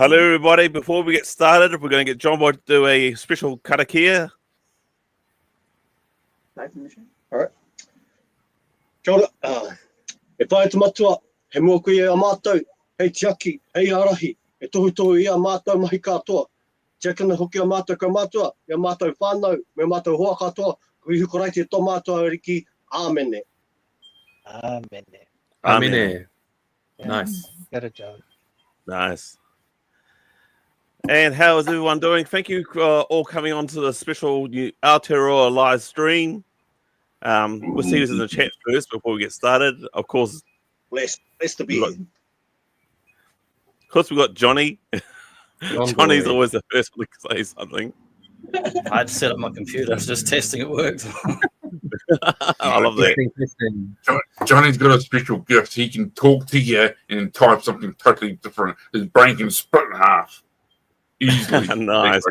Hello, everybody. Before we get started, we're going to get Johnboy to do a special karakia. All right. Kia ora. E whae te matua, he mua kui e a mātou, hei tiaki, hei arahi, e tohu ia mātou mahi katoa. Tiakana hoki a mātou ka mātua, ia mātou whānau, me mātou hoa katoa, kui hukorai te tō mātua riki, āmene. Amene. Amene. Nice. Got it, John. Nice. And how is everyone doing? Thank you for all coming on to the special Aotearoa live stream. We'll see who's in the chat first before we get started. Of course, Blessed to be here. Of course, we've got Johnny. Johnboy. Johnny's always the first one to say something. I had to set up my computer. I was just testing it worked. I love that. Testing. Johnny's got a special gift. He can talk to you and type something totally different. His brain can split in half. Easily. Nice.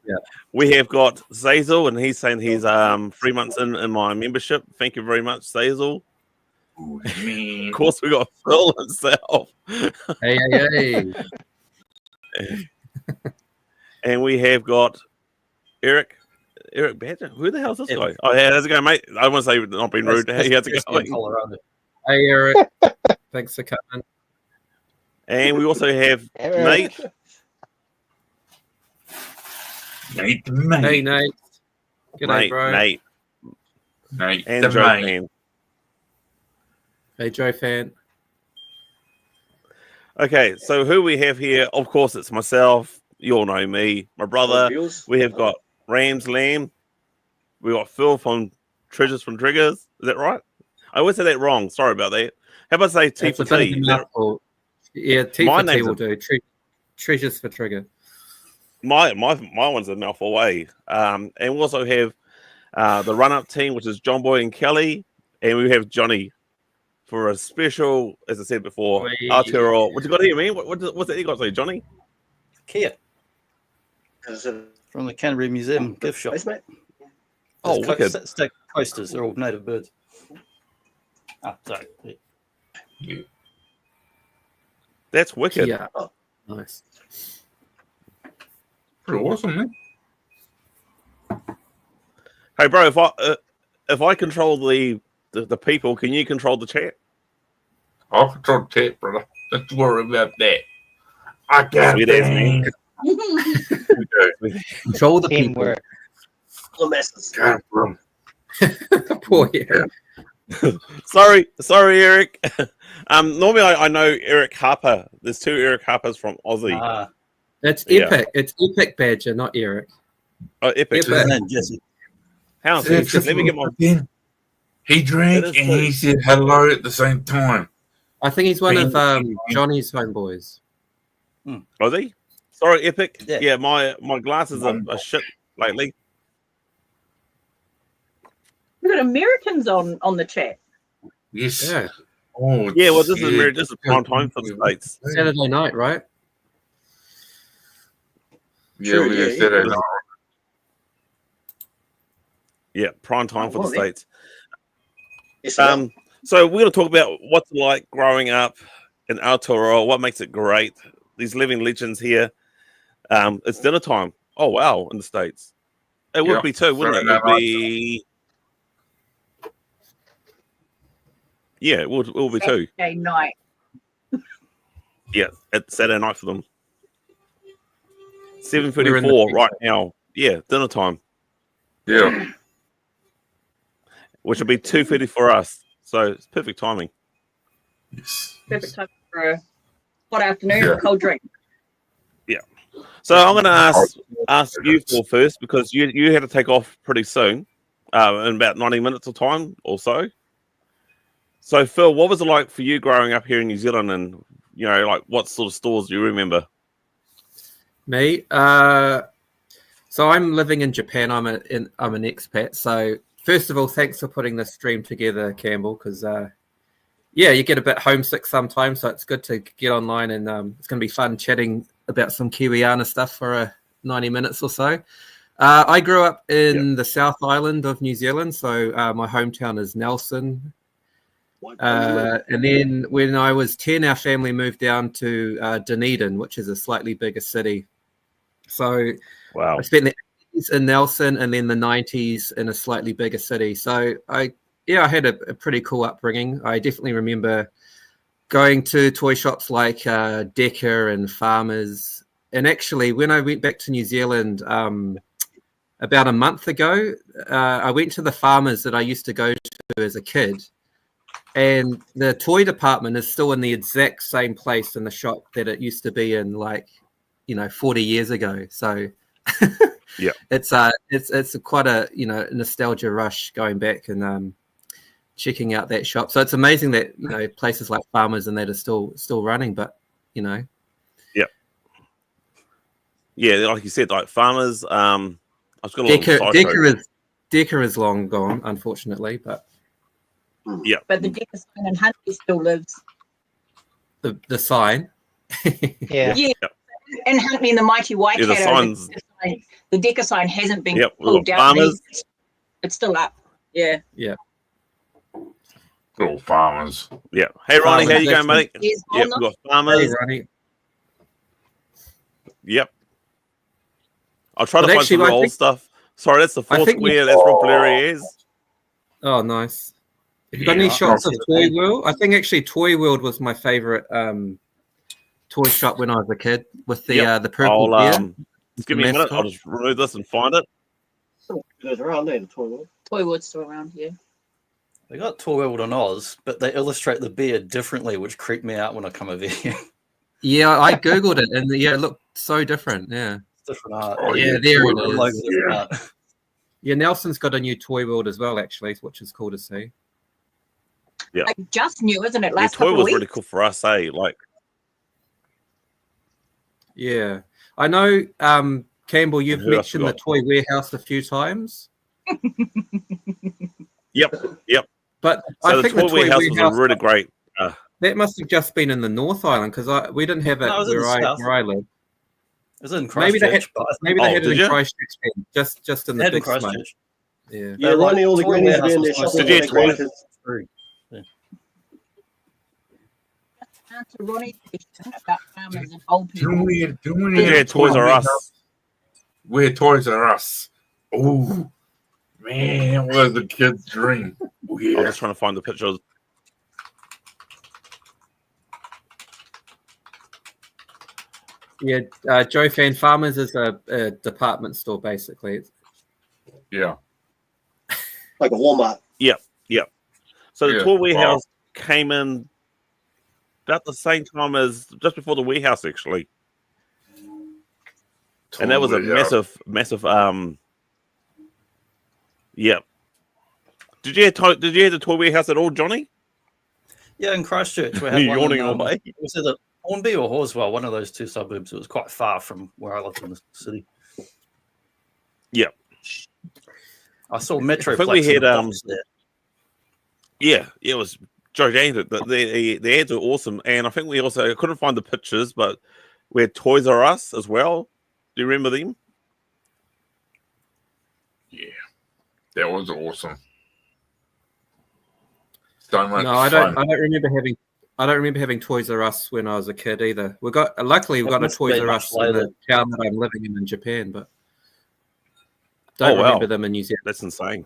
Yeah. We have got Zazel, and he's saying he's 3 months in my membership. Thank you very much, Zazel. Ooh, man. Of course, we got Phil himself. Hey. And we have got Eric Badger. Who the hell is this guy? Oh, yeah, how's it going, mate? I want to say not being rude. How's it going? Colorado. Hey, Eric. Thanks for coming. And we also have Nate. Nate, Hey, Nate. G'day, bro. Nate, Nate, and the Joe mate. Fan. Hey, Joe fan. Okay, so who we have here? Of course, it's myself. You all know me, my brother. We have got Rams Lamb. We got Phil from Treasures from Triggers. Is that right? I always say that wrong. Sorry about that. How about say T It's for a bit of T? a Is that- mouthful. Yeah, T My for T name's will a- do. Treasures for Trigger. My one's a mouthful away. And we also have the run-up team, which is Johnboy and Kelly, and we have Johnny for a special, as I said before, Wee. Aotearoa. What you got here, man? What's that you got to say, Johnny? Kia Is it from the Canterbury Museum gift shop. place, mate? Oh, There's wicked. Stack coasters. They're all native birds. Ah, sorry. That's wicked. Yeah. Oh. Nice. Pretty awesome, man. Hey, bro, if I control the people, can you control the chat? I'll control the tape, brother. Don't worry about that. I got Sweet as me. it. Control the people. Teamwork. All the messes. Got it, bro. Poor Eric. Sorry, Eric. Normally I know Eric Harper. There's two Eric Harpers from Aussie. Ah, It's Yeah. Epic. It's Epic Badger, not Eric. Oh, epic. Epic. and Jesse. Hang on, let me get my. He drank That is and true. he said hello at the same time. I think he's one of Bing. Johnny's homeboys. Aussie. Sorry, epic. Yeah. Yeah, my glasses are shit lately. We've got Americans on the chat. Yes. Yeah. Oh, Yeah, well, this shit. is prime time for the States. Saturday night, right? Yeah, Sure, we yeah, just said it. yeah. Yeah, prime time for the well, States. Yes, So we're going to talk about what's it like growing up in Aotearoa, what makes it great. These living legends here. It's dinner time. Oh, wow, in the States. It would Yeah, be too, wouldn't it? It Saturday would be... Yeah, it will be too. Saturday night. Yeah, it's Saturday night for them. We're in 7:34 the- right now. Yeah, dinner time, Yeah. which will be 2:30 for us. So it's perfect timing. Yes. Perfect time for a hot afternoon Yeah. or a cold drink. So I'm going to ask you Phil first because you had to take off pretty soon, in about 90 minutes of time or so. So Phil, what was it like for you growing up here in New Zealand, and like what sort of stores do you remember? Me. So I'm living in Japan. I'm an expat. So first of all, thanks for putting this stream together, Campbell, because you get a bit homesick sometimes. So it's good to get online, and it's going to be fun chatting about some Kiwiana stuff for 90 minutes or so. I grew up in the South Island of New Zealand, so my hometown is Nelson. And then when I was 10, our family moved down to Dunedin, which is a slightly bigger city. So Wow. I spent the 80s in Nelson and then the 90s in a slightly bigger city. So I had a pretty cool upbringing. I definitely remember going to toy shops like Decca and Farmers. And actually, when I went back to New Zealand about a month ago, I went to the Farmers that I used to go to as a kid. And the toy department is still in the exact same place in the shop that it used to be in, 40 years ago. So yeah, it's quite a nostalgia rush going back and checking out that shop. So it's amazing that places like Farmers and that are still running, but yeah, like you said, like Farmers. I've got a Decca is long gone, unfortunately, but yeah. But the Decca sign in Huntley still lives. The sign. Yeah. Yeah. And Huntley and the Mighty Waikato, the signs. the Decca sign hasn't been Yep, pulled down. Farmers. It's still up. Yeah. Yeah. Good old Farmers. Yeah. Hey, Ronnie, how you going, mate? Here's Yep, Honor. we've got Farmers. Hey, Ronnie. Yep. I'll try to But find actually, some I old think- stuff. Sorry, that's the I fourth think we- square. That's Rob Blurry is. Oh, nice. Have you got any shots of Toy World? I think actually Toy World was my favorite toy shop when I was a kid with the purple I'll, beer. give me a minute. I'll just remove this and find it. There's around there, the toilet. Toywood's still around here. They got Toy World on Oz, but they illustrate the beer differently, which creeped me out when I come over here. Yeah, I googled it and it looked so different. Yeah, It's different art. Oh, yeah, yeah, there Toy it World. is. Different art. Yeah, Nelson's got a new Toy World as well, actually, which is cool to see. Yeah. Like just new, isn't it? The Last toy couple was of weeks. really cool for us, eh? Like, Yeah, I know, Campbell, you've who else mentioned we the got? Toy Warehouse a few times, yep. but So I the think toy the Toy warehouse was Warehouse a really great. that must have just been in the North Island because we didn't have it No, it was in the south. where I live. It was in Maybe they had Christchurch, but maybe they Oh, had it did in you? Christchurch, then, just in they the had in big smoke. Christchurch. Yeah. Yeah, But, like, Ronnie, all the Toy grannies Warehouse be in was there supposed shopping to with be their toy. grandkids. True. Answer Ronnie's question about farmers and old people. Do we Yeah, have Toys R Us. We're Toys R Us. Oh, man, what was the kid's dream? Oh, I'm yeah. just trying to find the pictures. Yeah, Joe Fan Farmers is a department store basically. Yeah. Like a Walmart. So the Yeah, toy wow. warehouse came in about the same time as just before the warehouse, actually, and that was a massive. Yeah. Did you have the toy warehouse at all, Johnny? Yeah, in Christchurch. We You're had one yawning in, away. was it Hornby or Horswell? One of those two suburbs. It was quite far from where I lived in the city. Yeah. I saw Metro. I think we had there. Yeah, it was gigantic. The ads were awesome, and I think we also I couldn't find the pictures, but we had Toys R Us as well. Do you remember them? Yeah. That was awesome. So much No, I fun. don't remember having Toys R Us when I was a kid either. Luckily we got a must have Toys been R much Us in later. the town that I'm living in Japan, but don't Oh, wow. remember them in New Zealand. That's insane.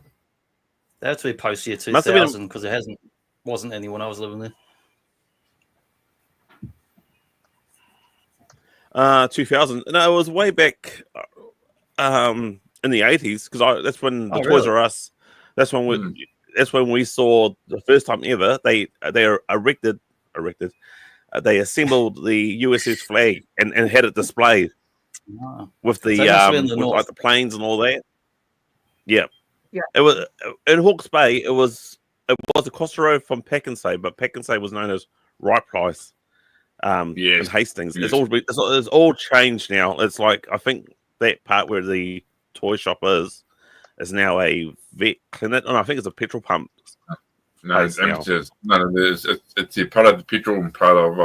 They had to be post year Must have been- 2000 because there wasn't any when I was living there. 2000. No, it was way back in the 80s because that's when the Oh, Toys really? R Us. That's when we saw the first time ever they erected. They assembled the USS flag and had it displayed Ah. with the So it must have been the with North. like the planes and all that. Yeah. Yeah. It was in Hawke's Bay. It was across the road from Pekingese, but Pekingese was known as Right Price. Yes. In Hastings. Yes. It's all changed now. It's like I think that part where the toy shop is now a vet clinic, and I think it's a petrol pump. No, it's Place now. empty. No, it's a part of the petrol and part of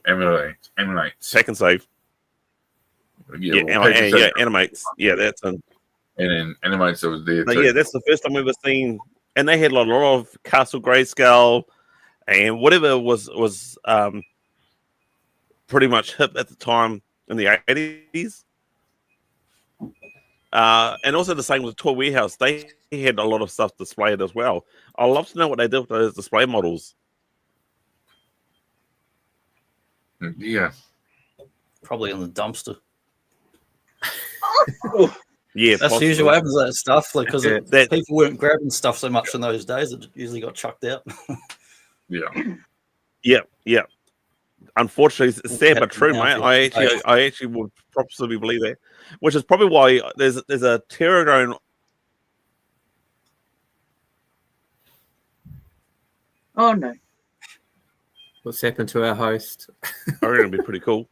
Emulate. Second save. Yeah, Animates. Yeah, that's in. And then Animates was there But too. yeah, that's the first time we've ever seen and they had a lot of Castle Grayscale and whatever was pretty much hip at the time in the 80s. And also the same with Toy Warehouse. They had a lot of stuff displayed as well. I'd love to know what they did with those display models. Yeah. Probably in the dumpster. Yeah, That's possibly. usually what happens to that stuff, because That- people weren't grabbing stuff so much in those days. It usually got chucked out. Yeah. Yeah. Unfortunately, it's sad but true, Yeah. mate. I actually would probably believe that, which is probably why there's a Pterodon. Oh no. What's happened to our host? I reckon it'd be pretty cool.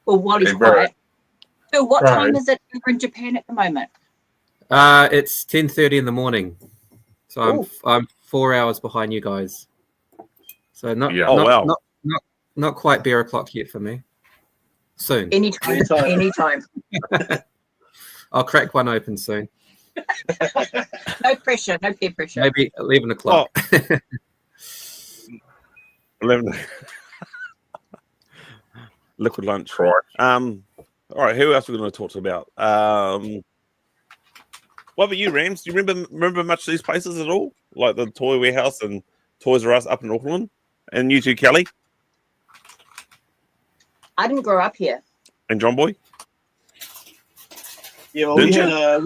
Well, while he's Hey, bro. quiet. So what Right. time is it over in Japan at the moment? It's 10:30 in the morning, so I'm 4 hours behind you guys. So not Yeah. Oh, wow. not quite beer o'clock yet for me. Soon, Anytime. Anytime. Anytime. I'll crack one open soon. No pressure. No peer pressure. Maybe 11 o'clock. 11. Liquid lunch. Right. All right, who else are we going to talk about? What about you, Rams? Do you remember much of these places at all? Like the Toy Warehouse and Toys R Us up in Auckland? And you too, Kelly? I didn't grow up here. And Johnboy? Yeah, well, Didn't we you? had a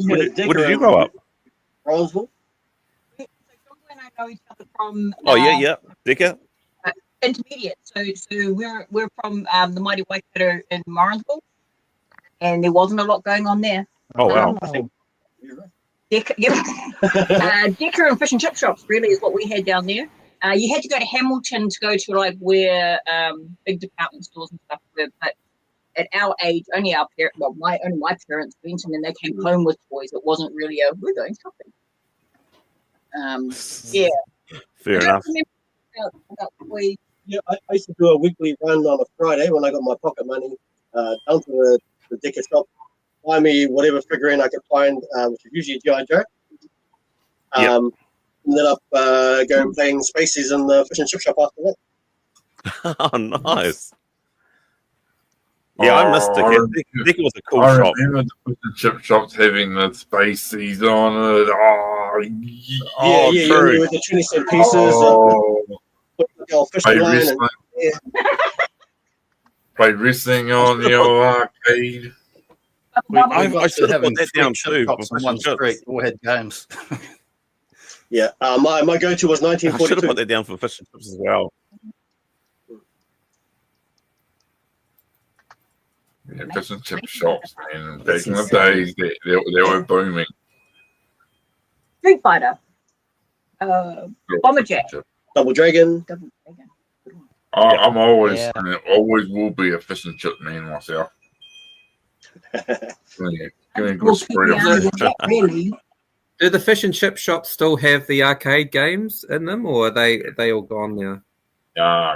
Where did you grow up? Roseville. So Johnboy and I know each other from Oh, yeah. Dicker? intermediate. So we're from the Mighty Waikato in Morrinsville, and there wasn't a lot going on there. Oh, wow. I think you're right. Decker and fish and chip shops really is what we had down there. You had to go to Hamilton to go to like where big department stores and stuff were, but at our age, only our parents, well, my parents went, and then they came home with toys. It wasn't really we're going shopping. Yeah. Fair I don't enough. remember about toys. Yeah, I used to do a weekly run on a Friday when I got my pocket money down to the Dicker shop, buy me whatever figurine I could find, which is usually G.I. Joe. Ended up going playing Spaces in the fish and chip shop after that. Oh, nice. Yeah, I missed Dicker. Dicker was a cool I shop. remember the fish and chip shops having the Spaces on it. Oh, Yeah, true. with the 20-cent pieces, the old Play fishing line. wrestling. Yeah. Play wrestling on your arcade. I should have put that down too. Shops on one street all had games. Yeah, my go-to was I should have 1942. put that down for fish and chips as well. Yeah, fish and chip shops, man. Back in the days, they were booming. Street Fighter, Bomberjack. Double Dragon. Double Dragon. I'm always, Yeah. and always will be a fish and chip man myself. Give me a good Well, spread of yeah, fish. really. Do the fish and chip shops still have the arcade games in them, or are they all gone now?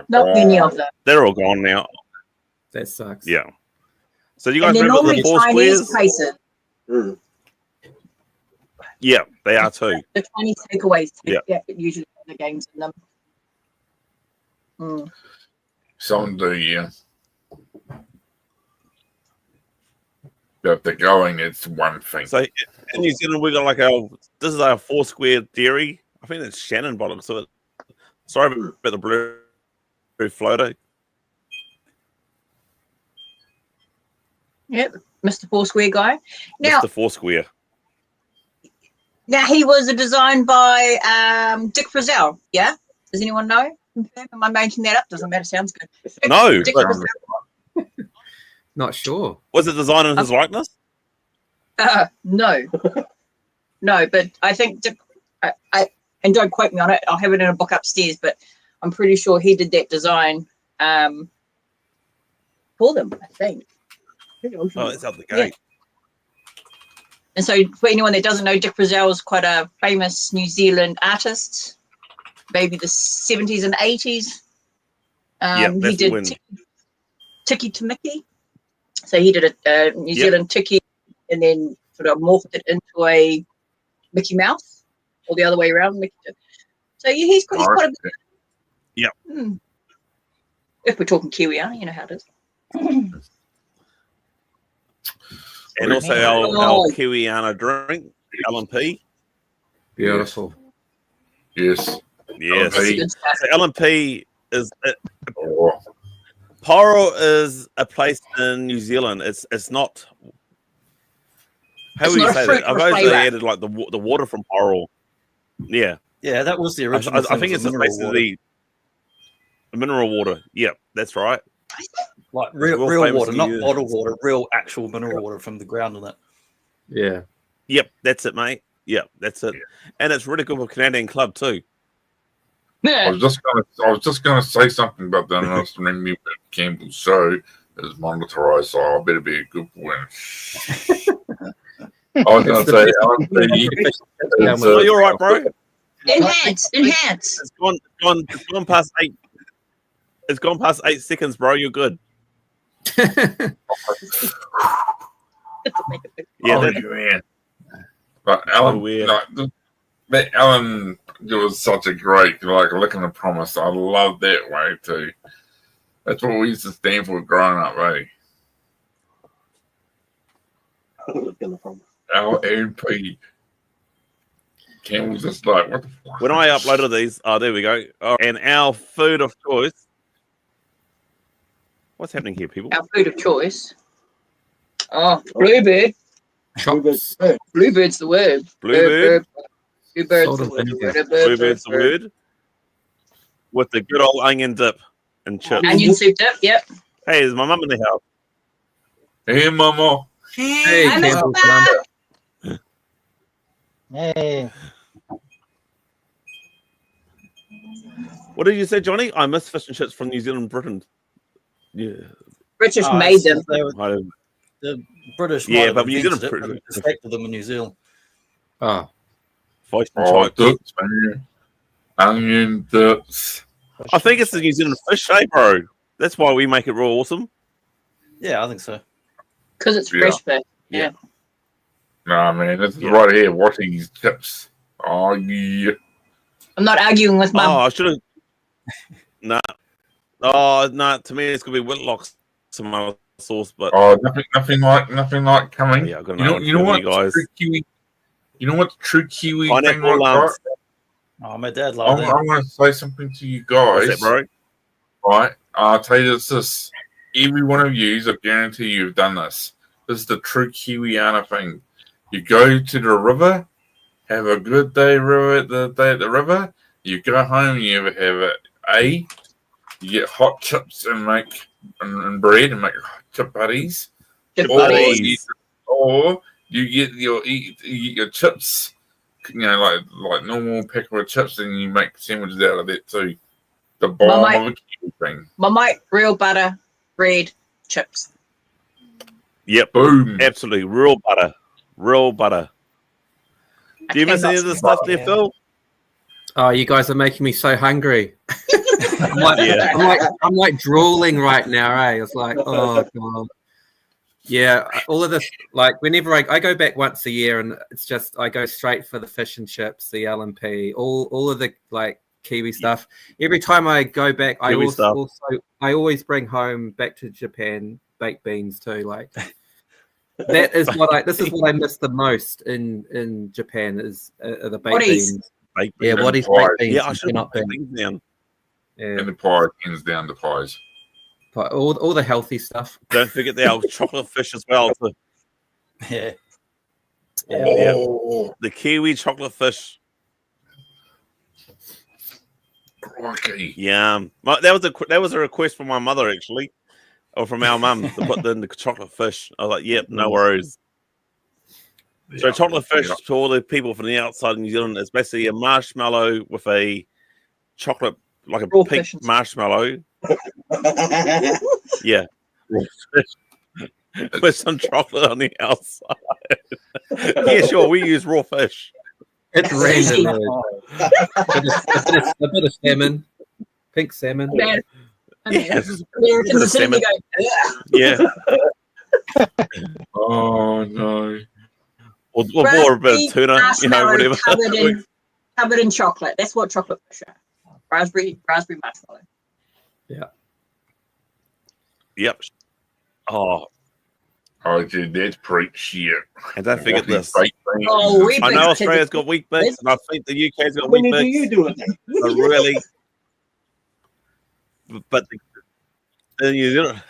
Not many of them. They're all gone now. That sucks. Yeah. So you And guys they're remember normally the four Chinese squares? places. Mm. Yeah, they are too. The Chinese takeaways Yeah. usually have the games in them. Some do, yeah. But if they're going, it's one thing. So in New Zealand, we got this is our four square dairy. I think it's Shannon bollocks. So sorry about the blue floater. Yep, Mr. Foursquare guy. Now, Mr. Foursquare. now he was designed by Dick Frizzell. Yeah, does anyone know? Am I making that up? Doesn't matter. Sounds good. No, Dick but Frizzell. Not sure. was it designed in his likeness? No, no, but I think Dick. I and don't quote me on it. I'll have it in a book upstairs, but I'm pretty sure he did that design for them. I think. Oh, it's out the Yeah. gate. And so, for anyone that doesn't know, Dick Frizzell is quite a famous New Zealand artist, maybe the 70s and 80s. Yeah, He that's did when- Tiki to Mickey. So he did a New Yep. Zealand Tiki and then sort of morphed it into a Mickey Mouse. or the other way around. So yeah, he's quite a bit. Yeah. If we're talking kiwiana, you know how it is. And also our kiwiana drink, L&P. Beautiful. Yes. Yes. L&P. So L&P is Poro is a place in New Zealand. It's not. How would you say that? I've always added like the water from Poro. Yeah. Yeah, that was the original. I think it's just basically mineral water. Yeah, that's right. Like real water, not bottled water, real actual mineral water from the ground and that. Yeah. Yep, that's it, mate. Yep, that's it. And it's really good for Canadian Club too. I was just gonna say something about that, and I was remembering me about Campbell's show is monetized, so I better be a good boy. I was gonna say, oh, you're right, bro. Enhance. It's gone past 8. It's gone past 8 seconds, bro. You're good. Man. But Alan, Alan was such a great, like, Licking the Promise. I love that way too. That's what we used to stand for growing up, eh? Licking the Promise. L&P. Cam was just like, what the fuck? When I uploaded these, there we go. Oh, and our food of choice. What's happening here, people? Our food of choice. Oh, bluebird. Chops. Bluebird's the word. Bluebird. Bluebird's the word. Bluebird's the word. With the good old onion dip and chips. Onion soup dip, yep. Hey, there's my mum in the house. Hey, mama. Hey, Campbell's mum. Hey. What did you say, Johnny? I miss fish and chips from New Zealand, Britain. Yeah. British made them. The British, but New Zealand perfected them in New Zealand. Oh, Fish and Oh, chips. dips, man. Onion dips. I think it's the New Zealand fish, bro. That's why we make it real awesome. Yeah, I think so. Because it's fresh fish. Yeah. Nah, man, this is right here. Watching these tips. Oh, yeah. I'm not arguing with Mum. Oh, I should have. Nah. Oh, no. To me, it's gonna be Whitlock's some other sauce, but Oh, nothing like coming. yeah, I've got You know what? guys. True Kiwi. You know what the true Kiwi Pineapple thing like, lumps. right? Oh, my dad loved it. I'm going to say something to you guys. What's that, bro? Right? I'll tell you this. Every one of you, I guarantee you've done this. This is the true Kiwiana thing. You go to the river, have a good day at the river. You go home, you have you get hot chips and make and bread and make chip buddies. Or you get your chips, like normal packet of chips, and you make sandwiches out of that too. The bomb of a Kiwi thing. Marmite, real butter, bread, chips. Yep. Boom. Absolutely. Real butter. Do you miss any of the stuff there, Phil? Oh, you guys are making me so hungry. I'm like drooling right now, eh? It's like, oh god. Yeah, all of this, like whenever I go back once a year, and it's just I go straight for the fish and chips, the L&P, all of the like Kiwi stuff. Every time I go back, I always bring home back to Japan baked beans too. Like that is this is what I miss the most in Japan is the baked beans. Baked Yeah, beans. what is baked beans? Yeah, I should not have things down. Yeah, And the pie, hands down the pies. but all the healthy stuff. Don't forget the old chocolate fish as well. Yeah. The Kiwi chocolate fish. Crikey. Yeah, that was a request from my mother actually, or from our mum to put in the chocolate fish. I was like, "Yep, no worries." So chocolate fish to all the people from the outside of New Zealand is basically a marshmallow with a chocolate, like a Raw pink fish. marshmallow. Yeah, with some chocolate on the outside. Yeah, sure. We use raw fish. It's random. a bit of salmon, pink salmon. Yeah. Yes. Americans Bit of are sitting there salmon. going, "Ugh." Yeah, Oh no. or a bit of tuna, Marshmallow whatever. covered in covered in chocolate. That's what chocolate fish are. Raspberry marshmallow. Yep. Oh, dude, that's pretty shit. and don't forget this. Oh, we I know big Australia's kids. got wheat bix, and I think the UK's got How wheat many do you bix. do it? But really, but the New Zealand,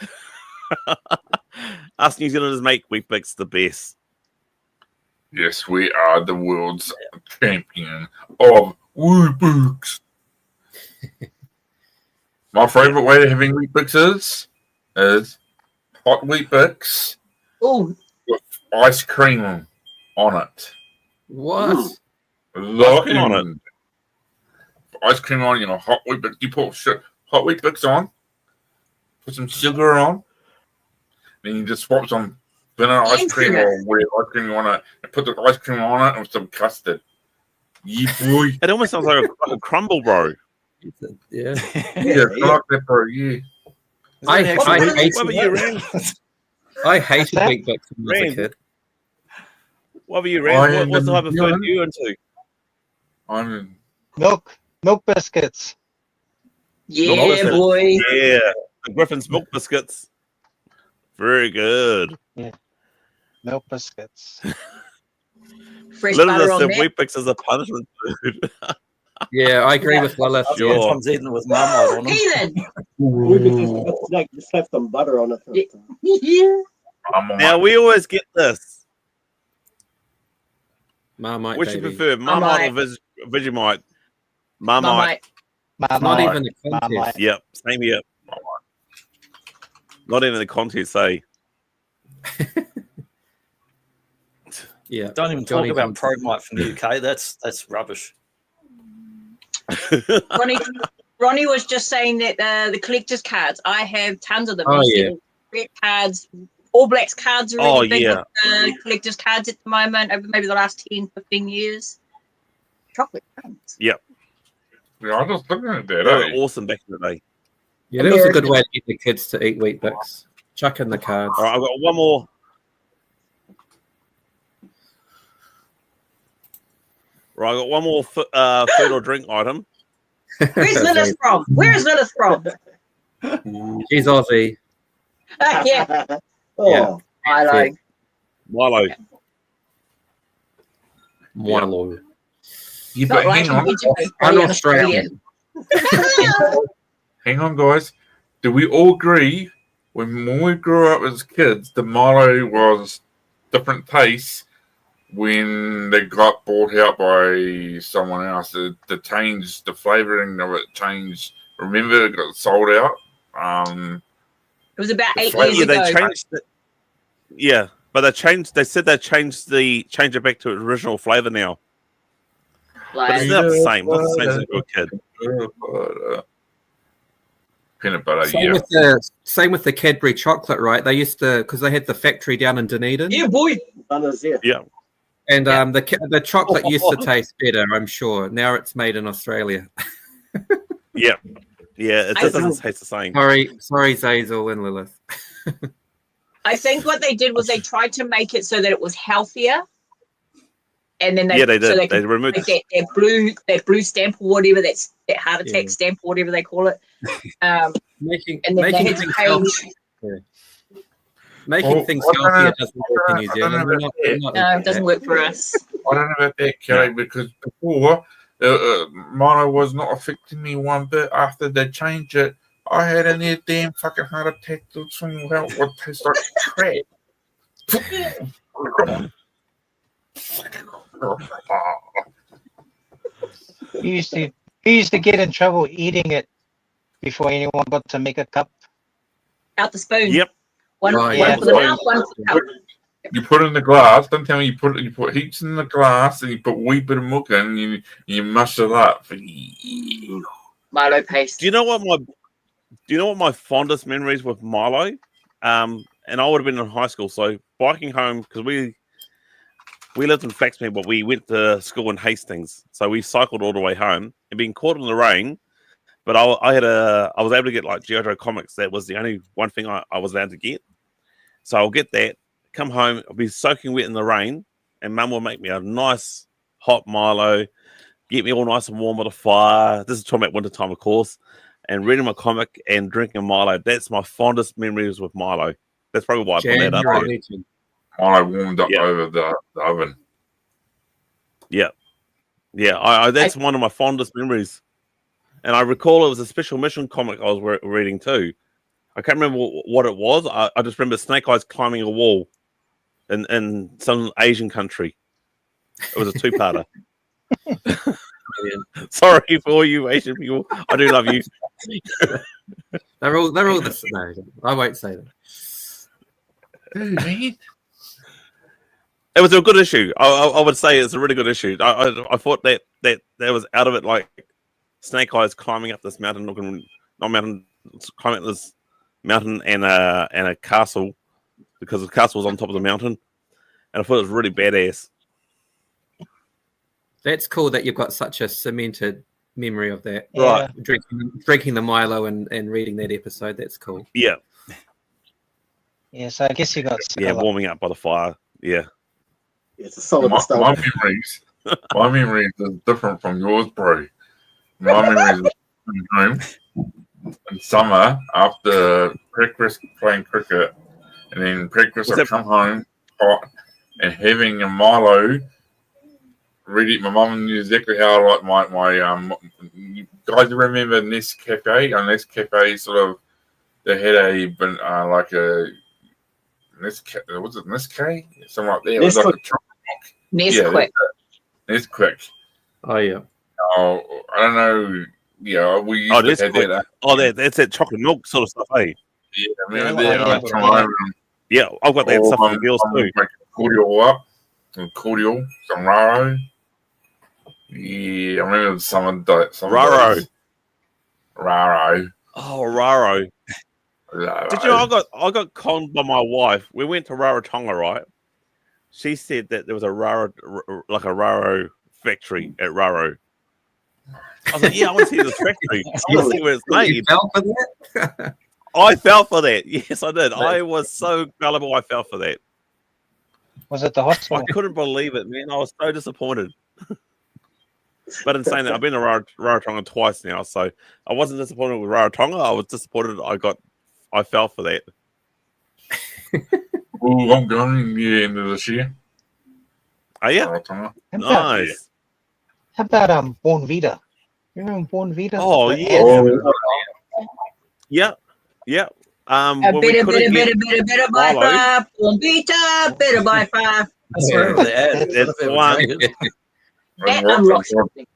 us New Zealanders make wheat bix the best. Yes, we are the world's champion of wheat bix. My favourite way of having wheat bix is hot wheat bix Oh, with ice cream on it. What? Locking on on it. Ice cream on, hot wheat bix. You put hot wheat bix on, put some sugar on, then you just swap some vanilla ice cream or whatever ice cream you want it, and put the ice cream on it and some custard. Yeah, boy. It almost sounds like a crumble, bro. Yeah. Yeah, I like that, bro. Yeah. I Is that What actually- hate about you, Ran? I hated wheat bix when I was a Ran. kid. What about you, I Ran? am What type of food New are you into? I'm Milk biscuits. yeah, biscuits. boy. Yeah, the Griffin's milk biscuits. Very good. Milk biscuits. Fresh butter Lilith on said that. wheat bix is a punishment food. Yeah, I agree with Lilith. Sure. Sometimes eaten with marmite on them. Heathen. Like, just have some butter on it. Yeah. I'm on Now we always get this. Marmite, Which you baby. prefer, Marmite or Vegemite? Marmite. Not Marmite. even a contest. Marmite. Yep, same here. Not even the contest, eh? Yeah. Don't even Johnny talk about Johnson. Promite from the UK. That's rubbish. Ronnie was just saying that the collector's cards. I have tons of them. Oh, You see yeah. the red cards. All Blacks cards are really Oh, big yeah. with collector's cards at the moment over maybe the last 10, 15 years. Chocolate crowns. Yeah, I was looking at They that. were Eh? awesome back in the day. Yeah, that was a good way to get the kids to eat wheat bix. Chuck in the cards. All right, I've got one more. Right, I've got one more food or drink item. Where's Lilith from? Where's Lilith from? She's Aussie. Yeah, Oh, Yeah. I like. Milo. Milo. Yeah, Not but like hang on. I'm Australian. Australian. Hang on, guys. Do we all agree when we grew up as kids, the Milo was different taste when they got bought out by someone else? The change, the flavouring of it changed. Remember, it got sold out. It was about 8 Yeah, years Yeah, ago. they changed it. Yeah, but they changed. They said they changed it back to its original flavor now. But it's Like, not the same. Not the same as when you were a kid. Peanut butter, Same with the Cadbury chocolate, right? They used to, because they had the factory down in Dunedin, yeah, boy. bananas, yeah. Yeah. and the chocolate used to taste better. I'm sure. Now it's made in Australia. Yeah. Yeah, it I just doesn't think- taste the same. Sorry, Zazel and Lilith. I think what they did was they tried to make it so that it was healthier, and then they Yeah, they did. So They could removed make that blue stamp or whatever, that heart attack Yeah. stamp or whatever they call it. Making And then they making had to things change. making Well, things I don't healthier know- doesn't work in New I don't Zealand. know We're not, we're not No, into it doesn't that. work for us. I don't know about that, Kelly, because before mono was not affecting me one bit. After they changed it, I had a near damn fucking heart attack to swing about what tastes like crap. You used to get in trouble eating it before anyone got to make a cup. Out the spoon. Yep. One, Right, one yeah. for the mouth, one for the cup. You put it in the glass. Don't tell me you put heaps in the glass and you put a wee bit of milk in and you mush it up. Milo paste. Do you know what my fondest memories with Milo? And I would have been in high school, so biking home because we lived in Flaxmead, but we went to school in Hastings, so we cycled all the way home and being caught in the rain. But I was able to get like G.I. Joe comics. That was the only one thing I was allowed to get. So I'll get that. Come home, I'll be soaking wet in the rain, and Mum will make me a nice hot Milo, get me all nice and warm by the fire. This is talking about wintertime, of course. And reading my comic and drinking Milo. That's my fondest memories with Milo. That's probably why I put that up there. Milo warmed up over the oven. Yeah. Yeah, that's one of my fondest memories. And I recall it was a special mission comic I was reading too. I can't remember what it was. I just remember Snake Eyes climbing a wall in some Asian country. It was a two-parter. Sorry for all you Asian people. I do love you. They're all the same. No, I won't say that. It was a good issue. I would say it's a really good issue. I thought that was out of it, like Snake Eyes climbing up this mountain, climbing up this mountain and a castle, because the castle was on top of the mountain, and I thought it was really badass. That's cool that you've got such a cemented memory of that. Right. Drinking the Milo and reading that episode. That's cool. Yeah. Yeah, so I guess you got warming up by the fire. Yeah. It's a solid my memories are different from yours, bro. My memories are home in summer after breakfast playing cricket, and then breakfast I come home hot and having a Milo. Really, my mum knew exactly how I like my you guys remember Nescafe? On Nescafe, sort of, they had like a Nescafe. Was it Nescafe? Something like that. It was like a chocolate milk. Nesquik. Oh yeah. Oh, I don't know. Yeah, we used to have that. That's that chocolate milk sort of stuff, eh? Yeah, I remember that. Yeah, I've got that stuff for the girls too. Cordial up, some cordial, some Raro. Yeah, I remember some Raro. Raro. Oh, Raro. Did you know I got conned by my wife? We went to Rarotonga, right? She said that there was a Raro factory at Raro. I was like, yeah, I want to see this factory. I want to see where it's made. You fell for that? I fell for that. Yes, I did. I was so gullible. I fell for that. Was it the hospital? I couldn't believe it, man. I was so disappointed. But in saying that, I've been to Rarotonga twice now, so I wasn't disappointed with Rarotonga. I was disappointed I fell for that. Oh, I'm going the end of this year. Oh yeah, Rarotonga. Nice. How about Born Vita? You remember Born Vita? Oh yeah. Oh, Yeah. Yeah. Better by far. Born Vita, better by far. That's the one. That unlocks something.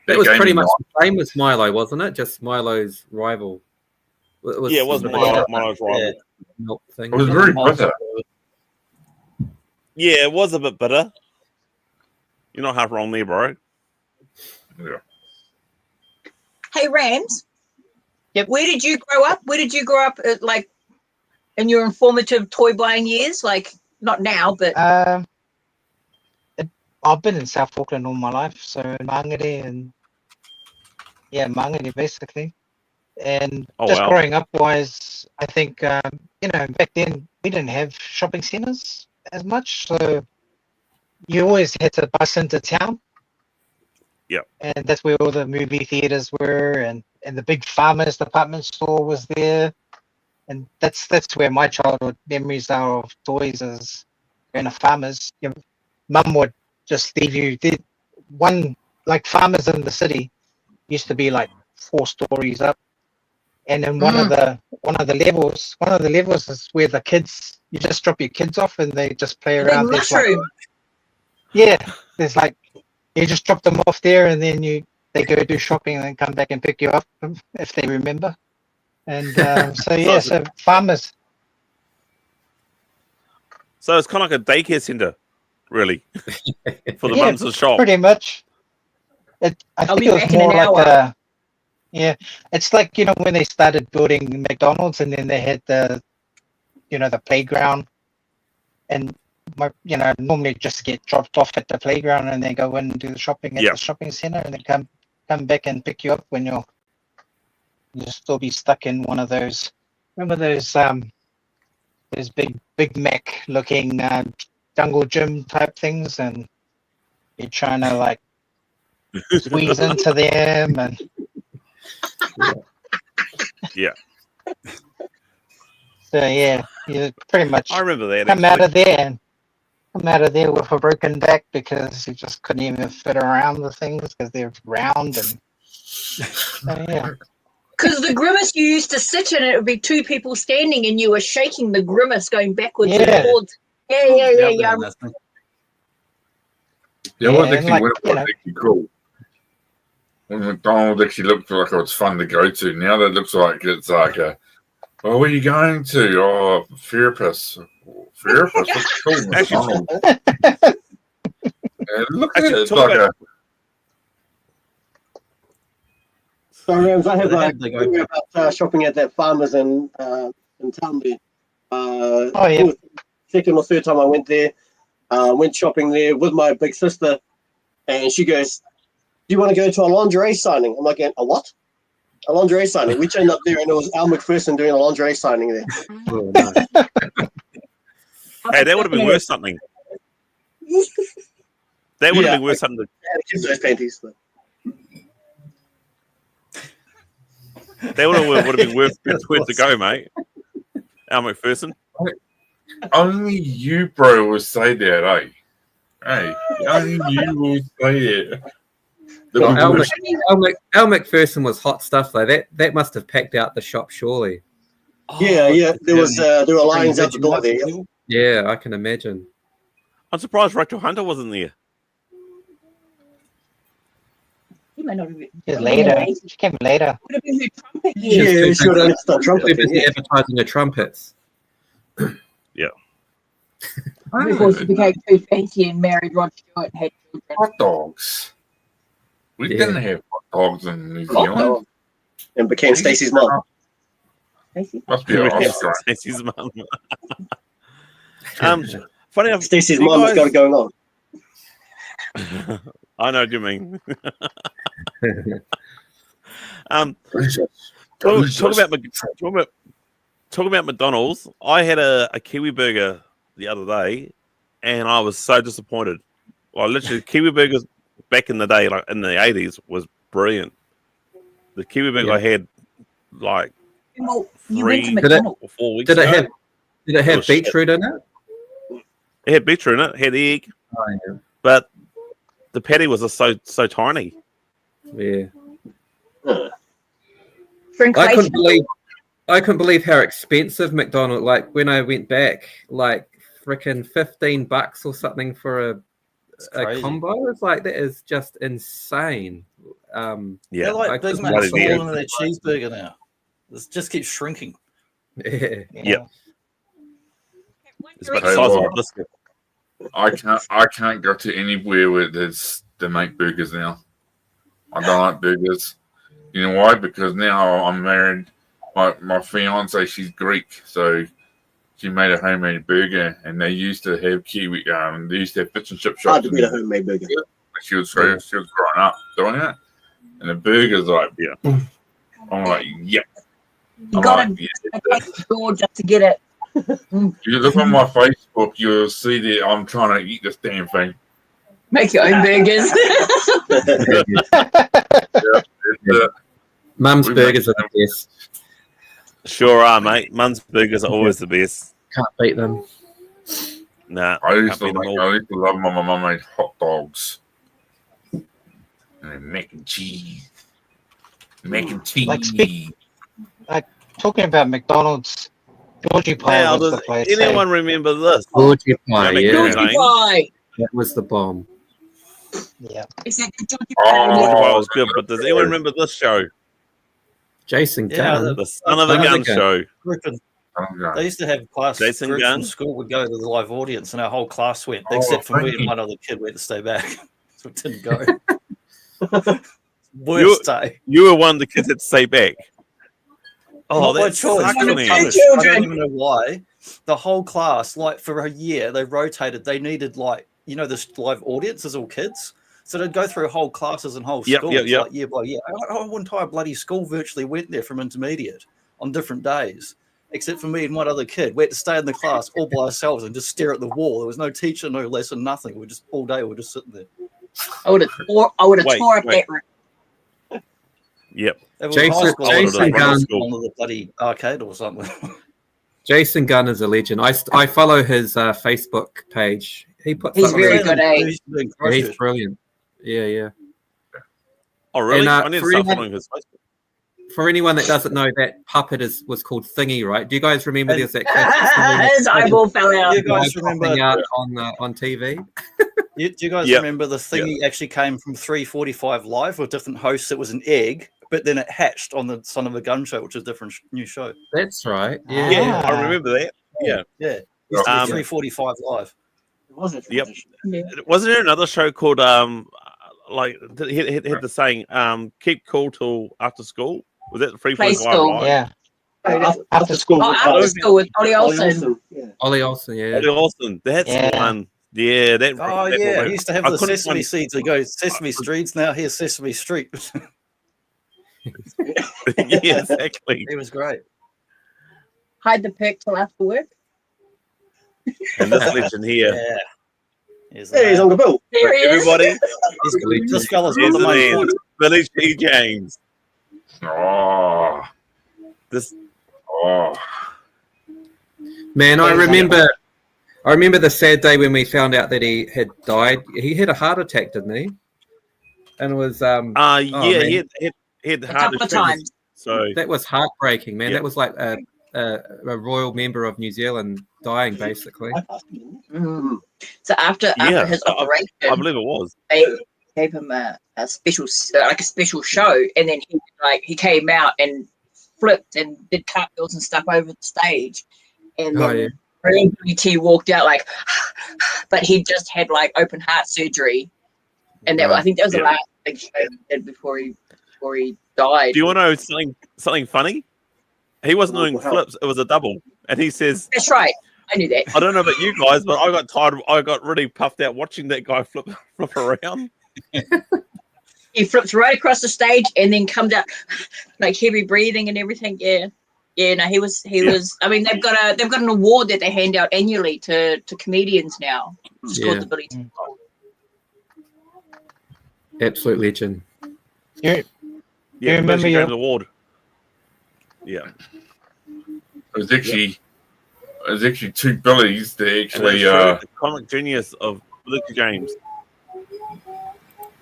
That was pretty much the same as Milo, wasn't it? Just Milo's rival. It was Milo's rival. Milk thing. it was very bitter. Yeah, it was a bit bitter. You're not half wrong there, bro. Yeah. Hey, Rams. Yep. Where did you grow up? Where did you grow up? Like in your informative toy buying years? Like not now, but I've been in South Auckland all my life, so Mangere and Mangere basically. And growing up wise, I think back then we didn't have shopping centres as much, so you always had to bus into town. Yeah. And that's where all the movie theatres were, and the big Farmers department store was there. And that's where my childhood memories are of toys, is going to Farmers. Your mum would just leave you. One, like Farmers in the city used to be like 4 stories up. And then one of the levels is where the kids, you just drop your kids off and they just play around. There's like, you just drop them off there and then they go do shopping and then come back and pick you up if they remember. And so Farmers. So it's kind of like a daycare centre, really, for the mums to shop. Pretty much. I think it was more like it's like, when they started building McDonald's and then they had the playground, and normally just get dropped off at the playground and they go in and do the shopping at the shopping centre and then come back and pick you up when you'll still be stuck in one of those. Remember those big Mac looking jungle gym type things, and you're trying to like squeeze into them, and Yeah. so yeah, you pretty much I remember that. come out Actually. of there with a broken back because you just couldn't even fit around the things because they're round and so, yeah. Because the grimace you used to sit in, it would be two people standing and you were shaking the grimace going backwards and Yeah. forwards. Yeah. Yeah, what Yeah, actually like, went was actually cool. When McDonald's actually looked like it was fun to go to. Now that looks like it's like a, oh, where are you going to? Oh, therapist. Therapist, that's cool. McDonald's. And look at it, it's Actually, like a. So, Rams, I have They a had the go- thing about shopping at that farmers in town there. Oh, yeah. I think it was the second or third time I went there. Went shopping there with my big sister, and she goes, "Do you want to go to a lingerie signing?" I'm like, "A what? A lingerie signing?" We turned up there, and it was Al McPherson doing a lingerie signing there. Oh, nice. Hey, that would have been worth something. That would have been worth something. I had to kiss those panties. But. That would have been worth to go, mate. Al McPherson. Only you, bro, will say that, eh? Hey, only you will say that. Well, Al, The- Al McPherson was hot stuff though. That must have packed out the shop surely. Yeah. There were lines out the door there. Yeah. Yeah, I can imagine. I'm surprised Rachel Hunter wasn't there. You may not have been. She's later. She came later. Would have been her trumpet She year. was Yeah, too she would busy- have start too trumpeting. busy Yeah. advertising her trumpets. Before she became too fancy and married Rod Stewart and had children. hot dogs. We Yeah. didn't have hot dogs in New Zealand. Oh, and became Stacey's mom. Stacey? Must be Oscar. Stacey's mum. Funny enough, Stacey's you mom has guys- got it going on. I know what you mean. Talk about McDonald's. I had a Kiwi burger the other day, and I was so disappointed. Well, literally, Kiwi burgers back in the day, like in the 80s, was brilliant. The Kiwi burger Yeah. I had like Well, you went to 3 McDonald's. or 4 weeks Did it ago. have Oh, shit. beetroot in it? It had beetroot in it, had egg, Oh, yeah. but the patty was just so tiny. Yeah. Shrinkflation. I couldn't believe how expensive McDonald's. Like when I went back, like freaking $15 or something for a crazy. combo. It's like that is just insane. Yeah, They're like like Big the Macs bloody falling weird. into their cheeseburger now. This just keeps shrinking. Yeah. Yep. It's about the Hey, size of a Lord. biscuit. I can't go to anywhere where they make burgers now. I don't like burgers. You know why? Because now I'm married. My fiance, she's Greek, so she made a homemade burger, and they used to have Kiwi. They used to have fish and chip shops. Hard to beat a homemade burger. She was growing up doing it, and the burger's like, Yeah. I'm like, yeah. You I'm got like, to yeah. take the door just to get it. You look on my Facebook, you'll see that I'm trying to eat this damn thing. Make your own burgers. It's, Mum's We burgers are make the best. Sure are, mate. Mum's burgers are always the best. Can't beat them. Nah, I used can't to beat them like, all. I used to love my mum made hot dogs and then mac and cheese, mac and cheese. Like, Talking about McDonald's, Georgie Pie Now, was the does place. anyone remember this? Georgie pie, Yeah, yeah, McDonald's. Georgie Pie. that was the bomb. Yeah. Is that the Georgie Oh, Pie? Georgie Pie was good, but does anyone remember this show? Jason Yeah, Gunn. The Son of a Son of a Gun Gun. show. Griffin. Okay. They used to have class Jason groups Gunn? from school would go to the live audience, and our whole class went, Oh, except for me thank and you. one other kid. We had to stay back, so we didn't go. Worst day. You were one of the kids that stay back. Oh, Not by that's choice. sucking we were me. punished. I Children. don't even know why. The whole class, like for a year, they rotated. They needed this live audience as all kids. So they'd go through whole classes and whole Yep, schools, yep, yep. like year by year. Our entire bloody school virtually went there from intermediate on different days, except for me and one other kid. We had to stay in the class all by ourselves and just stare at the wall. There was no teacher, no lesson, nothing. We just all day we were just sitting there. I would have tore up Wait. that room. Yep. It was Jason- high school. Jason Gunn Gunn. on the bloody arcade or something. Jason Gunn is a legend. I follow his Facebook page. He puts He's up very really- good, eh? He's doing Yeah, he's crushes. brilliant. Yeah. Oh, really? And, I need to for start anyone- following his Facebook. For anyone that doesn't know, that puppet was called Thingy, right? Do you guys remember And- there's that classic His eyeball fell out. You guys popping remember? out on TV? Do you guys Yep. remember the thingy actually came from 345 Live with different hosts? It was an egg, but then it hatched on the Son of a Gun show, which is a different new show. That's right. Yeah. Yeah, Ah. I remember that. Yeah. Yeah, used to be Um, 345 Live. It was a Yep. transition. Yeah. Wasn't there another show called like he had the saying keep cool till after school? Was that the Play 345 school. Live? Yeah. After school. Oh, with after Ollie school with Ollie Olsen. Yeah. Ollie Olsen. Yeah. Ollie Olsen. That's Yeah. the one. Yeah, that. Oh that yeah, one. he used to have I the couldn't Sesame find- Seeds that go Sesame Streets. Now here's Sesame Street. Yeah, exactly. He was great. Hide the perk till after work. And this legend here. Yeah. Here's Hey, he's the Uncle Bill. There he is. Everybody, this fella's here's got the the man, most. Billy G. James. Oh, This Man, I remember the sad day when we found out that he had died. He had a heart attack, didn't he? And it was yeah, man. he had A hard couple of times. So that was heartbreaking, man. Yeah. That was like a royal member of New Zealand dying, basically. I passed him. Mm. So after Yeah, his I operation, believe it was. they gave him a special show, and then he came out and flipped and did cartwheels and stuff over the stage, and Oh, then yeah. BT walked out like, but he just had like open heart surgery, and I think that was the Yeah. last big show he did before he died. Do you want to know something funny? He wasn't doing Wow. flips; it was a double. And he says, That's right, I knew that. "I don't know about you guys, but I got tired. I got really puffed out watching that guy flip around." He flips right across the stage and then comes out like heavy breathing and everything. Yeah. No, he was. I mean, they've got an award that they hand out annually to comedians now. It's called Yeah. the Billy T. Award. Absolute legend. Yeah, You remember Percy your- James Award. Yeah, it was actually two Billies that and actually that's the comic genius of Billy James.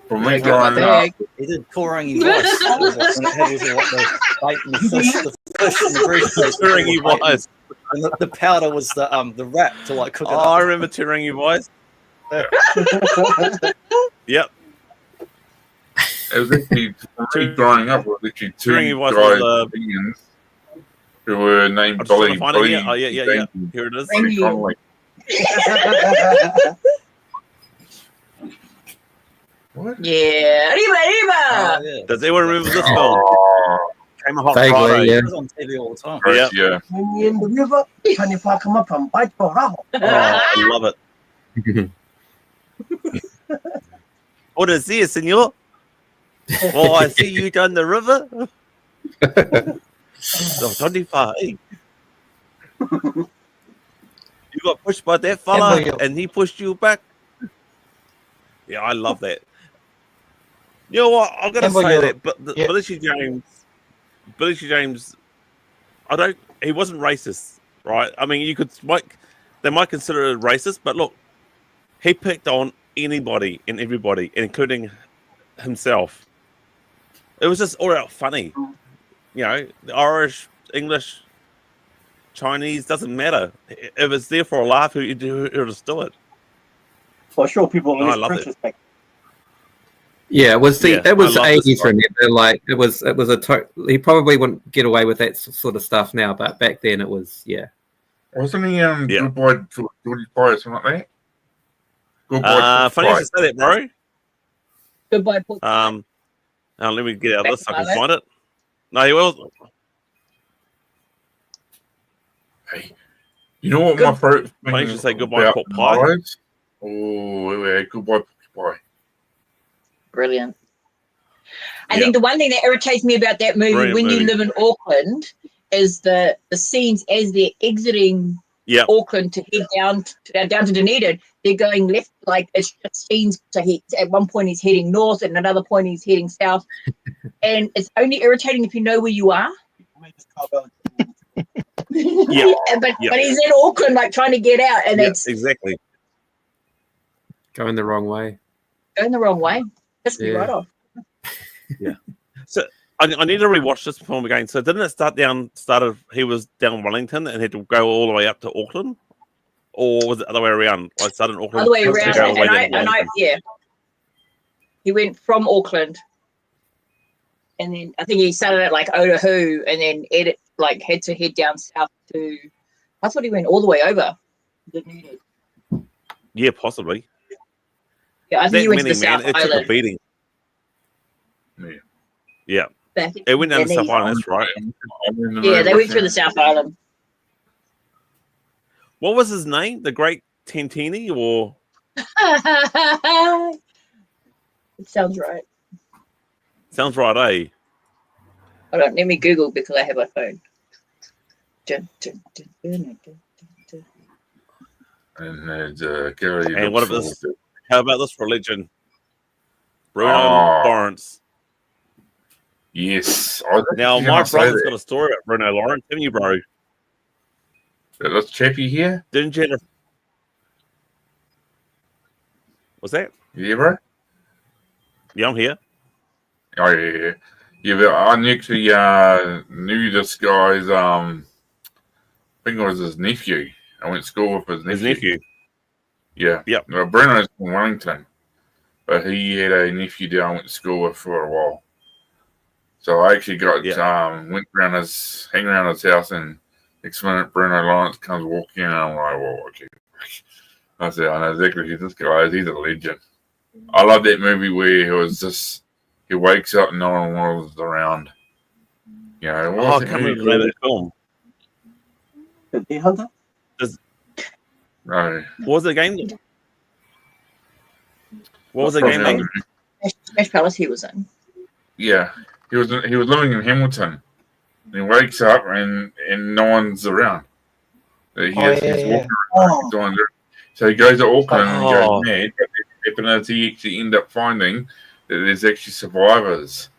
from me Yeah, growing got up. He did Korangi rice. And it had the bait and the fish and the grease. Turingi Wise. And the powder was the wrap to like cook it Oh, I up. remember Turingi Wise. Yep, It was actually from me growing up. It was actually two Turingi Wise guys was Indians who were named I'm just trying Billy. to find it Billy here. Oh, yeah. James, Here it is. Thank you. Connolly. What? Yeah, Arriba. Oh, yeah. Does anyone remember this film? Oh, Came a hot Vaguely, Friday. yeah. It was on TV all the time. Yep. yeah. In the river, Kanipa come up from Bite for Raho. Oh, I love it. What is this, senor? Oh, I see you down the river. Oh, 25. You got pushed by that fella and he pushed you back. Yeah, I love that. You know what? I'm gonna say that, but Yeah. Billy G. James, he wasn't racist, right? I mean, they might consider it racist, but look, he picked on anybody and everybody, including himself. It was just all out funny. You know, the Irish, English, Chinese, doesn't matter. If it's there for a laugh, he'll just do it. For sure, people No, I lose love it. retrospect. Yeah, it was Yeah, it was I love this 80s. Remember, like it was he probably wouldn't get away with that sort of stuff now, but back then it was Wasn't he Yeah. Goodbye Geordie Pie or something like that? Goodbye Funny you Pie. should say that, bro. Goodbye, Paul. Now let me get out of this so I can Back find it. No, he was. Hey, you know what my favorite thing Funny you should say goodbye about pork pie. is? Oh, yeah, goodbye pork pie. Brilliant. I Yeah. think the one thing that irritates me about that movie, Brilliant when you movie. live in Auckland, is the scenes as they're exiting Auckland to head down to Dunedin, they're going left. Like it's just scenes. So at one point he's heading north, and another point he's heading south, and it's only irritating if you know where you are. But he's in Auckland, like trying to get out, and it's exactly going the wrong way. Pissed me right off. So I need to rewatch this film again. So didn't it started he was down Wellington and had to go all the way up to Auckland? Or was it the other way around? I started in Auckland. Other way around. He went from Auckland. And then I think he started at like Aotearoa and then had to head down south to, I thought he went all the way over. Yeah, possibly. Yeah, I think he went to the South It took a Island. beating. Yeah. It went down the South Island, that's right. Yeah, they went through the South Island. What was his name? The Great Tantini, or? It sounds right. Sounds right, eh? Hold on, let me Google because I have my phone. And what about this? How about this religion? Bruno Lawrence. Yes. Now, my brother's got a story about Bruno Lawrence, haven't you, bro? This chappy here? Didn't you? What's that? Yeah, bro? Yeah, I'm here. Oh, yeah. Yeah, but I actually knew this guy's, I think it was his nephew. I went to school with his nephew. Yeah. Yep. Well, Bruno's from Wellington, but he had a nephew that I went to school with for a while. So I actually went around hang around his house, and next minute Bruno Lawrence comes walking in, and I'm like, whoa, okay. I said, I know exactly who this guy is. He's a legend. I love that movie where he wakes up and no one was around. You know, I can't remember that film. The Deer Hunter? No. What was the game? What was the game name? Smash Palace he was in. Yeah. He was living in Hamilton. And he wakes up and no one's around. He's walking around. So he goes to Auckland and goes mad. But what happened is he actually ended up finding that there's actually survivors.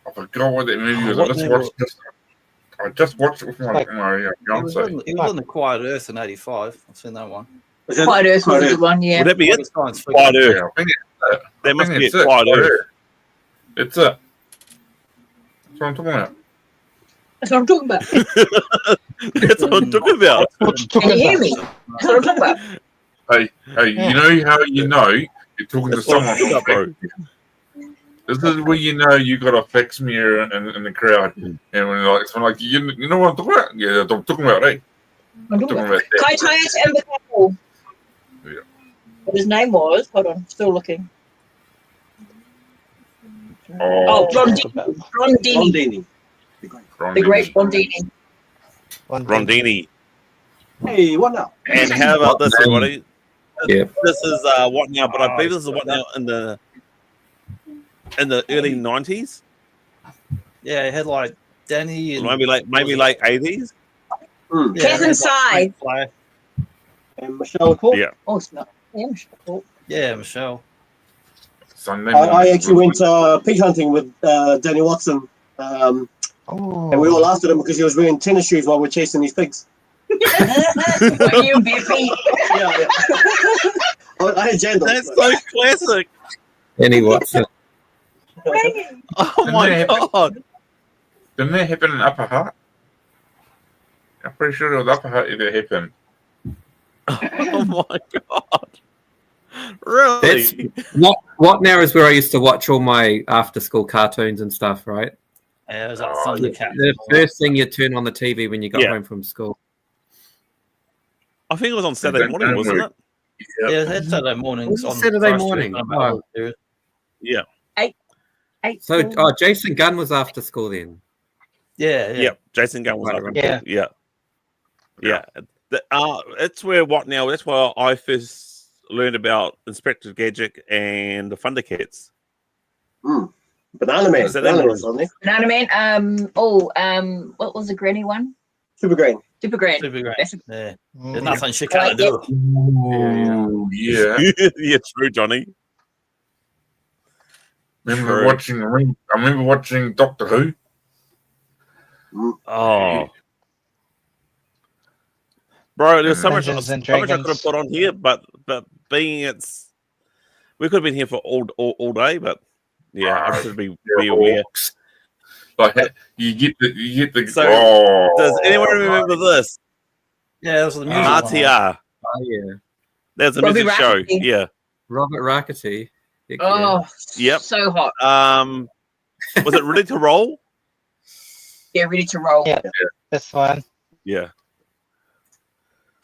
I forgot what that movie was. I just watched it with my fiance. He was in The Quiet Earth in '85. I've seen that one. Quiet Earth was a good one, yeah. Would that be it? Quiet Quiet Earth. Yeah, I think it's it. That must be it. Quiet Earth. It's it. That's what I'm talking about. That's what I'm talking about. That's what I'm talking about. Can you hear me? That's what I'm talking about. Hey, you know how you know you're talking to someone from bro. This is where you know you got a fax mirror in the crowd, and when someone like you know what I'm talking about? Yeah, I'm talking about, hey. I'm talking about Kai Taius and the couple. Yeah. What his name was? Hold on, still looking. Oh, Rondini. The great Rondini. Rondini. Hey, what now? And how about this, everybody? Yeah. This is What Now, but I believe this is What Now in the early 90s. Yeah, it had like Danny and maybe late 80s. Kevin Sy. And Michelle Court. Yeah. Oh, it's not. Yeah, Michelle Court. Yeah, Michelle. I actually went pig hunting with Danny Watson. And we all laughed at him because he was wearing tennis shoes while we're chasing these pigs. Were you Biffy? Yeah. I had jandals. That's so classic. Danny Watson. Oh my god. Didn't that happen in Upper Hutt? I'm pretty sure it was Upper Hutt that happened. Oh my god. Really? What Now is where I used to watch all my after school cartoons and stuff, right? Yeah, it was like Thundercats. The first thing you turn on the TV when you got home from school. I think it was on Saturday morning, wasn't it? Yeah, it had Saturday mornings. On Saturday morning. Oh. Yeah. So, Jason Gunn was after school then. Yeah. Jason Gunn was after Yeah. Yeah. It's where What Now? That's where I first learned about Inspector Gadget and the Thundercats. Banana Man. Is that Banana Man's on there. Banana Man. What was the granny one? Super green. Super grand. Super great. That's Yeah. Mm. There's nothing she can't do. Ooh, yeah. Yeah, true, Johnny. Remember True. I remember watching Doctor Who. Oh, bro, there's so much, Dungeons and so much I could Dragons. have put on here, but being we could have been here for all day, but yeah, I should be aware. Like you get the. So, oh, does anyone remember this? Yeah, that was the music. RTR. Oh yeah, There's a Robbie music show. Rafferty. Yeah. Robert Rackety. Heck yeah. Oh, Yep. so hot. Was it Ready to Roll? Yeah, ready to roll. Yeah. That's fine. Yeah.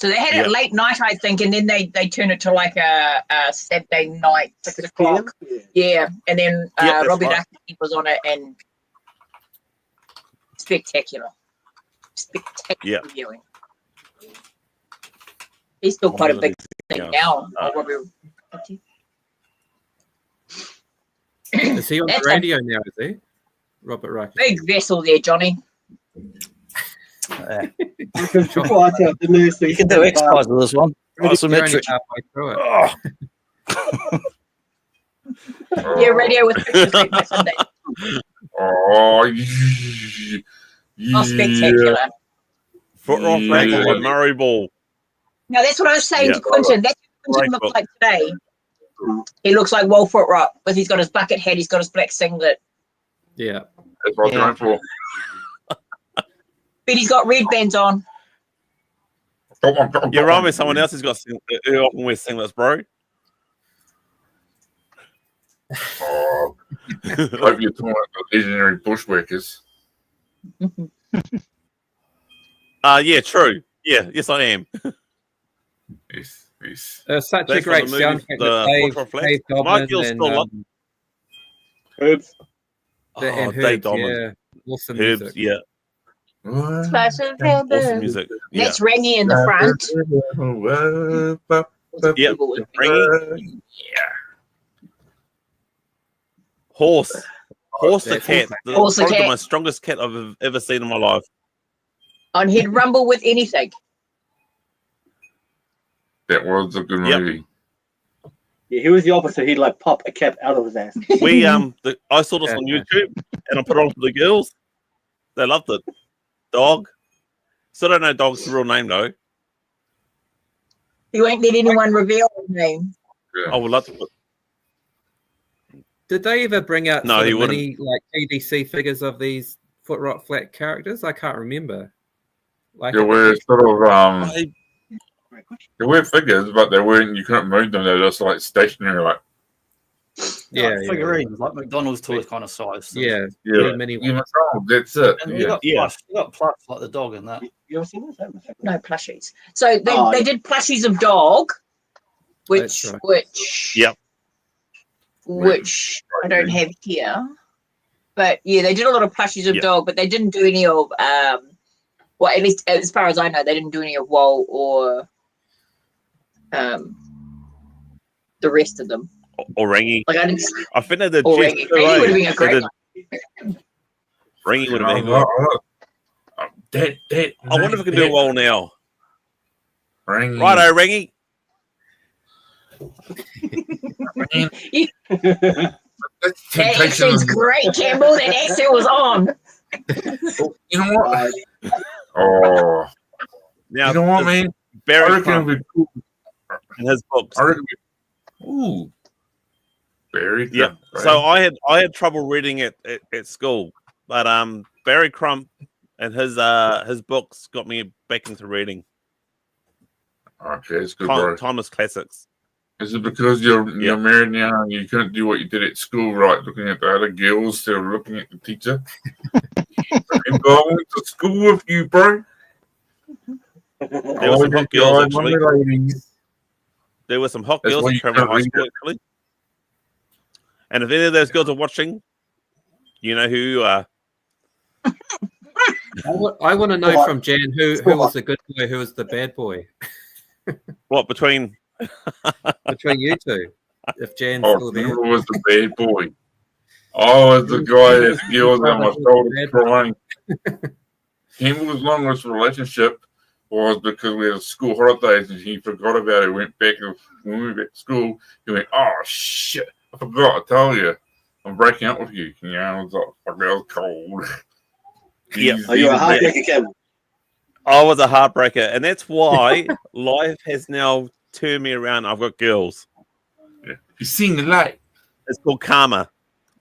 So they had Yeah. it late night, I think, and then they turned it to like a Saturday night, 6 o'clock. Yeah, and then Yeah, that's Robbie right. Rafferty was on it, and spectacular. Spectacular Yeah. viewing. He's still quite a big thing Yeah. now, Robbie Rafferty. Is he on the That's a radio now? Is he? Robert Rackety. big vessel there, Johnny. Yeah. Because before I tell the news, You can do exercise with this one. You're only Isometric. halfway through it. Yeah, radio with pictures next Sunday. Oh, Oh, spectacular. Foot off Yeah. ankle with Murray Ball. Now that's what I was saying Yeah. to Quinton. That's what Quinton Great looks like today. He looks like Will Footrock, but he's got his bucket hat, he's got his black singlet, Yeah. that's what I'm Yeah. going for. but he's got red bands on. You remind me of someone else who often wears singlets, bro. Oh, hope you're talking about the legendary bushwhackers. Yeah, true. Yeah, yes, I am. Yes, yes. Such That's a great from the movie, soundtrack the with Dave, Foot Off Dave Flex. Dobbin Michael's and, still up. Herbs. Oh, and Dave Herbs, Dobbin. yeah. Awesome Herbs, music. yeah. What? Awesome music. Yeah. That's Rangy in the front. Yep. Rangy. Horse the That's cat. awesome. Horse the Probably cat. the most strongest cat I've ever seen in my life. On he'd rumble with anything. That was a good Yep. movie. Yeah, he was the opposite. He'd like pop a cap out of his ass. We I saw this on YouTube and I put it on for the girls. They loved it. Dog. Still don't know Dog's real name though. You won't let anyone reveal his name. I would love to put. Did they ever bring out No, sort he of wouldn't. mini like TDC figures of these Foot Rock Flat characters? I can't remember. Like There were sort of I- there were figures, but they weren't. You couldn't move them. They were just like stationary. Like yeah, Like figurines, like McDonald's toys kind of size. yeah, yeah, mini you know, that's it. And you Yeah. got Yeah. plush. You got plush like the dog in that. You ever seen this? No plushies. So they, Oh, they yeah. did plushies of dog, which That's right. which Yep. which I don't have here. But yeah, they did a lot of plushies of Yep. dog, but they didn't do any of well, at least as far as I know, they didn't do any of Wall or the rest of them. or Rangy. Like I didn't. I think they did. Or Jess Rangy. too, Rangy eh? would have been a They great did- one. Rangy would have been. That. I wonder if we can do a wall now. Ring. Righto, Rangy. That's That temptation. accent's great, Campbell. That accent was on. You know what? Oh, Now, you know what, man? I Barry reckon Crump it'd be cool. in his books. I reckon. Ooh, Barry. Yeah. Crump, right? So I had trouble reading at school, but Barry Crump and his books got me back into reading. Okay, it's good, bro. Timeless classics. Is it because you're Yeah. married now and you couldn't do what you did at school, right? Looking at the other girls instead of looking at the teacher? Remember, I went to school with you, bro. There were some hot girls actually. Ladies. There were some hot That's girls why in you Paramount can't High read School actually. And if any of those girls are watching, you know who you are. I want to know from Jan who was the good boy, who was the bad boy What between? between you two. If Jan's Oh, still there. who was the bad boy? I was the guy that yelled on my shoulder crying. Campbell's longest relationship was because we had school holidays and he forgot about it. Went back when we went back to school. He went, "Oh shit, I forgot to tell you, I'm breaking up with you." You know, I was like, "Fuck, that was cold." Yeah. Are you a heartbreaker, Campbell? I was a heartbreaker, and that's why life has now turned me around. I've got girls. Yeah. You seen the light. It's called karma.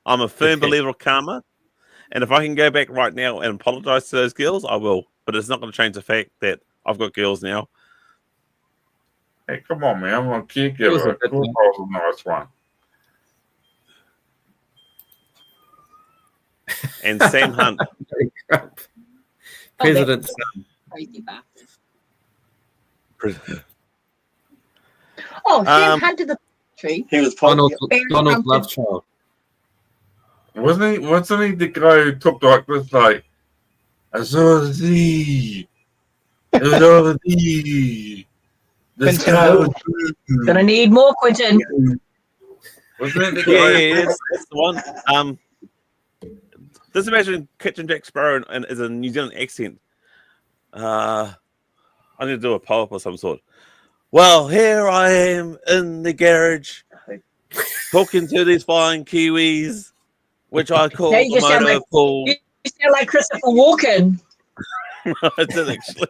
I'm a firm believer of karma, and if I can go back right now and apologize to those girls, I will. But it's not going to change the fact that I've got girls now. Hey, come on, man! I'm a It was caregiver. a good Cool, one. was a nice one. And Sam Hunt. President's son. Crazy bastard. Oh, Sam hunted the tree. He was probably Donald Lovechild. Wasn't he the guy who took like this, like, I saw the sea. It was over the sky was blue. Gonna need more, Quentin. Wasn't it the Yeah, guy? that's the one. Just imagine Kitchen Jack Sparrow and is a New Zealand accent. I need to do a poem of some sort. Well, here I am in the garage, talking to these fine kiwis, which I call Now you the just sound motor like- pool. You sound like Christopher Walken. I did actually.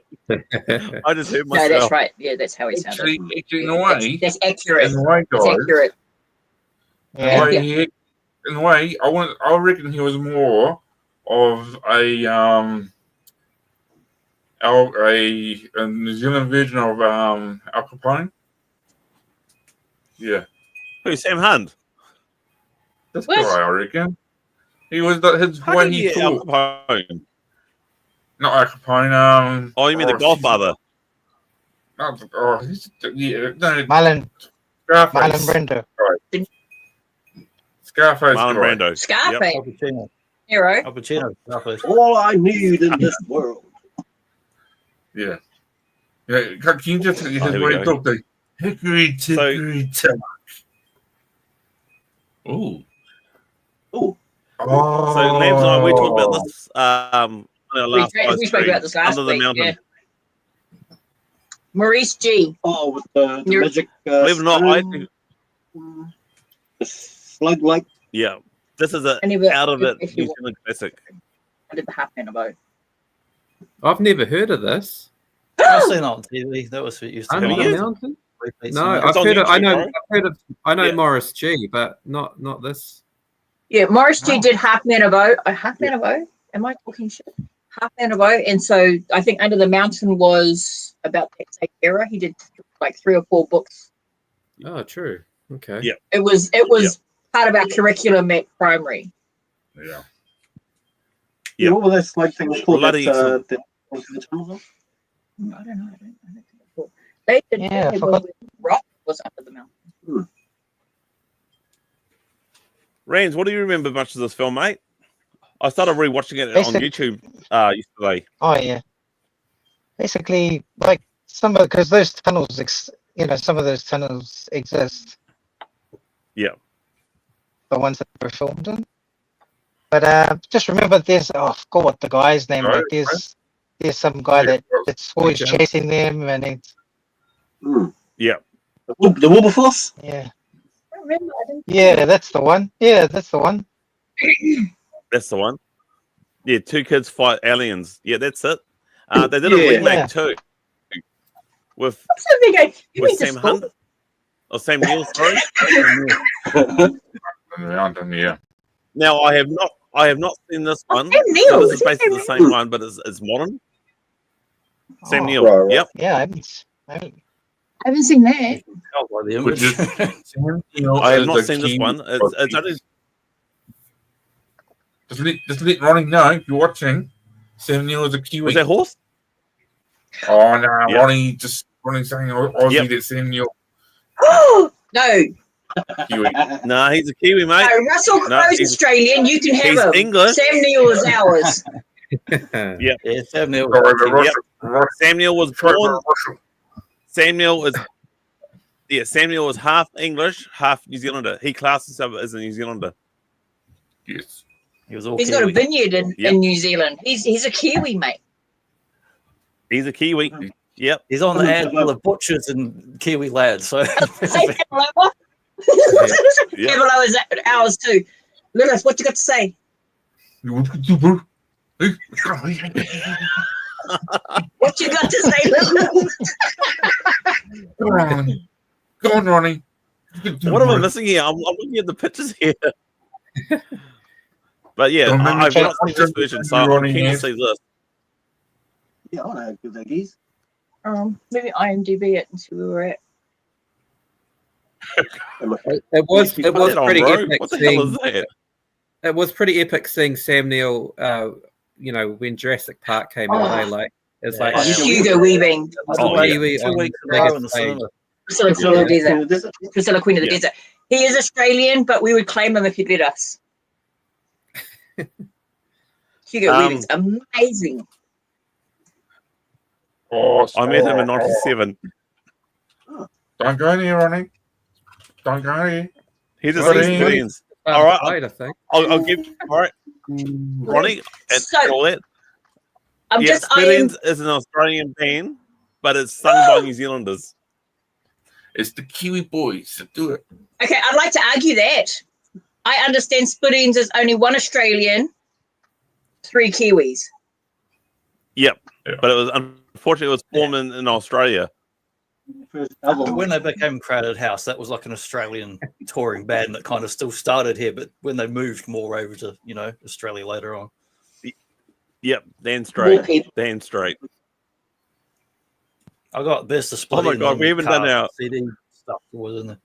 I just heard No, myself. that's right. Yeah, that's how he sounded. Actually, in a way, That's accurate. in a way, That's guys, accurate. Yeah. in a way, I reckon he was more of a New Zealand version of Al Capone. Yeah, Who, Sam Hunt? that's What? guy, I reckon. He was his How way did he you get Al talked. Capone? Not Al Capone. Oh, you mean the Godfather? No, Marlon Scarface. Brando. Scarface. Marlon guy. Brando. Scarface. Al Pacino. Hero. Al Pacino. Scarface. all I need in this world. Yeah. Yeah. Can you just his here we way go. he talked? Like, hickory dickory dock. Ooh. Ooh. Oh. So, Lambs and I, we talked about this. On our last We live spoke stream, about this last Under the week. Mountain. Yeah. Maurice G. Oh, with the You're- magic. Believe it or not, I stone, think, the slug like. yeah, this is a And if- out of it if you New Zealand classic. I did the half man about. I've never heard of this. I've seen that on TV. That was what used to Under Have the you? Mountain? repeats No, and It's I've on heard of, I YouTube, know, bro. I've heard of, I know Yeah. Morris G, but not this. Yeah, Morris G Wow. did half man about. Half man about. Am I talking shit? Half man about. And so I think Under the Mountain was about that same era. He did like 3 or 4 books. Oh, true. Okay. Yeah. It was part of our curriculum at primary. Yeah. Yeah. What were those slug things called? Bloody That, excellent. I don't know. They did. Yeah, I they forgot. were- Rock was Under the Mountain. Rams, what do you remember much of this film, mate? I started rewatching it on Basic- YouTube yesterday. Oh yeah. Basically, like because those tunnels, some of those tunnels exist. Yeah. The ones that were filmed in. But just remember, I forgot what the guy's name. Right, Like there's some guy that's always Okay. chasing them, and it's Yeah. The Wilberforce? yeah, I don't remember. I didn't. yeah, that's the one. Yeah, that's the one. That's the one. Yeah, 2 kids fight aliens. Yeah, that's it. They did a Yeah. remake Yeah. too. With I'm still thinking, you with mean to Sam school? Hunt. Or Sam Neill, sorry. Mountain, yeah. Now I have not seen this one. Sam Neill. So this is Is it basically the Sam same one, but it's modern. Sam Oh, Neill. right. Yep. Yeah, I haven't seen that. Tell by the Which image. is, I have not seen this one. It's only Just let Ronnie know if you're watching. Sam Neill is a Kiwi. was that horse? Oh no, Yeah. Ronnie saying Aussie Yep. that Sam Neill No, Kiwi. No, he's a Kiwi, mate. no, Russell No, Crowe's he's- Australian. You can have He's him. English. Sam Neill is ours. Yeah. Yeah, Sam Neill. Sorry, but Yep. Russell. Sam Neill was Sorry, born. but Russell. Samuel is half English, half New Zealander. He classes himself as a New Zealander. Yes. He was all He's got a Kiwi. vineyard Yep. in New Zealand. He's a Kiwi, mate. He's a Kiwi. Yep. He's on the ad for the butchers and Kiwi lads. So Say Pamela. Pamela is ours too. Lilith, what you got to say? What you got to say, Lilith? Go on, Ronnie. What am I missing here? I'm looking at the pictures here. But yeah, I've not seen this version, so I'm keen to see this. Yeah, I want to have good eggies. Maybe IMDb it and see where we're at. It was Put pretty that on, bro. epic. What the hell is that? It was pretty epic seeing Sam Neill. When Jurassic Park came out, like it's like Hugo Weaving. Kiwi 2 on weeks the ago biggest in the stage. cinema. Priscilla Queen of the Desert. Priscilla Queen of the Desert. He is Australian, but we would claim him if he'd let us. Hugo Weaving's amazing. Oh, I met him in '97. Don't go there, Ronnie. Don't go there. He's a Ronnie. Spillions. All right, I think. I'll give. All right, Ronnie, and So- all that. I'm Yeah, just Spillions is an Australian band, but it's sung by New Zealanders. It's the Kiwi boys that do it. Okay, I'd like to argue that. I understand Split-Ends is only one Australian, 3 Kiwis. Yep, Yeah. but it was unfortunately it was formed in Australia. First But album. when they became Crowded House, that was like an Australian touring band that kind of still started here, but when they moved more over to Australia later on. Yep, Dan More Straight. people. Dan Straight. I got Best of Split. Oh my God, we haven't done our CD stuff was in there.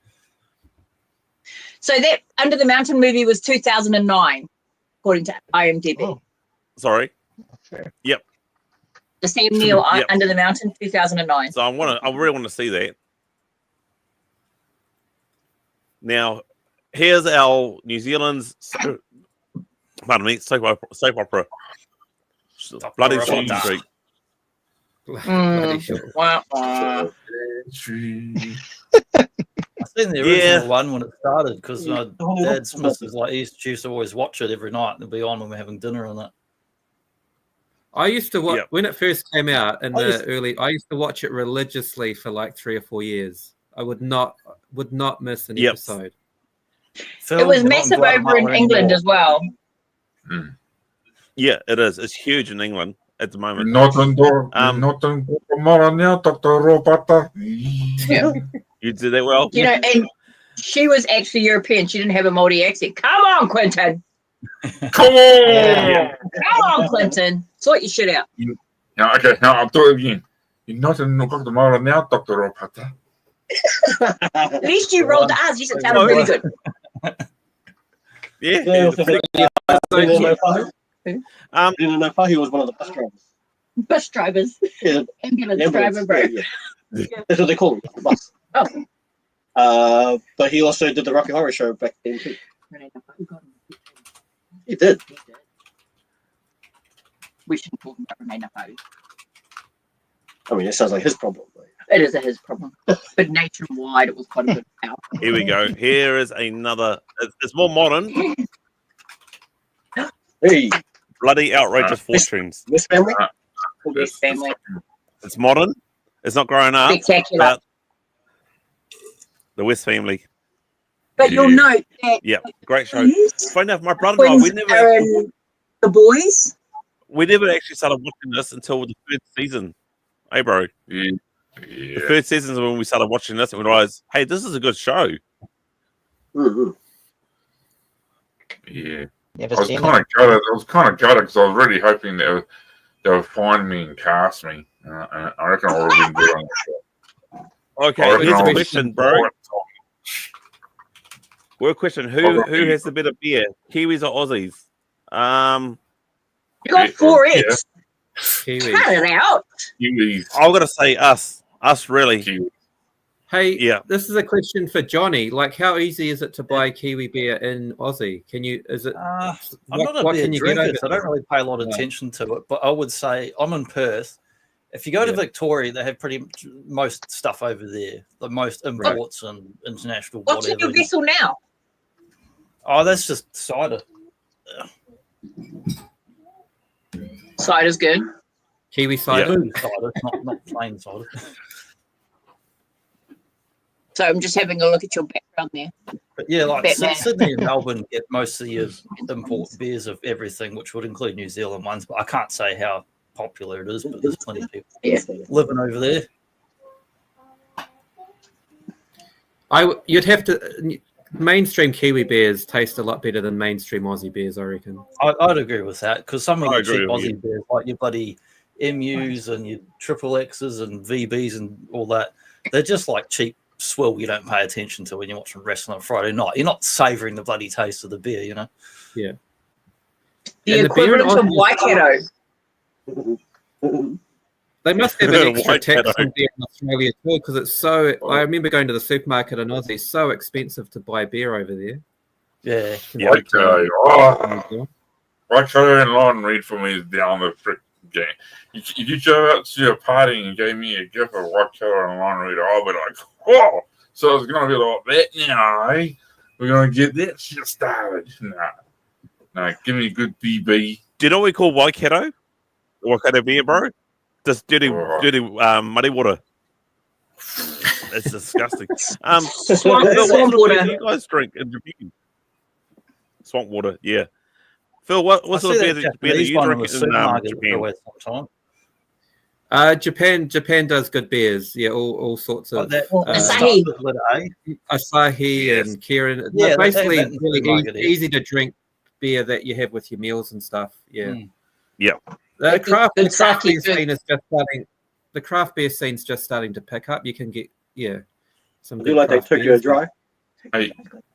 So that Under the Mountain movie was 2009, according to IMDb. Oh. Sorry. Fair. The Sam Neill Yep. Under the Mountain, 2009. So I really want to see that. Now, here's our New Zealand's soap opera. Bloody opera. Short Street. Bloody sure. Wow. I seen the original one when it started because my dad Smith was like, he used to always watch it every night and it'd be on when we're having dinner on it. I used to watch Yep. when it first came out in I the used- early. I used to watch it religiously for like 3 or 4 years. I would not miss an Yep. episode. It was massive over in England as well. Yeah, it is. It's huge in England at the moment. Nothing You did that well. You know, and she was actually European. She didn't have a Māori accent. Come on, Quentin. Come on! Come on, Clinton. Sort your shit out. Now, okay, now I'll do it again. You're not in the tomorrow now, Dr. Ropata. At least you rolled the R's. You said that was really good. Yeah. Didn't know Fahi was one of the bus drivers. Bus drivers. Yeah, Ambulance driver, bro. yeah. That's what they call him, bus. Oh. But he also did the Rocky Horror Show back then too. He did. We shouldn't talk about Renee Nafawi. I mean, it sounds like his problem. But... It is his problem. But nationwide, it was quite a good album. Here we go. Here is another. It's more modern. Hey, Bloody outrageous fortunes. this family? This family. It's modern. It's not growing up. Spectacular. But the West family. But you'll note that Yeah, great show. twins Funny enough, my brother and I, are in The Boys. we never actually started watching this until the third season. Hey, bro. Yeah. The third season is when we started watching this and we realized, hey, this is a good show. Mm-hmm. Yeah. Never I was seen kind it. of gutted. I was kind of gutted because I was really hoping they would find me and cast me. And I reckon I would have been good on the show. Okay, I reckon here's I a was- question, bro. We're question: Who has the better beer, Kiwis or Aussies? You got 4X. Kiwi. Cut it out. Kiwis. I've got to say us really. Kiwis. Hey, Yeah. this is a question for Johnny. Like, how easy is it to buy Kiwi beer in Aussie? Can you? Is it? I'm What- not a what beer can you get drinker, over so I don't there? really pay a lot of Yeah. attention to it. But I would say I'm in Perth. If you go to Yeah. Victoria, they have pretty much most stuff over there. The most imports and international What's in whatever. your vessel now? Oh, that's just cider. Cider's good. Kiwi cider. Spoon cider, not plain cider. So I'm just having a look at your background there. But yeah, like Batman. Sydney and Melbourne get most of your import beers of everything, which would include New Zealand ones. But I can't say how popular it is, but there's plenty of people living over there. You'd have to. Mainstream Kiwi beers taste a lot better than mainstream Aussie beers, I reckon. I'd agree with that because some of I your agree cheap with you. Aussie beers, like your bloody MUs and your triple X's and VBs and all that, they're just like cheap swill you don't pay attention to when you're watching wrestling on Friday night. You're not savouring the bloody taste of the beer, you know? Yeah. The And the beer in equivalent of Aussie- Waikato. They must have an extra White tax Shadow. on beer in Australia too, because it's so. I remember going to the supermarket in Aussie. It's so expensive to buy beer over there. Yeah. Yeah. Waikato. Oh, Waikato and Lauren Reid for me is down the frick game. You show up to your party and you gave me a gift of Waikato and Lauren Reid. I'll be like, whoa! So it's going to be like that now, eh? We're going to get that shit started. Nah, give me a good BB. Do you know what we call Waikato? Waikato beer, bro? Just dirty muddy water. It's disgusting. Swamp Phil, what sort of water. beer do you guys drink in Japan? Swamp water, yeah. Phil, what sort of beer do you drink in Japan? Japan does good beers. Yeah, all sorts of Asahi. Asahi and Kirin. Yeah, They're basically that really market is. easy to drink beer that you have with your meals and stuff. Yeah. Mm. Yeah. The craft beer sake scene is just starting. The craft beer scene's just starting to pick up. You can get some. I do like that craft Tokyo beers. Dry. Hey,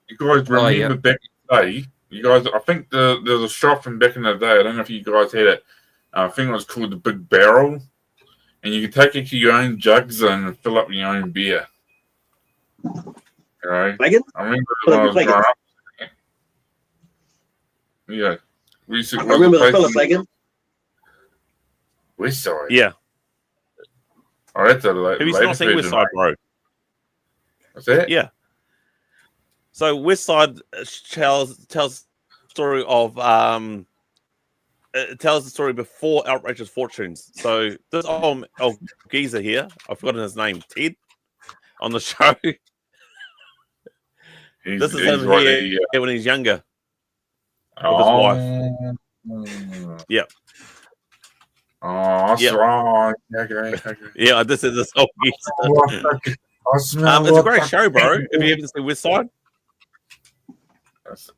you guys remember back in the day? You guys, I think there was a shop from back in the day. I don't know if you guys had it. I think it was called the Big Barrel, and you could take it to your own jugs and fill up your own beer. Right? Flagon? I remember when I was growing up. Yeah, we used to. I remember the fella Flagon. West Side. Yeah. Oh, that's a late. Have you not seen West Side, bro? What's that? Yeah. So West Side tells the story of it tells the story before Outrageous Fortunes. So this old geezer here, I've forgotten his name, Ted, on the show. This is him here when he's younger. With his wife. Yeah. Oh, Yeah. right. Okay. Yeah, this is this old geezer. It's a great show, bro. If you haven't seen West Side.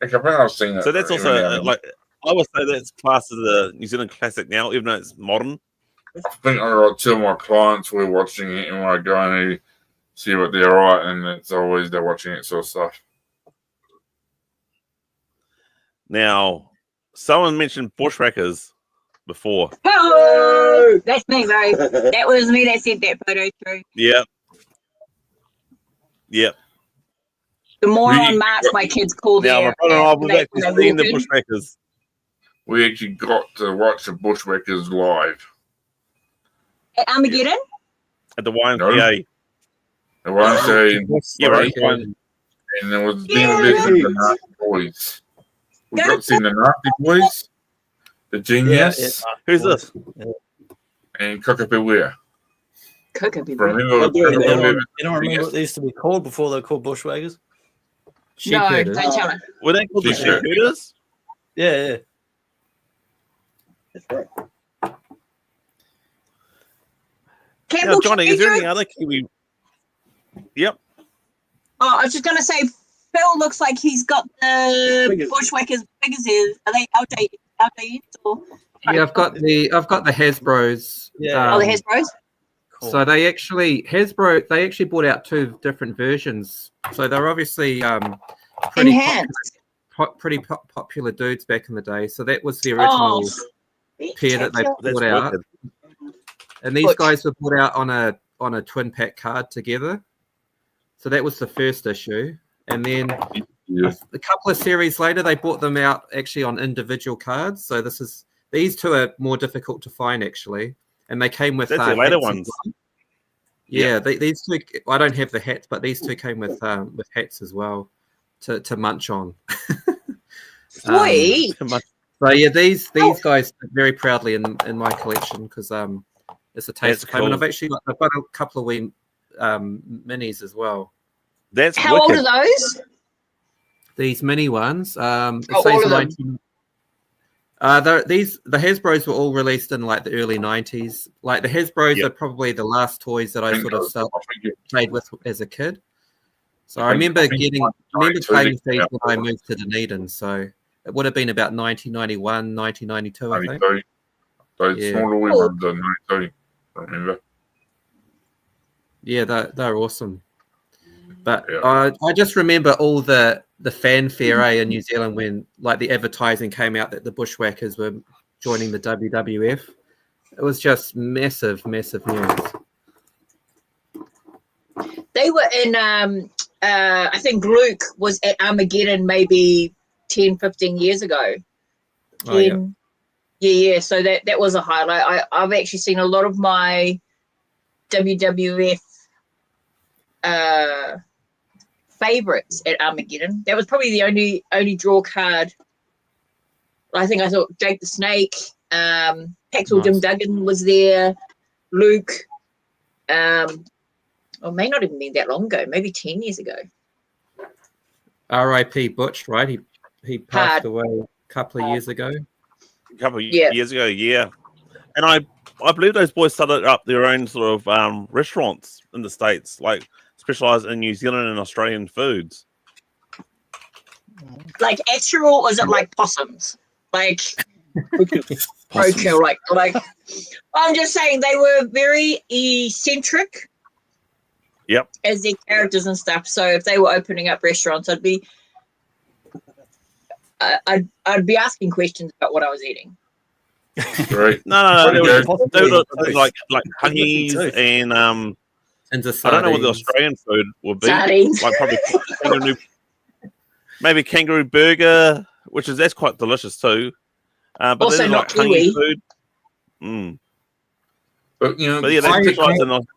I think I've seen it. So that's also like I would say that's classed as a New Zealand classic now, even though it's modern. I think I got two of my clients were watching it, and when I go and see what they're right, and it's always they're watching it sort of stuff. Now, someone mentioned bushwhackers before. Hello! That's me, bro. That was me that sent that photo through. Yep. The more on March my kids call Now, my brother and I we've actually seen the walk in. bushwhackers. We actually got to watch the Bushwhackers live. At Armageddon? At the YMCA. The one saying, Yeah, right. and there was being the Nasty Boys. We got to see the Nasty Boys, the Genius, Who's this? and Cockapoo. Cookabee. Remember, You don't remember what they used to be called before they were called bushwhackers? No, Sheepherders. don't tell me. Were they called the T-shirt. Sheephooters? Yeah. That's right. Now, Campbell, Johnny, can is there you- any other Kiwi? Yep. Oh, I was just going to say, Phil looks like he's got the Figures. Bushwhackers figures here. Are they outdated or? Yeah, I've got the Hasbro's. Yeah. Oh, the Hasbros? Cool. So they actually brought out two different versions. So they're obviously pretty Enhanced. popular dudes back in the day. So that was the original pair that they That's brought out, wicked. and these Butch. guys were brought out on a twin pack card together. So that was the first issue, and then Yeah. a couple of series later, they brought them out actually on individual cards. So these two are more difficult to find actually, and they came with That's the later hats as ones. well. Yeah, these two. I don't have the hats, but these two came with hats as well to munch on. Sweet. So yeah, these guys fit very proudly in my collection because It's a taste That's of home. And cool. I've got a couple of wee minis as well. That's How old wicked. are those? These mini ones. It all says of them? 19. The Hasbros were all released in like the early 90s. Like the Hasbros Yep. are probably the last toys that I sort of played with as a kid. So I I think- remember I think playing with 92 these when I moved to Dunedin. So it would have been about 1991, 1992, I think. 92. Those Yeah. small wee Cool. ones are 92. I remember. Yeah, they're awesome. But Yeah. I just remember all the fanfare in New Zealand when like the advertising came out that the Bushwhackers were joining the WWF. It was just massive news. They were in, I think Luke was at Armageddon maybe 10, 15 years ago. Oh, yeah. Yeah. So that was a highlight. I've actually seen a lot of my WWF favorites at Armageddon. That was probably the only draw card. I think I thought Jake the Snake, Paxel Nice. Jim Duggan was there, Luke. Or may not even been that long ago, maybe 10 years ago. R.I.P. Butch, right? He passed Hard. away a couple of years ago. A couple of Yeah. years ago, yeah. And I believe those boys started up their own sort of restaurants in the States, like specialised in New Zealand and Australian foods. Like actual, or is it like possums? Like roadkill, like I'm just saying they were very eccentric. Yep. As their characters and stuff. So if they were opening up restaurants, I'd be asking questions about what I was eating. Right. No, they were Possibly. like hungies and And the I don't know what the sardines. Australian food would be. Sardines. Like probably maybe kangaroo burger, that's quite delicious too. But Also then not like hungy kiwi. food. Mm. But you know, But yeah, they specialise in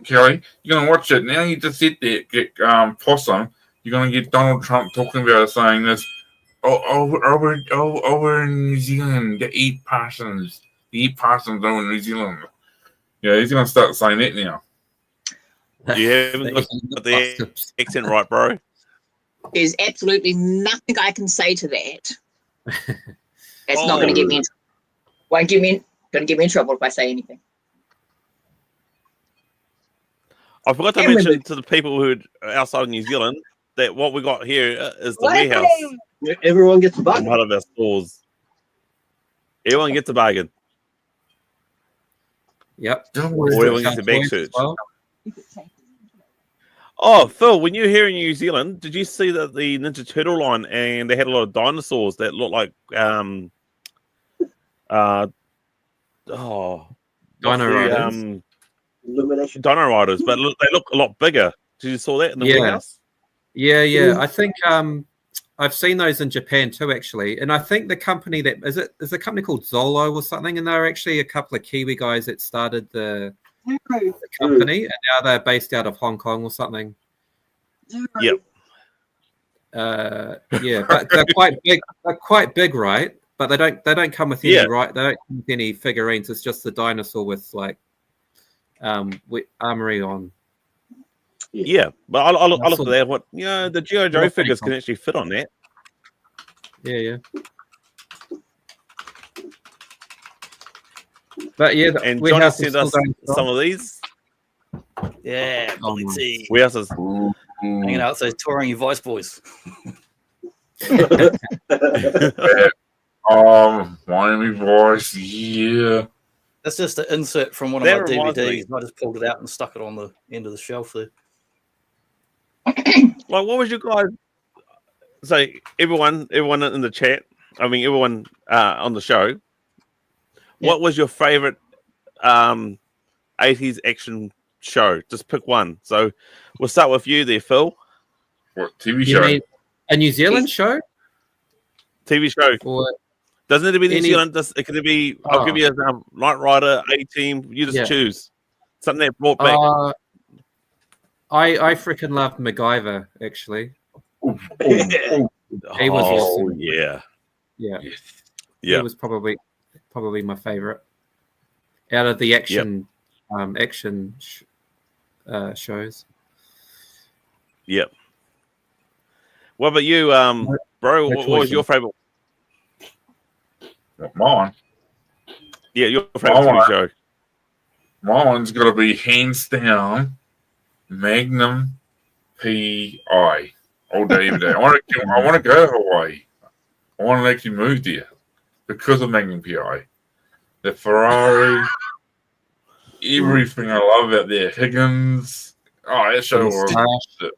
Kelly, you're gonna watch it now. You just said that get possum. You're gonna get Donald Trump talking about it, saying this. Over in New Zealand, they eat possums. They eat possums over in New Zealand. Yeah, he's gonna start saying that now. You haven't got the accent right, bro. There's absolutely nothing I can say to that. That's not going to get me in. Going to get me in trouble if I say anything. I forgot to And mention to the people who are outside of New Zealand that what we got here is the What warehouse happened? Everyone gets a in bucket. one of our stores. Everyone gets a bargain. Yep. Or everyone gets a bag Toys as search. well. Oh, Phil, when you were here in New Zealand, did you see that the Ninja Turtle line and they had a lot of dinosaurs that looked like Dino Riders. Illumination. Dino Riders, but they look a lot bigger. Did you saw that in the Yeah. warehouse? Yeah. I think I've seen those in Japan too, actually. And I think the company is a company called Zolo or something, and they're actually a couple of Kiwi guys that started the company, and now they're based out of Hong Kong or something. Yep. Yeah, but they're quite big. They're quite big, right? But they don't come with any Yeah. right. They don't come with any figurines. It's just the dinosaur with like with armory on. Yeah, but I look at that. What the G.I. Joe That's figures pretty can actually fit on that. Yeah. But yeah, And we Johnny have sent us some of these. Yeah, Oh, let's see. Warehouses. Hanging out, so touring your Vice boys. Miami voice, yeah. That's just an insert from one of That my reminds DVDs. I just pulled it out and stuck it on the end of the shelf there. Like, what was your guys? So everyone in the chat. I mean, everyone on the show. What was your favorite 80s action show? Just pick one. So we'll start with you there, Phil. What TV You show? mean a New Zealand show? TV show. Or Doesn't it have to be New Any- Zealand? It could be. I'll Oh. give you a Knight Rider, A-Team. You just Yeah. choose something that brought back. I freaking loved MacGyver, actually. He was awesome. Yeah. Yeah. Yeah. He was probably my favorite. out of the action shows. Yep. What about you, bro? What was your favorite? Mine. Yeah, your favorite TV show. Mine's got to be hands down Magnum P.I. all day, every day. I want to go to Hawaii. I want to actually move there because of Magnum P.I. The Ferrari, everything I love out there. Higgins. Oh, that show was Wasn't the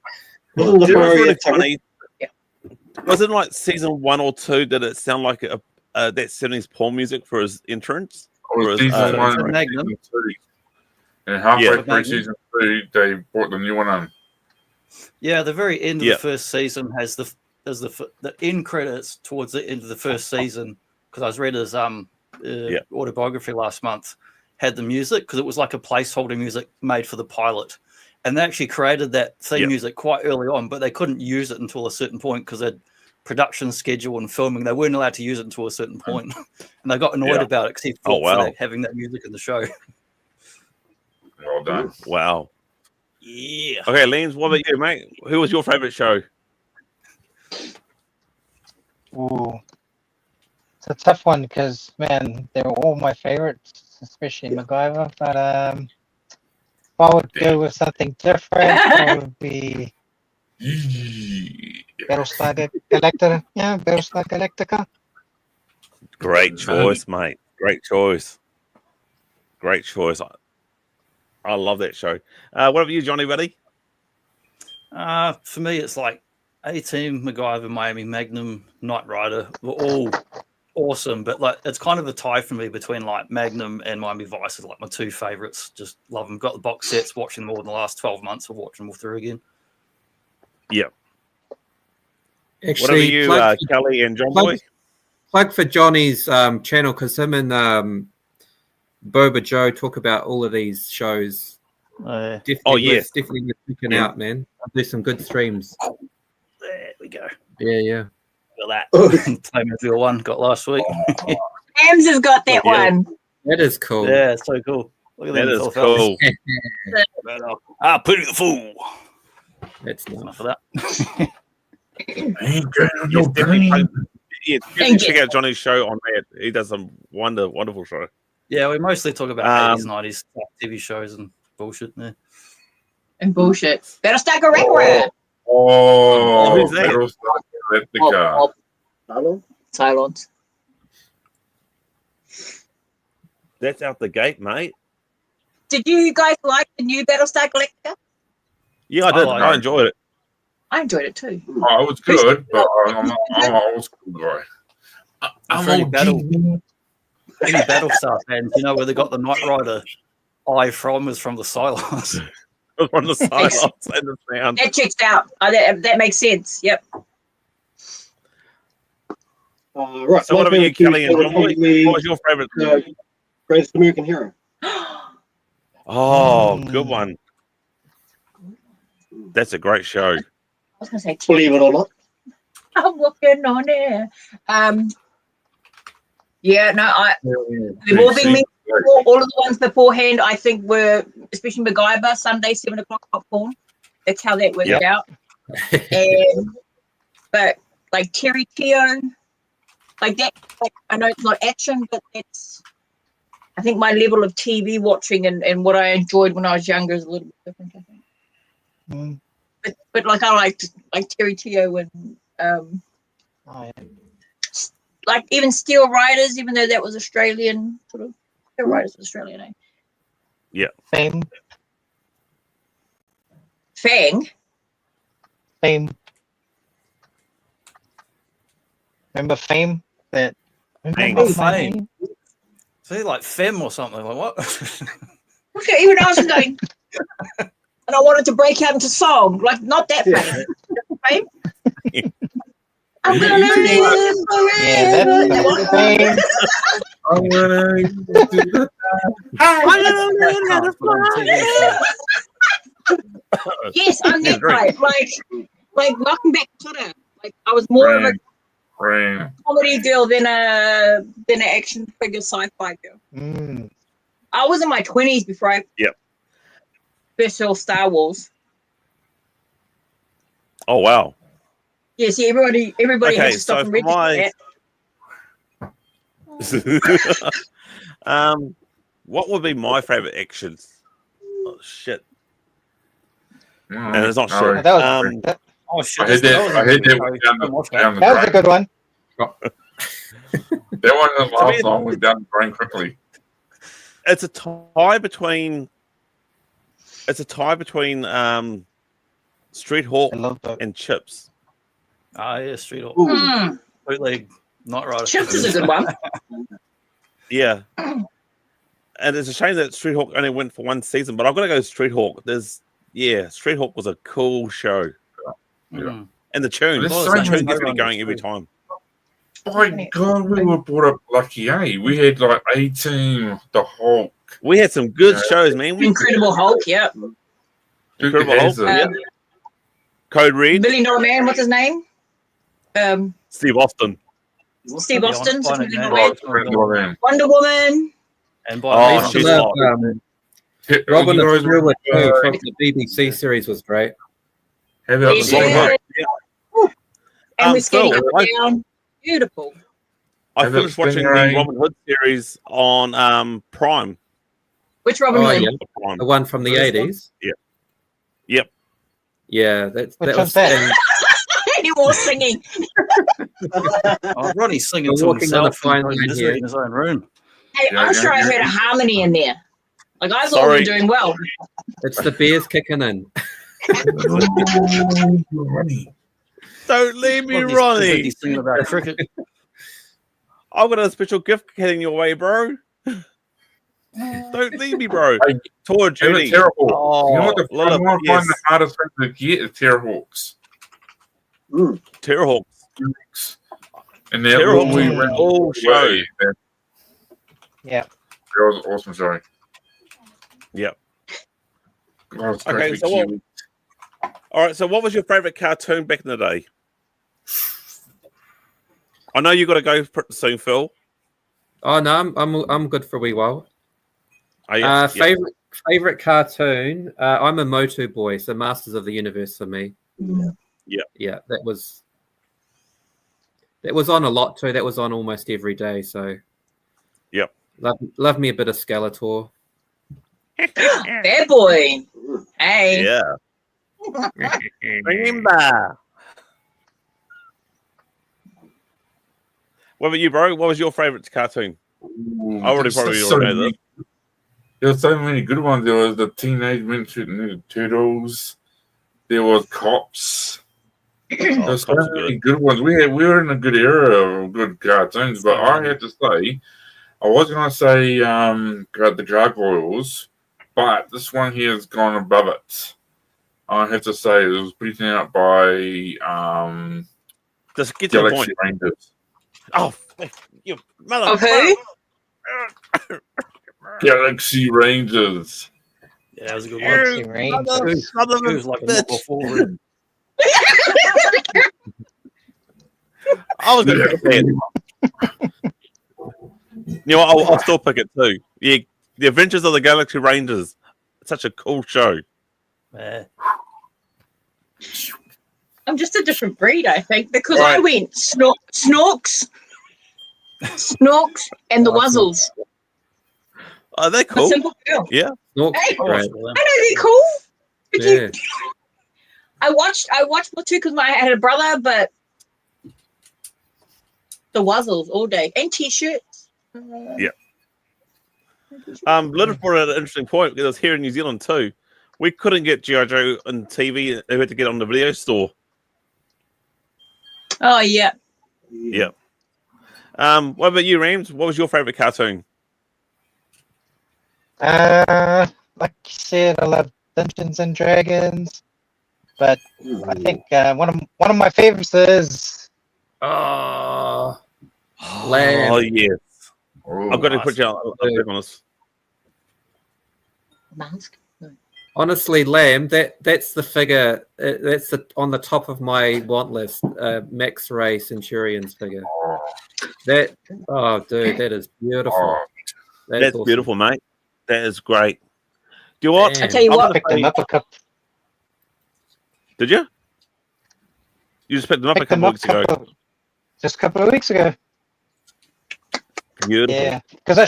It was Ferrari really a turret? funny. Was it like season 1 or 2? Did it sound like that 70s porn music for his entrance? It was season 1 and Magnum. season 2. And halfway Yeah. through Magnum. season 2, they brought the new one on. Yeah, the very end of Yeah. the first season has the end credits towards the end of the first season, because I was read his autobiography last month, had the music because it was like a placeholder music made for the pilot, and they actually created that theme music quite early on, but they couldn't use it until a certain point because they'd production schedule and filming. They weren't allowed to use it until a certain point, and they got annoyed about it because he fought for that, having that music in the show. Well done. Wow. Yeah. Okay, Lens, what about you, mate? Who was your favorite show? Ooh. It's a tough one because, man, they were all my favorites, especially MacGyver. But if I would go with something different, it would be Battlestar Galactica. Yeah, Battlestar Galactica. Great choice, mate. Great choice. Great choice. I love that show. What about you, Johnny, buddy? For me, it's like A-Team, MacGyver, Miami Magnum, Knight Rider were all awesome, but like it's kind of a tie for me between like Magnum and Miami Vice is like my two favorites. Just love them. Got the box sets, watching them all in the last 12 months. I've watched them all through again. Yeah. Actually, what about you, Kelly and Johnboy? Plug for Johnny's channel, because him and Boba Joe talk about all of these shows. Definitely worth checking out, man. I'll do some good streams. There we go. Yeah. Got that. Playmobil one got last week. Hams has got that one. That is cool. Yeah, it's so cool. Look at That is little cool. fellas. Pity the fool. That's nice. Enough of that. Definitely check out Johnny's show on that. He does some wonderful show. Yeah, we mostly talk about 80s, 90s TV shows and bullshit there. And bullshit. Battlestar Galactica. Who's that? Battlestar Galactica. Cylons. That's out the gate, mate. Did you guys like the new Battlestar Galactica? Yeah, I did. I enjoyed it. I enjoyed it too. Oh, it was good, but I'm an old school guy. Any Battlestar fans, you know where they got the Knight Rider eye from was from the Cylons. From the silence and the sound. That checks out. That makes sense. Yep. Right. So what about you, Kelly and Johnboy? What was your favorite? Greatest American Hero. Oh, good one. That's a great show. I was going to say, Believe it or not. I'm working on it. Yeah, no, they've all been mentioned. All of the ones beforehand, I think, were, especially MacGyver, Sunday, 7 o'clock popcorn. That's how that worked out. But like Terry Teo, like that, like, I know it's not action, but that's, I think my level of TV watching and what I enjoyed when I was younger is a little bit different, I think. But like I liked like Terry Teo and like even Steel Riders, even though that was Australian, sort of. Steel Riders was Australian, eh? Yeah. Fame. Remember Fame? That. Fame. See, like Femme or something. Like what? Okay, even I was going, and I wanted to break out into song, like not that Fame. Fame. I'm gonna live forever. That's Fame. Yes, I'm that type. Like welcome back to Twitter. Like I was more of a comedy girl than an action figure sci-fi girl. I was in my 20s before I first saw Star Wars. Oh wow. Yeah, see, everybody Okay, has to stop so and for register my what would be my favorite actions? Oh shit. And it's not shit. That was, that, Oh shit! I heard that went down the that was a drain. good one. That one, the last song went down the drain quickly. It's a tie between Street Hawk I love that. and Chips. Ah, yeah, Street Hawk. it. Bootleg Night Rider. Chips is a good one. Yeah. And it's a shame that Street Hawk only went for one season, but I've got to go Street Hawk. Street Hawk was a cool show. Mm. And the tune. There's The so tune many gets me programs going every too. time. My God, we were brought up lucky, eh? We had like 18, the Hulk, We had some good Yeah. shows, man. Incredible Hulk, yeah. Duke Incredible Hulk, Hazard. Code Red, $1 Billion Man, what's his name? Steve Austin. Steve Yeah, Austin, Fine $1 Billion Man. Man. Oh, Brent Dorman. Wonder Woman. And Oh, by I she's love hot. Robin You the guys Thriller too uh, from the BBC series was great. How about Yes, the Robin yeah. Hood? And we're skating Phil, up and down. Beautiful. I Have it finished watching the Stingray. Robin Hood series on Prime. Which Robin Oh, Hood? yeah. Prime. The one from the This one? 80s. Yeah. Yep. Yeah, that Which was one's that? and He was singing. Oh, Ronnie's singing We're to walking on a himself fine in line misery here. in his own room. Hey, Yeah, I'm sure I yeah. heard a harmony in there. Like, I thought we Sorry. were doing well. it's the beers kicking in. Ronnie. Don't leave me, Ronnie's too Ronnie. busy singing about cricket. I've got a special gift heading your way, bro. Don't leave me, bro. Hey, Tour Have Judy. it Terrahawk. Oh, You know what the Lilith, I find yes. the hardest thing to get is Terrahawks. Terrahawk. And that Terrahawks we is a ran cool show. Yeah. That was awesome, sorry. Yep. That was Okay, great so for what- Kiwi. All right. So, what was your favorite cartoon back in the day? I know you got to go soon, Phil. Oh no, I'm good for a wee while. Oh, yeah. Yep. Favorite cartoon. I'm a Motu boy, so Masters of the Universe for me. Yeah, that was on a lot too. That was on almost every day. So Yep. love me a bit of Skeletor. Bad boy. Hey. Yeah. Remember. What about you, bro? What was your favorite cartoon? Ooh, I already there's probably so already know many- There were so many good ones. There was the Teenage Mutant Ninja Turtles. There was Cops. There Oh, were so Cops many good ones. We were in a good era of good cartoons, but I had to say, I was going to say the Gargoyles, but this one here has gone above it. I have to say it was beaten out by Just get to the Galaxy point. Rangers. Oh, you mother. Of who? Galaxy Rangers. Yeah, that was a good one. Galaxy Rangers. It was like a number 4 ring. I was going to pick that. You know what? I'll still pick it too. Yeah, The Adventures of the Galaxy Rangers. It's such a cool show. Yeah. I'm just a different breed, I think, because Right. I went Snorks, and the Wuzzles. Oh, they're A cool. simple girl. Snork's Hey. I great. watched all them. I know they're cool. But Yeah. I watched more too because I had a brother, but the Wuzzles all day and t-shirts. Yeah. Little brought out an interesting point because it was here in New Zealand too. We couldn't get G.I. Joe on TV. We had to get on the video store. Oh yeah. Yeah. What about you, Rams? What was your favorite cartoon? Like you said, I love Dungeons and Dragons, but I think one of my favorites is Oh, Oh Lamb. yes. Oh, I've got to nice. put you on this. Mask. Honestly, Lamb. That's the figure. That's on the top of my want list. Max Ray Centurion's figure. oh, That. Oh, dude, that is beautiful. oh. That's That's awesome. beautiful, mate. That is great. Do you know what? Damn. I tell you I'm what, gonna Picked them say- up a couple. Did you? You just picked them up a Picked them couple up weeks ago. just a couple of weeks ago. Beautiful. Yeah, because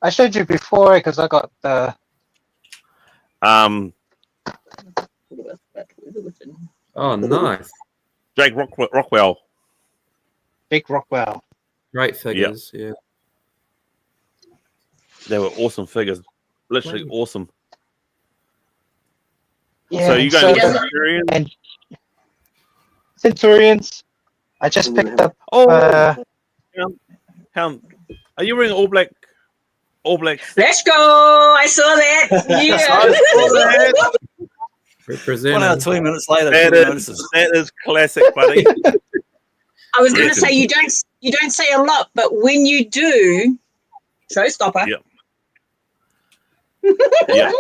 I showed you before because I got the Oh, nice. Jake Rockwell. big Rockwell. Great figures. Yeah. They were awesome figures. Literally awesome. Yeah, So you so going with Yeah. Centurion? and Centurions. I just picked up. Oh, are you wearing All Blacks? let's go. I saw that. Yeah. Representing. 1 hour, 20 minutes later, That Phil is, notices. that is classic, buddy. I was going to say you don't say a lot, but when you do, showstopper. Yeah. Yeah.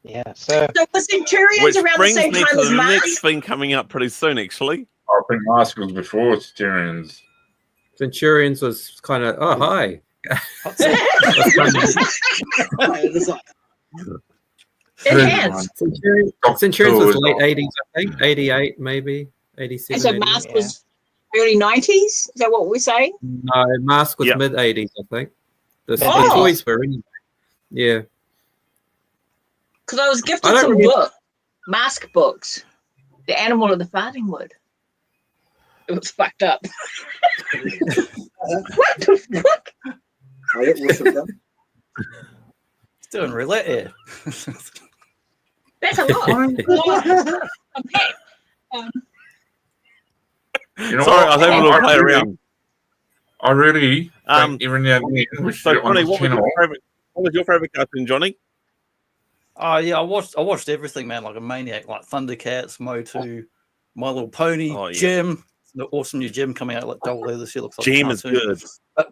Yeah, so So was Centurions Which around the brings same me time to as the Mars? next thing coming up pretty soon, actually. I think Mask was before Tyrians. Centurions was kind of, oh, hi. It has. Centurions was Cool. late 80s, I think. 88, maybe. 87. And so 88. Mars was early 90s? Is that what we're saying? No, Mask was Yep. mid 80s, I think. The Oh. toys were anyway. Yeah. Because I was I gifted don't some remember- book, mask books. The Animal of the Farthing Wood. It was fucked up. What the fuck? It's doing roulette here. That's a lot. Okay. You know Sorry, I what? was able to play around. I really Um, think every now and then we should So, get on Johnny, the what channel. was your favorite cartoon, Johnny? Oh yeah, I watched everything, man, like a maniac, like Thundercats, Motu, My Little Pony, Oh, yeah. Jim, the awesome new Jim coming out like double A this year. Looks like Jim a is cartoon. good.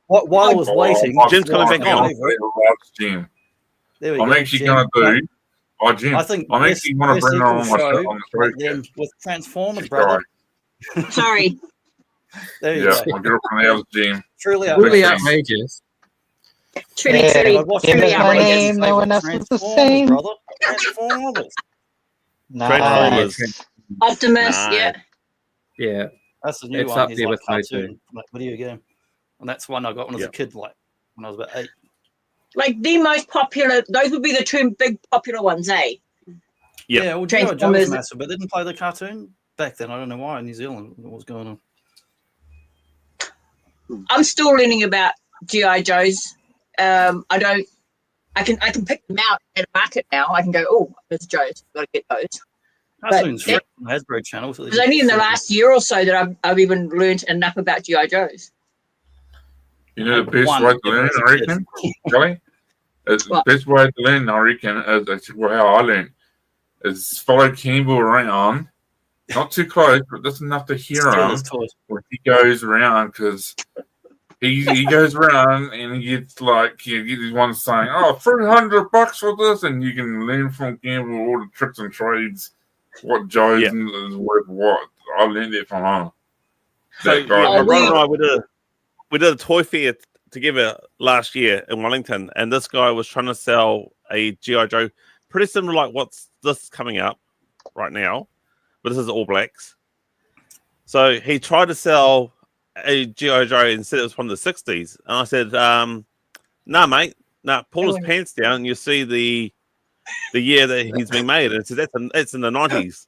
But while I was waiting, Jim's coming back on. Jim. There we I'm go. actually Jim. going to do. Oh, Jim. I think I'm actually going to bring her on my show. show, On the show. then with Transformers, She's brother. Sorry. There you Yeah, go. my girlfriend that was Jim. Truly Really outrageous. outrageous. Truly, Yeah. truly. I watched Jim is everything. my Outrageous. name, no one else is the Transformers, same. brother. Transformers. Nice. Optimus, Nah. yeah. Yeah. That's the new It's one. up He's there like with Motu. cartoon, like video game. And that's one I got when I was Yeah. a kid, like when I was about 8. Like the most popular, those would be the two big popular ones, eh? Yep. Yeah, well, G.I. Joe was Transformers. massive, but they didn't play the cartoon back then. I don't know why in New Zealand. What was going on? I'm still learning about G.I. Joes. I can pick them out at a market now. I can go, oh, there's Joes. Got to get those. Cartoons yeah. from the Hasbro channel. So It was only in the last year or so that I've even learned enough about G.I. Joes. You know the best One, way to learn, if I it's a reckon, Kelly? The What? best way to learn, I reckon, is that's how I learned, is follow Campbell around, not too close, but just enough to hear Steal him his toys. when he goes around, because he goes around and he gets like, he gets one saying, oh, $300 for this, and you can learn from Campbell all the tricks and trades, what Joe's Yeah. is worth what. I learned it from him. So, That yeah, guy. my Oh, brother and I, we did a toy fair together last year in Wellington, and this guy was trying to sell a G.I. Joe, pretty similar like what's this coming up right now, but this is All Blacks. So he tried to sell a G.I. Joe and said it was from the 60s. And I said, nah, mate, pull his pants down and you see the year that he's been made. And I said, it's in the 90s.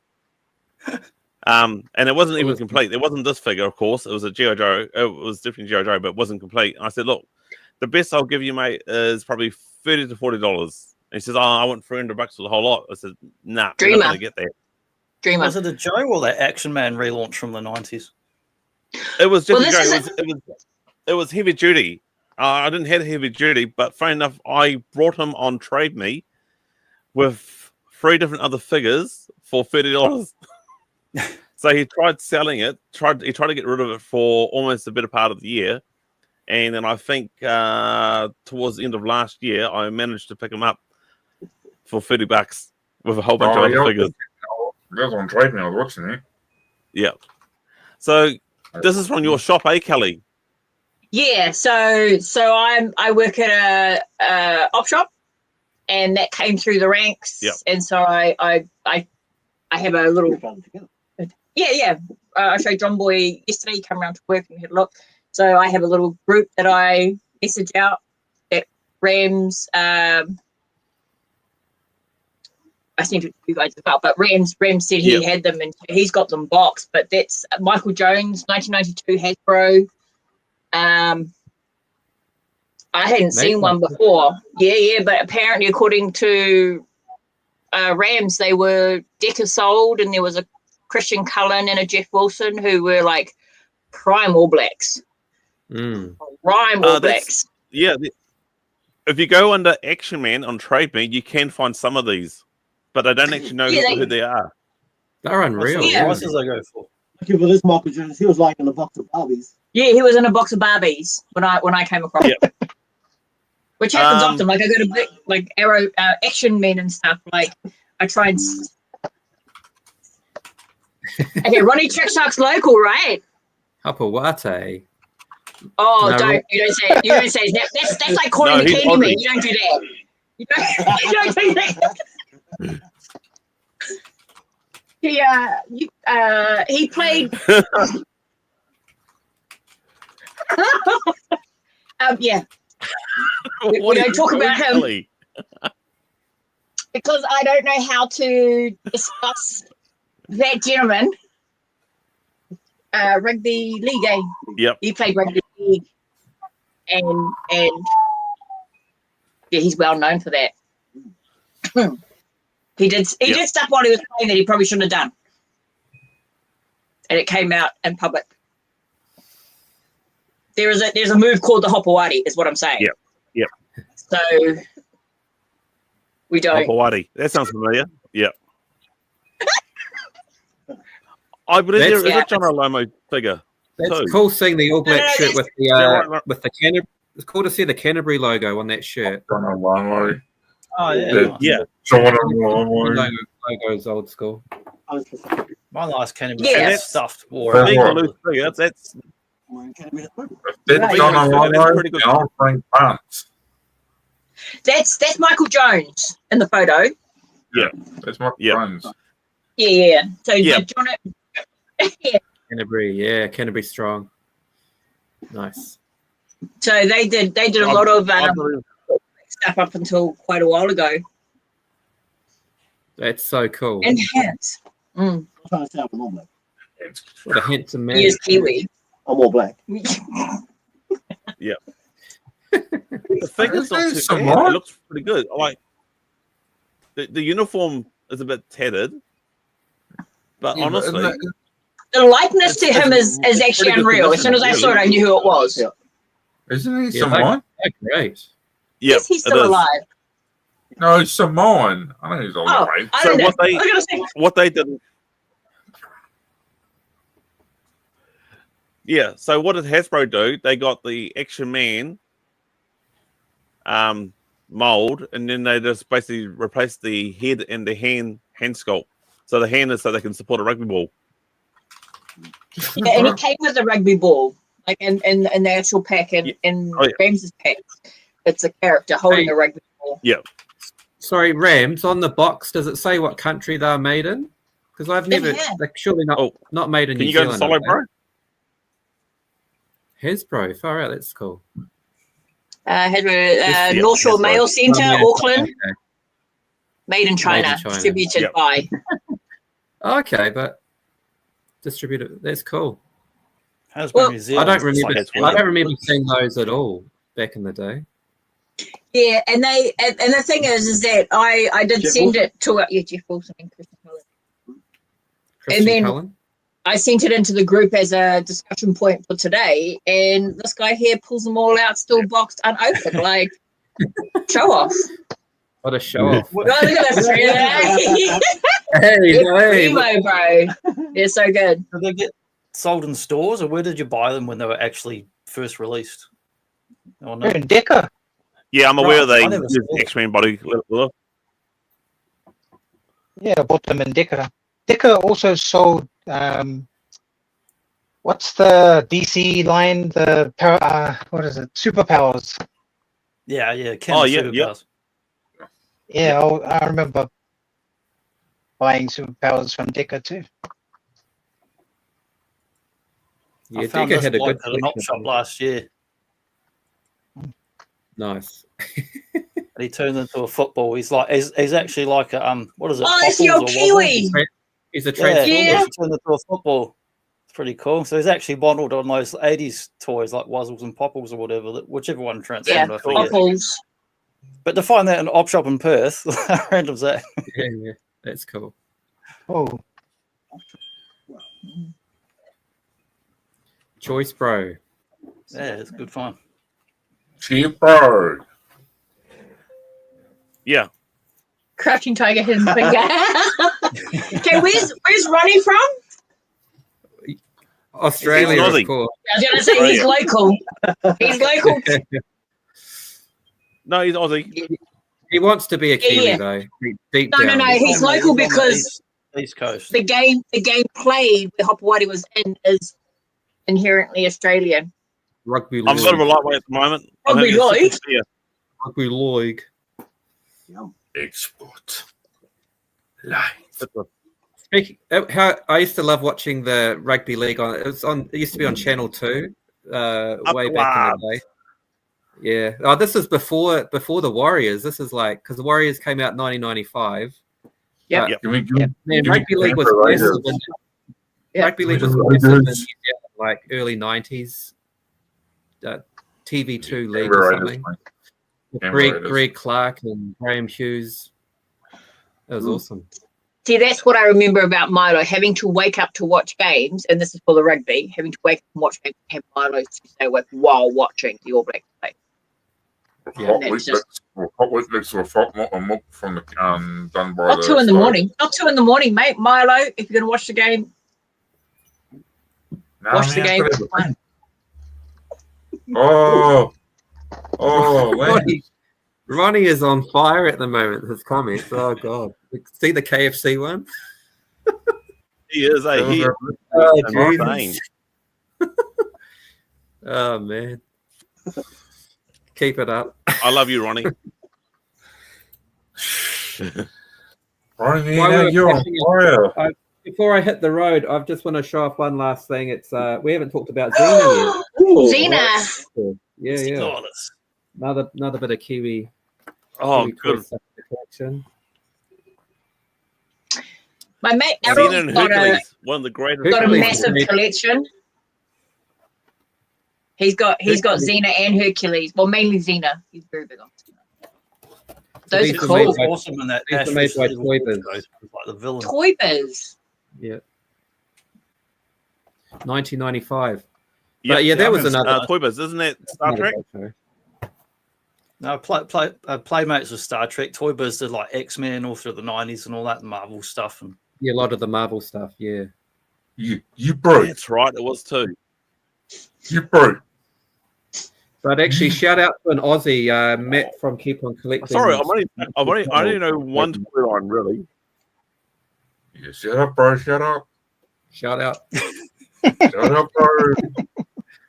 And it wasn't even complete. It wasn't this figure, of course. It was a G.I. Joe. It was definitely G.I. Joe, but it wasn't complete. And I said, look, the best I'll give you, mate, is probably $30 to $40. And he says, oh, I want $300 for the whole lot. I said, nah, we're not going to get there. Dreamer. Was it a Joe or that Action Man relaunch from the 90s? It was Well, definitely it was heavy duty. I didn't have heavy duty, but funny enough, I brought him on Trade Me with 3 different other figures for $30. So he tried selling it. He tried to get rid of it for almost a better part of the year, and then I think towards the end of last year, I managed to pick him up for $30 with a whole bunch of other figures. That was on Trade Me, I was watching it. Yeah. So this is from your shop, eh, Kelly? Yeah, so I work at a op shop, and that came through the ranks. Yep. And so I have a little yeah. I showed Johnboy yesterday. He came around to work and we had a look. So I have a little group that I message out that Rams. I sent it to you guys as well, but Rams said he had them and he's got them boxed. But that's Michael Jones, 1992 Hasbro. I hadn't seen one before. Yeah, but apparently, according to Rams, they were Decker sold, and there was a Christian Cullen and a Jeff Wilson who were like prime All Blacks. Prime All Blacks. Yeah. If you go under Action Man on Trade Me, you can find some of these, but I don't actually know who they are. They're unreal. Yeah. What prices they go for? Okay, well, this Michael Jones, he was like in a box of Barbies. Yeah, he was in a box of Barbies when I came across. Yep. Which happens often. Like I go to like Arrow Action Men and stuff. Like I try and. Okay, Ronnie Trick Shark's local, right? Hapawate. Oh, No, you don't say it. You don't say it. That's like calling the he's Candyman. Aussie. You don't do that. You don't do that. He played. Yeah. We don't talk about him because I don't know how to discuss that gentleman. Rugby league, eh? Yep. He played rugby league, and yeah, he's well known for that. He did stuff while he was playing that he probably shouldn't have done, and it came out in public. There's a move called the Hopawati, is what I'm saying. Yep. So we don't. Hopawati. That sounds familiar. Yep. I believe there is a John Alomo figure. That's cool seeing the All Black shirt with the right. with the Canterbury. It's cool to see the Canterbury logo on that shirt. John Alomo. Oh yeah. Yeah. John Alomo. Logo is old school. My last Canterbury Yeah. stuffed war. That's Being a what- loose figure, that's That's John Alomo. I'll bring pants. That's Michael Jones in the photo. That's my Yeah. friends. Yeah. So Yeah. John. Canterbury strong. Nice. So they did a lot of stuff up until quite a while ago. That's so cool. And hats. I'm trying to say I'm all black. What a handsome man. He is Kiwi. I'm all black. the figure's not too Some bad. more? It looks pretty good. I like the uniform is a bit tattered, but Yeah, but honestly, isn't The likeness to him is actually pretty good unreal. As soon as I saw it, I knew who it was. Yeah. Isn't he Yeah, Samoan? Great. yeah, Yes, he's it still is. alive. No, he's Samoan. I know he's all Oh, right. I So don't know. what they- I was gonna say, What they did, yeah. So what did Hasbro do? They got the Action Man mold, and then they just basically replaced the head and the hand sculpt. So the hand is so they can support a rugby ball. yeah, and he came with a rugby ball, like in the actual pack, and in Oh, yeah. Rams's pack, it's a character holding a rugby ball. Sorry, Rams, on the box, does it say what country they're made in? Because I've never, Yeah. they're surely not made in Can New you go to Zealand. Solo are they? Bro? Hasbro, far out, that's cool. Had North Shore that's Mail right. Centre, Oh, yeah. Auckland, Okay. made in China, China. distributed Yep. by. Okay, but distributed, that's cool. Hasbro Well, New I Zealand. don't remember. that's I don't remember seeing those at all back in the day. Yeah, and the thing is that I did Jeff send it to Jeff Wilson and Christian Cullen. Christian then- Cullen? I sent it into the group as a discussion point for today, and this guy here pulls them all out, still boxed, unopened, like show off. What a show off. Oh, look at this, really. Hey, Primo, bro. They're so good. Did they get sold in stores, or where did you buy them when they were actually first released? Oh, no. They're in Decker. Yeah, I'm aware Right, they I never use saw it. X-Men body. Yeah, I bought them in Decker. Decker also sold, what What's the DC line? The what is it? Superpowers. Yeah. Oh, yeah, Superpowers. Yeah, I remember buying Superpowers from Deca too. Yeah, I found Deca this had a bloke good at an op collection. shop last year. Nice. And he turned into a football. He's actually like a what is it? Oh, it's your Popples or Wobbles? kiwi. He's a Yeah, transformer. Yeah. he turned into a football. It's pretty cool. So he's actually modelled on those 80s toys like Wuzzles and Popples or whatever, whichever one transformed. Yeah, I forget. Popples. But to find that in an op shop in Perth, how random's that? Yeah, that's cool. Oh, Choice Bro. Yeah, it's good fun. Cheapo. Yeah. Crouching Tiger, Hidden Finger. Okay, where's Ronnie from? Australia, Aussie. of course. I was gonna say he's local. He's local. No, he's Aussie. He wants to be a Kiwi, Yeah. though. Deep No, down. he's local because East Coast. the game played where Hopawati was in is inherently Australian. Rugby I'm a bit of a league. lightweight at the moment. I Rugby think it's league? super fair. Rugby league. Export. Life. Speaking, how I used to love watching the rugby league on. It used to be on Channel 2, way back in the day. Yeah. Oh, this is before the Warriors. This is like because the Warriors came out in 1995. Yep. Yep. Can we Man, give rugby me league was Canberra massive. Raiders? Yeah. Rugby league was Raiders. massive in New Zealand, like early 90s. TV2 league Canberra or Raiders, something. mate. With Canberra Raiders. Greg Clark and Graham Hughes. That was awesome. See, that's what I remember about Milo, having to wake up to watch games, and this is for the rugby, having to wake up and watch games and have Milo to stay awake while watching the All Blacks play. Hot that's Weetabix or a milk from the done by Not 2 in the morning. Not 2 in the morning, mate. Milo, if you're going to watch the game, watch the game. Oh, man. Ronnie is on fire at the moment. His comments. Oh god! See the KFC one? He is a he. Oh, Insane. Oh man! Keep it up. I love you, Ronnie. Ronnie, While now we're you're on catching fire. Before I hit the road, I just want to show off one last thing. It's we haven't talked about Xena Xena. yet. Yeah. Dollars. Another bit of Kiwi. Oh, Kiwi good. toy stuff in the collection. My mate Xena Errol's and got a Hercules, one of the greatest. got a Hercules. massive collection. He's got Hercules. Xena and Hercules. Well, mainly Xena. He's very big on Xena. Those These are are cool. made It's by- awesome in that these are Ashes made by Civil Toy War Biz. goes, like the villain. Toy Biz. Yeah. 1995. Yeah, But yeah, that was another. Toy Biz, isn't that Star Trek? No, Playmates with Star Trek. Toy Biz did like X-Men all through the 90s and all that Marvel stuff. And Yeah, a lot of the Marvel stuff. Yeah. You broke. That's right, it was too. You broke. But actually, shout out to an Aussie, Matt from Keep On Collecting. Sorry, I only know one toy line really. Yeah, shut up, bro. Shut up. Shout out. Shut up, bro.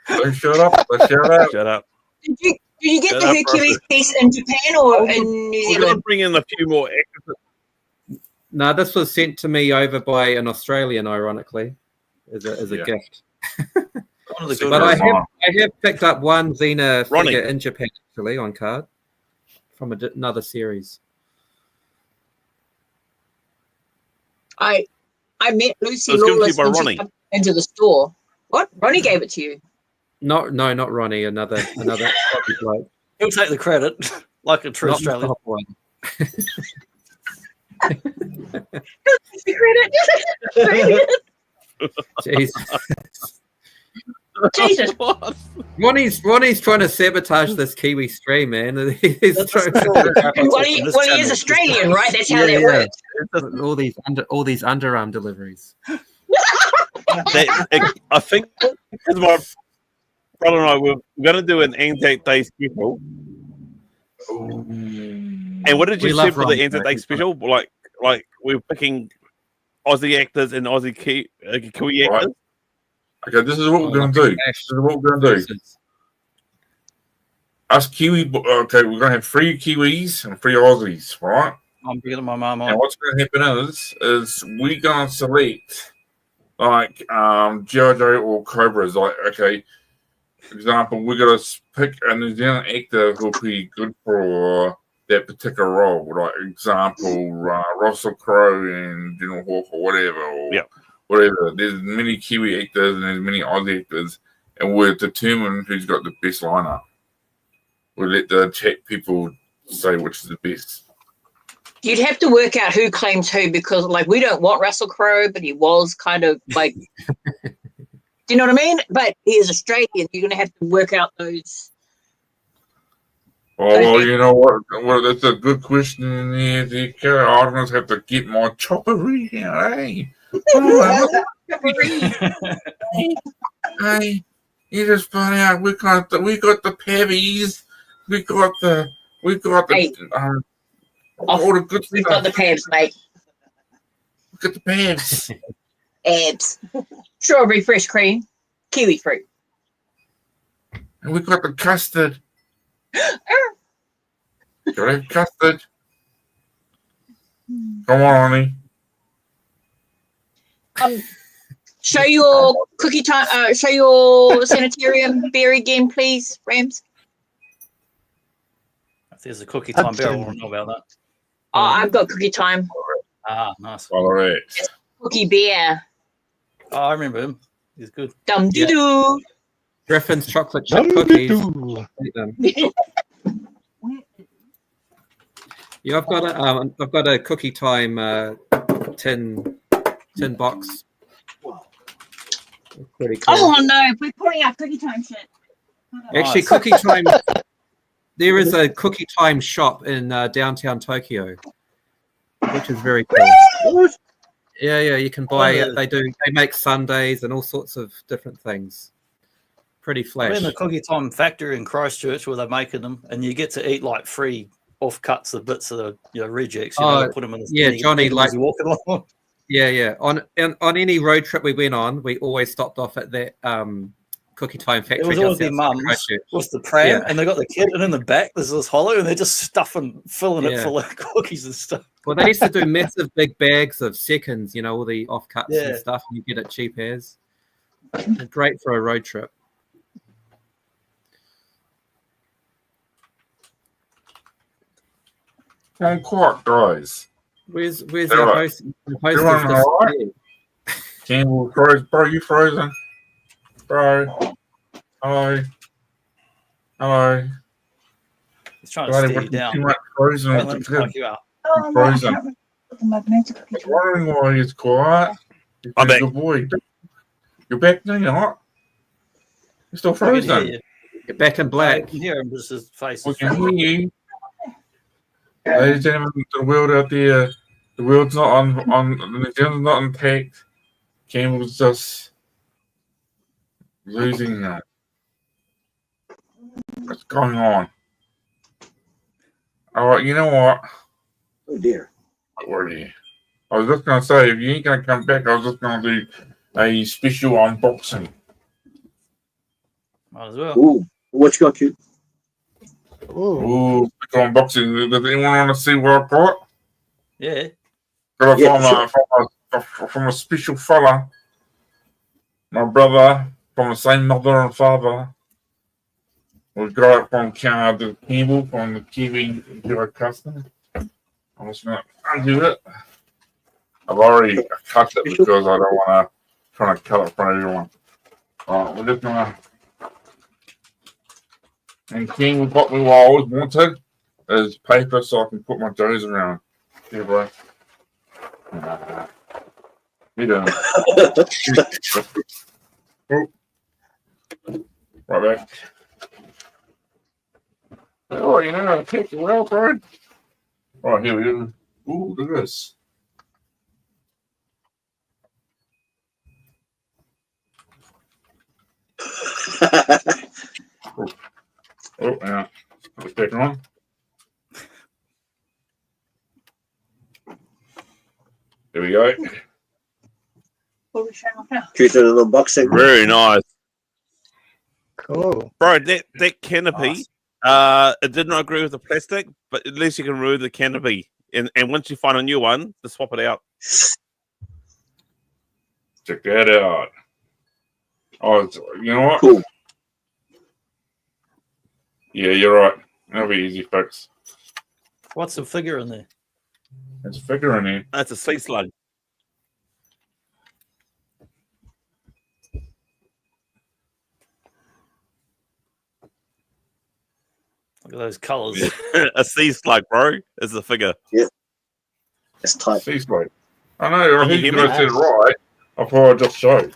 Don't shut up. Let's shut up. Shut up. Did you get Shut the up, Hercules piece in Japan or in New We're going to Zealand? bring in a few more extras. No, this was sent to me over by an Australian, ironically, as a Yeah. gift. one of the good But I ones. have picked up one Xena Ronnie. figure in Japan, actually, on card from another series. I met Lucy It was given to you Lawless by when she Ronnie. came into the store. What? Ronnie gave it to you. No, not Ronnie. Another Aussie bloke. He'll take the credit, like a true Not Australian. the top one. The credit. Jeez. Jesus. What? Ronnie's trying to sabotage this Kiwi stream, man. He's That's throwing Well, he is Australian, right? That's how that works. all these underarm deliveries. I think because my brother and I were going to do an Anzac Day special. And what did We you love say for Ron, the Anzac though. Day special? Like we were picking Aussie actors and Aussie Kiwi actors. Okay, this is what we're going to do. This is what we're going to do. Us Kiwi, okay, we're going to have 3 Kiwis and 3 Aussies, right? I'm bringing my mum on. And what's going to happen is we're going to select like JoJo or Cobras. Like, okay, for example, we're going to pick a New Zealand actor who'll be good for that particular role. Like, example, Russell Crowe and General Hawk or whatever. Or whatever. There's many Kiwi actors and there's many Aussie actors, and we'll determine who's got the best lineup. We'll let the chat people say which is the best. You'd have to work out who claims who, because like we don't want Russell Crowe, but he was kind of like, do you know what I mean? But he is Australian. You're going to have to work out those. Well, you know what? Well, that's a good question in there, DK. I'm going to have to get my chopper reading out, eh? Hey, you just found out we got the pebbies. We got the Hey. all the good We've stuff. got the pabs, mate. We got the pebs. Abs. Strawberry fresh cream. Kiwi fruit. And we got the custard. Got that custard. Come on, honey. Show your cookie time. Show your sanitarium beer again, please, Rams. If there's a cookie time beer, I want to know about that. Oh, I've got cookie time. Ah, nice. All right. Cookie beer. Oh, I remember him. He's good. Dum dee doo. Griffin's chocolate chip cookies. Eat them. Yeah, I've got a cookie time tin box. Pretty cool. Oh no, we're putting our cookie time shit. Actually, Nice. cookie time. There is a cookie time shop in downtown Tokyo, which is very cool. Yeah, you can buy it. They make sundaes and all sorts of different things. Pretty We're flash. in the cookie time factory in Christchurch where they're making them, and you get to eat like free offcuts of bits of the rejects. You know, put them in the yeah, Johnny, like you walking along. Yeah. On any road trip we went on, we always stopped off at that cookie time factory. It was always their mums with the pram, and they got the kid, and in the back there's this hollow, and they're just filling it full of cookies and stuff. Well, they used to do massive big bags of seconds, you know, all the offcuts and stuff, and you get it cheap as. Great for a road trip. Don't quite, guys. Where's our host? Everyone all right? Campbell, bro, you frozen? Bro. Hello. He's trying to steer you down. Too much frozen. Don't let him knock you out. Frozen. I was wondering why he's quiet. I'm back. Good boy. You're back now, you're not? You're still frozen. You're back in I black. can hear him, just his face. We can hear you. Ladies and gentlemen, the world out there, the world's not on New Zealand's not intact. Campbell's just losing that. What's going on? All right, you know what? Oh dear. Already. I was just gonna say, if you ain't gonna come back, I was just gonna do a special unboxing. Might as well. Ooh, what you got, cute? Ooh, special unboxing. Does anyone want to see what I got? Yeah. Got it Yeah, from a special fella. My brother, from the same mother and father. We got it from the Campbell, from the Kiwi custom. I'm just going to undo it. I've already cut it because I don't want to try to cut it for everyone. Alright, we're just going to. And King got me what I always wanted is paper so I can put my toes around. Here, bro. You don't. Oh. Right back. Oh, you know how to take it well, bro. Right, here we go. Ooh, look at this. Oh, yeah. Let's take it on. There we go. What are we showing off now? cute little unboxing. Very nice. Cool. Bro, that canopy, it did not agree with the plastic, but at least you can remove the canopy. And once you find a new one, to swap it out. Check that out. Oh, you know what? Cool. Yeah, you're right. That'll be easy fix. What's the figure in there? There's a figure in here. That's a sea slug. Look at those colours. A sea slug, bro, is the figure. It's tight. Sea slug. I know. I Can you think you hear me? guys said it right. I thought I just showed.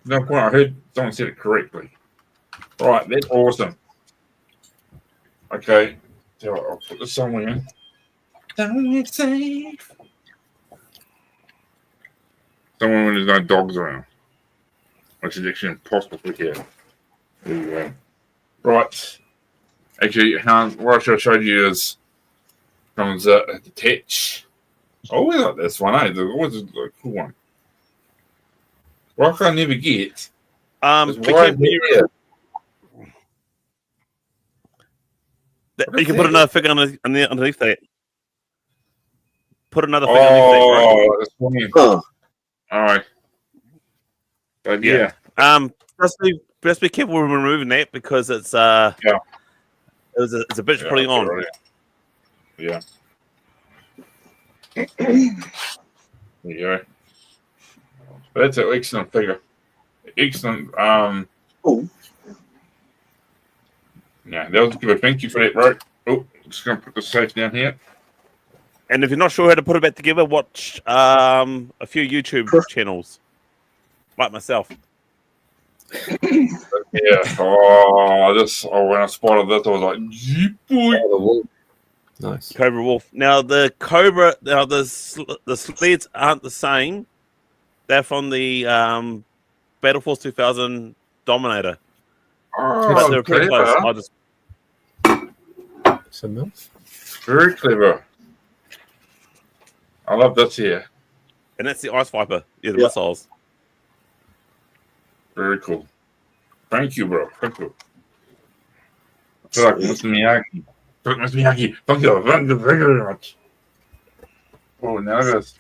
No point. I heard someone said it correctly. Right, that's awesome. Okay, so I'll put this somewhere in. Don't safe. Somewhere when there's no dogs around, which is actually impossible for here. There you go. Right. Actually, what I should have showed you is comes detach. I always like this one, eh? There's always a cool one. What I can never get is You why here. can put another figure underneath that. Put another figure underneath that, bro. Oh, that's funny. Huh. All right. But yeah. Just be careful when removing that because it's it's a bitch putting on. Right. Yeah. There you go. That's an excellent figure. Excellent. Cool. Yeah, that was good. Thank you for that, bro. Oh, just gonna put the safe down here. And if you're not sure how to put it back together, watch a few YouTube channels, like myself. Yeah. Oh, when I spotted this, I was like, "Jeep boy." Nice. Cobra Wolf. Now the Cobra, the sleds aren't the same. They're from the Battle Force 2000 Dominator. But Oh, they're pretty close. clever. I just Some milk. Very clever. I love this here. and that's the Ice Viper. Yeah, the Yeah. missiles. Very cool. Thank you, bro. Thank you. I feel like Mr. Miyagi. Mr. Miyagi, thank you very much. Oh, now there's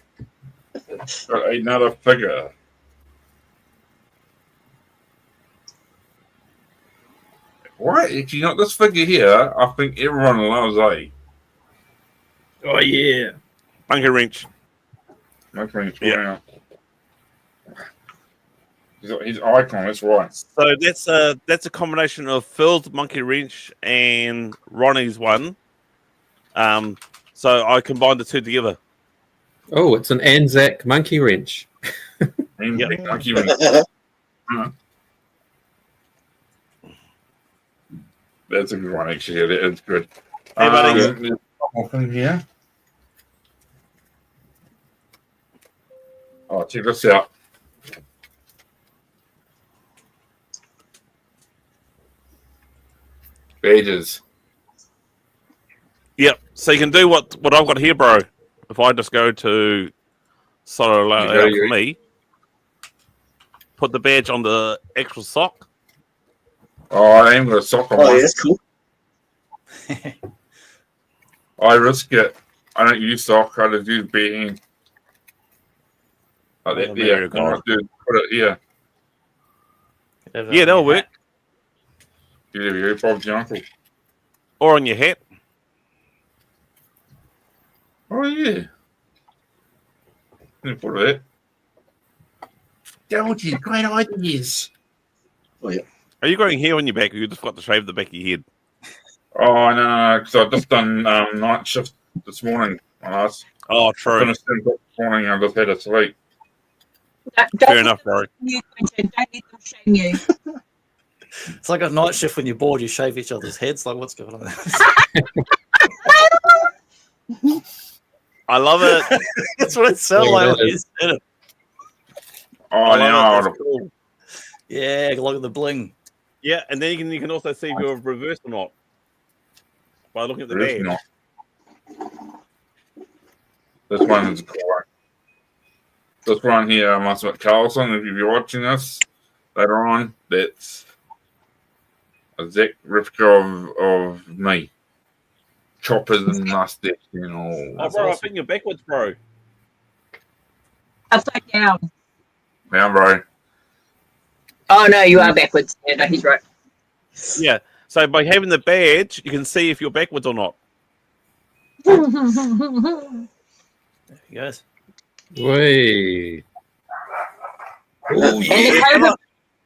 got another figure. Why? Actually, not this figure here. I think everyone loves, eh? Oh yeah. Monkey Wrench. My friend's Yeah. His icon, that's right. So that's a combination of Phil's Monkey Wrench and Ronnie's one. So I combined the two together. Oh, it's an Anzac monkey wrench. And Yep. thank you. That's a good one, actually. That is good. Hey, buddy. There's one more thing here. Oh, check this out. Badges. Yep. So you can do what I've got here, bro. If I just go to solo layout for me, put the badge on the actual sock. Oh, I am going to sock on Oh, one. yeah, that's cool. I risk it. I don't use sock. I just use bare hand. Like that Oh, there. there you go. I do put it here. Yeah, that'll work. There you go, Bob's your uncle. Or on your hat. Oh, yeah. Didn't put that. Told you, great ideas. Are you growing hair on your back, or you just got to shave the back of your head? Oh, no, because I've just done night shift this morning. I Oh, true. finished this morning. I just had a sleep. Fair enough, bro. You, Quentin, don't let them shame you. It's like a night shift when you're bored, you shave each other's heads. Like, what's going on? I love it. That's what it sounds Yeah, like. that when you said it. Oh, I love it. no. It's cool. Yeah, look at the bling. Yeah, and then you can also see if you're reversed or not by looking at the There is badge. not. This one is cool. This one here, must have Carlson. If you're watching this later on, that's a exact replica of me. Choppers and mustache and all. Oh, bro, I think you're backwards, bro. Upside down. Yeah, bro. Oh no, you are backwards. Yeah, no, he's right. Yeah. So by having the badge, you can see if you're backwards or not. There he goes. Way. Oh, And yeah.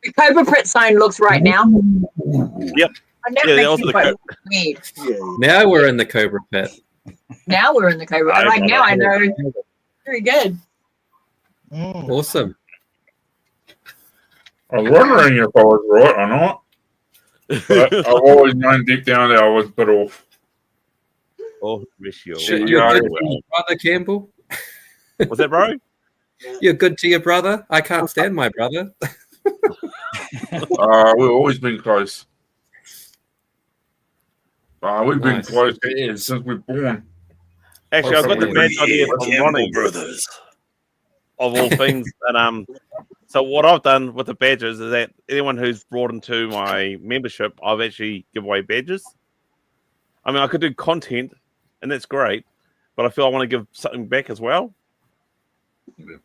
the Cobra Pit sign looks right now. Yep. And that Yeah, makes also me the quite weird. Now we're in the Cobra Pit. Now we're in the Cobra. I Like know. now I know. Very good. Mm. Awesome. I was wondering if I was right or not. But I've always known deep down that I was a bit off. Oh, ratio. Shit, You're yeah, good to well. your brother, Campbell. Was that, bro? You're good to your brother. I can't stand my brother. We've always been close. We've been Nice. close since we're born. Actually, I've got the badge idea from Campbell Ronnie, Brothers. of all things. And so what I've done with the badges is that anyone who's brought into my membership, I've actually give away badges. I mean, I could do content, and that's great, but I feel I want to give something back as well. Yeah.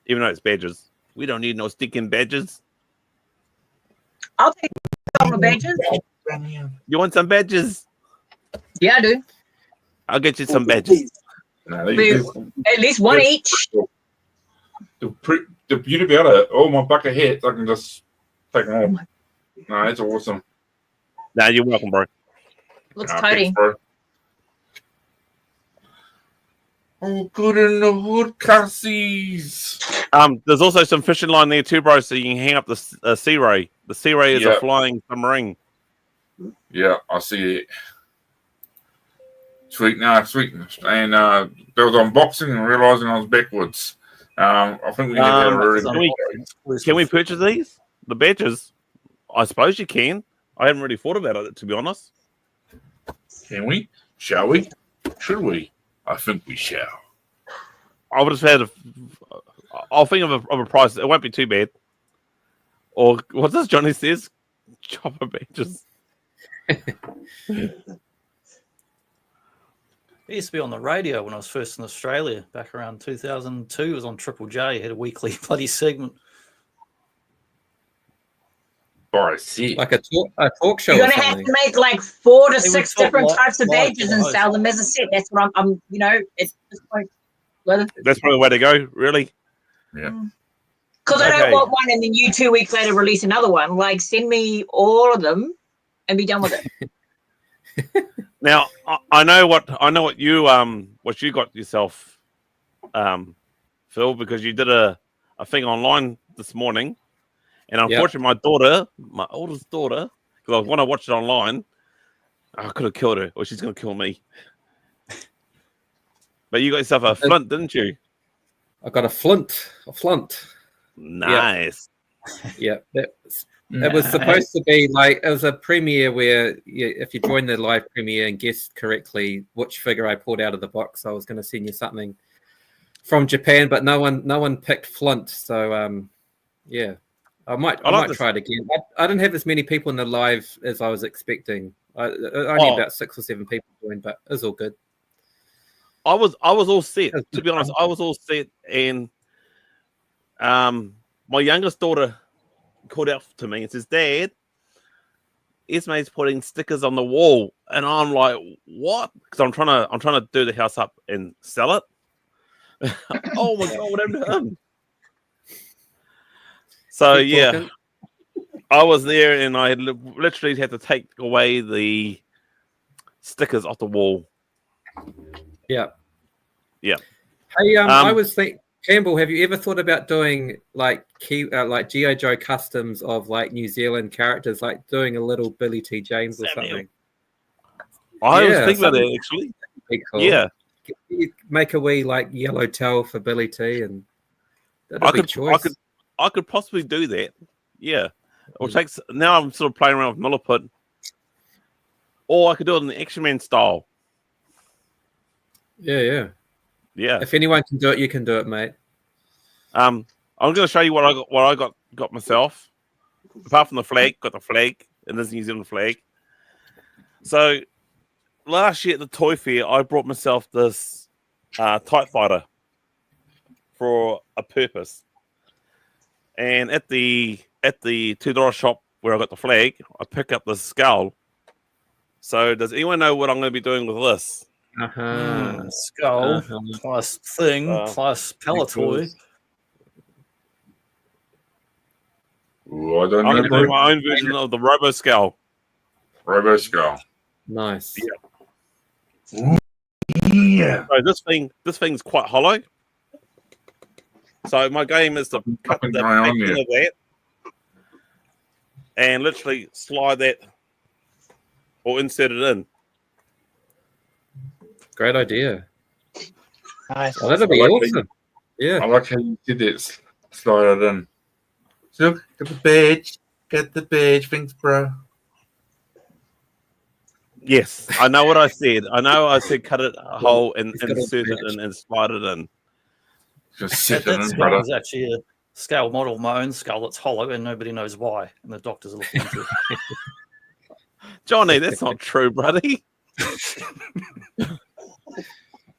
Even though it's badges. We don't need no sticking badges. I'll take all the badges. You want some badges? Yeah, I do. I'll get you some badges. No, At least one each. the beauty about it, all my bucket hats, I can just take them off. No, it's awesome. Nah, you're welcome, bro. Looks Nah, tidy. thanks, bro. Oh, good in the hood, Cassies. There's also some fishing line there too, bro, so you can hang up the Sea Ray. The Sea Ray is Yeah. a flying submarine. Yeah, I see it. Sweet, no, sweet. And there was unboxing and realizing I was backwards. I think we need to have a really Can we purchase these? The badges? I suppose you can. I haven't really thought about it, to be honest. Can we? Shall we? Should we? I think we shall. I would have had I'll think of a price. It won't be too bad. Or what's this Johnny says? Chopper badges. He used to be on the radio when I was first in Australia back around 2002. It was on Triple J. He had a weekly bloody segment. I see. Like a talk show You're or gonna have something. to make like 4 to They 6 would talk different live- types of live badges to and the sell them as a set. That's what I'm at this point. That's probably the way to go, really. Yeah. Because I Okay. don't want one and then you 2 weeks later release another one. Like send me all of them and be done with it. Now I know what you got yourself, Phil, because you did a thing online this morning, and unfortunately my oldest daughter, because when I watched it online, I could have killed her, or she's gonna kill me. But you got yourself a flint, didn't you? I got a flint. Nice. Yeah, it was supposed to be like, it was a premiere where if you join the live premiere and guessed correctly which figure I pulled out of the box, I was going to send you something from Japan, but no one picked Flint. So yeah, I might try it again. I didn't have as many people in the live as I was expecting. Only about 6 or 7 people joined, but it was all good. I was all set. To be honest, I was all set, and my youngest daughter called out to me and says, "Dad, Esme's putting stickers on the wall," and I'm like, "What?" Because I'm trying to do the house up and sell it. Oh my god, what happened to him? So Keep yeah, talking. I was there, and I had literally had to take away the stickers off the wall. Yeah. Yeah. Hey, I was thinking, Campbell, have you ever thought about doing like G.I. Joe customs of like New Zealand characters, like doing a little Billy T. James or something? I was Yeah, thinking about something- that actually. Pretty cool. Yeah, You make a wee like yellow towel for Billy T, and that'd I be choice. could possibly do that. Yeah, or takes now. I'm sort of playing around with Milliput, or I could do it in the Action Man style. Yeah. Yeah. If anyone can do it, you can do it, mate. I'm going to show you what I got myself. Apart from the flag, got the flag, and this New Zealand flag. So last year at the toy fair, I brought myself this TIE fighter for a purpose. And at the $2 shop where I got the flag, I pick up this skull. So does anyone know what I'm going to be doing with this? Skull plus thing plus Palatoy. Ooh, I don't I'm know. going to do my own version of the Robo Skull. Robo Skull. Nice. Yeah. So this thing's quite hollow. So my game is to cut the back end of that and literally slide that or insert it in. Great idea. Nice. Oh, that'll be awesome. Yeah. I like how you did it. Slide it in. Look, get the badge. Get the badge. Thanks, bro. Yes, I know what I said. I said cut it a hole and insert it in and slide it in. Just sit it That in, skull brother. is actually a scale model, my own skull that's hollow, and nobody knows why. And the doctors are looking into it. Johnny, that's not true, buddy.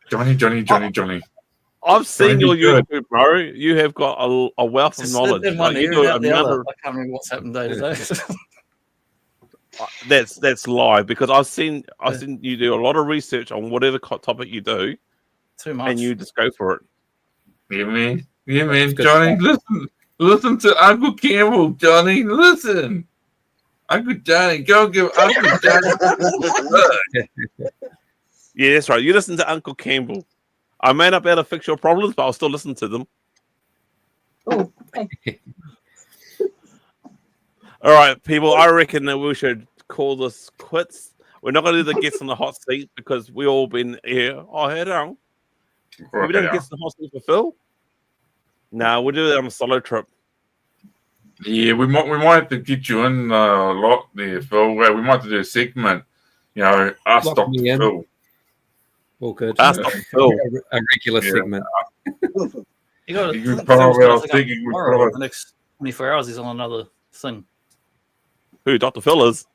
Johnny. I've seen your Johnny, YouTube, bro. You have got a wealth of knowledge. In one Like, you ear do and a out the other. number. I can't remember what's happened day to day. That's live because I've seen you do a lot of research on whatever topic you do, Too much. and you just go for it. Yeah, man. Johnny, listen to Uncle Campbell, Johnny. Listen. Uncle Johnny, go give Uncle Johnny. Yeah, that's right. You listen to Uncle Campbell. I may not be able to fix your problems, but I'll still listen to them. Oh, okay. All right, people. I reckon that we should call this quits. We're not going to do the guests on the hot seat because we all been here. Oh, head on. We don't guest on the hot seat for Phil. No, we'll do it on a solo trip. Yeah, we might have to get you in a lot there, Phil. We might have to do a segment. You know, ask Lock Dr. me in. Phil. All good. Ask Dr. Phil. A regular Yeah. segment. You got You to can probably the next 24 hours. He's on another thing. Who, Dr. Phil is?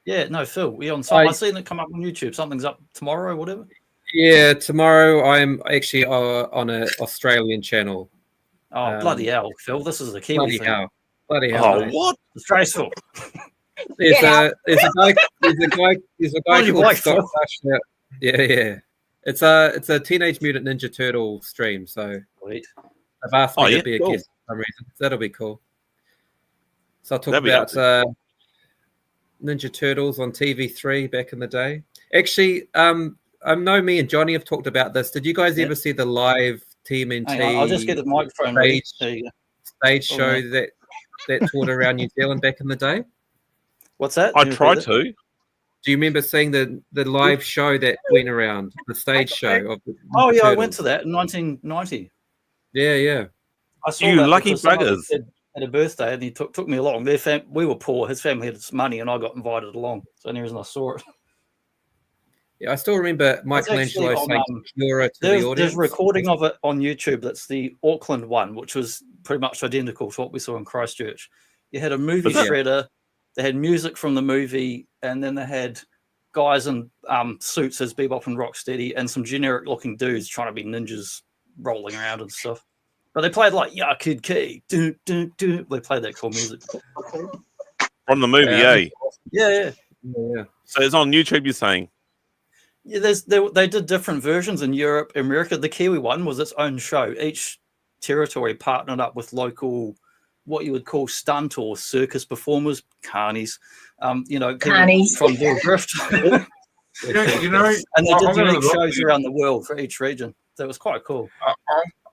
Yeah, no, Phil. We on some. I've seen it come up on YouTube. Something's up tomorrow, whatever. Yeah, tomorrow I'm actually on an Australian channel. Oh, bloody hell, Phil! This is the Kiwi thing. Bloody hell! Oh, mate. what? Disgraceful. There's a guy What do you called like, Scott Phil? Flash. Yeah. It's a Teenage Mutant Ninja Turtle stream, so Sweet. I've asked me Oh, yeah, to be a cool. guest for some reason. So that'll be cool. So I'll talk That'd be about Ninja Turtles on TV3 back in the day. Actually, I know me and Johnny have talked about this. Did you guys ever see the live TMNT Hang on, I'll just get the microphone ready. There you go. stage show that toured around New Zealand back in the day? What's that? I Can you tried repeat it? to. Do you remember seeing the live show that went around, the stage show of the Oh yeah, I Turtles? went to that in 1990. Yeah. I saw You that lucky because some other buggers. kid had a birthday and he took me along. We were poor. His family had money, and I got invited along. So the only reason I saw it. Yeah, I still remember Michelangelo actually on, saying Kia to the There's audience. a recording of it on YouTube. That's the Auckland one, which was pretty much identical to what we saw in Christchurch. You had a movie Was it? shredder. They had music from the movie, and then they had guys in suits as Bebop and Rocksteady, and some generic-looking dudes trying to be ninjas rolling around and stuff. But they played like "Ya Kid K," do. They played that cool music. From the movie, Yeah. eh? Yeah. Yeah. So it's on YouTube, you're saying? Yeah, they did different versions in Europe, America. The Kiwi one was its own show. Each territory partnered up with local, what you would call stunt or circus performers, carnies. People Carnies. from their drift, and You know, they I'm did gonna unique look- shows around the world for each region. That was quite cool.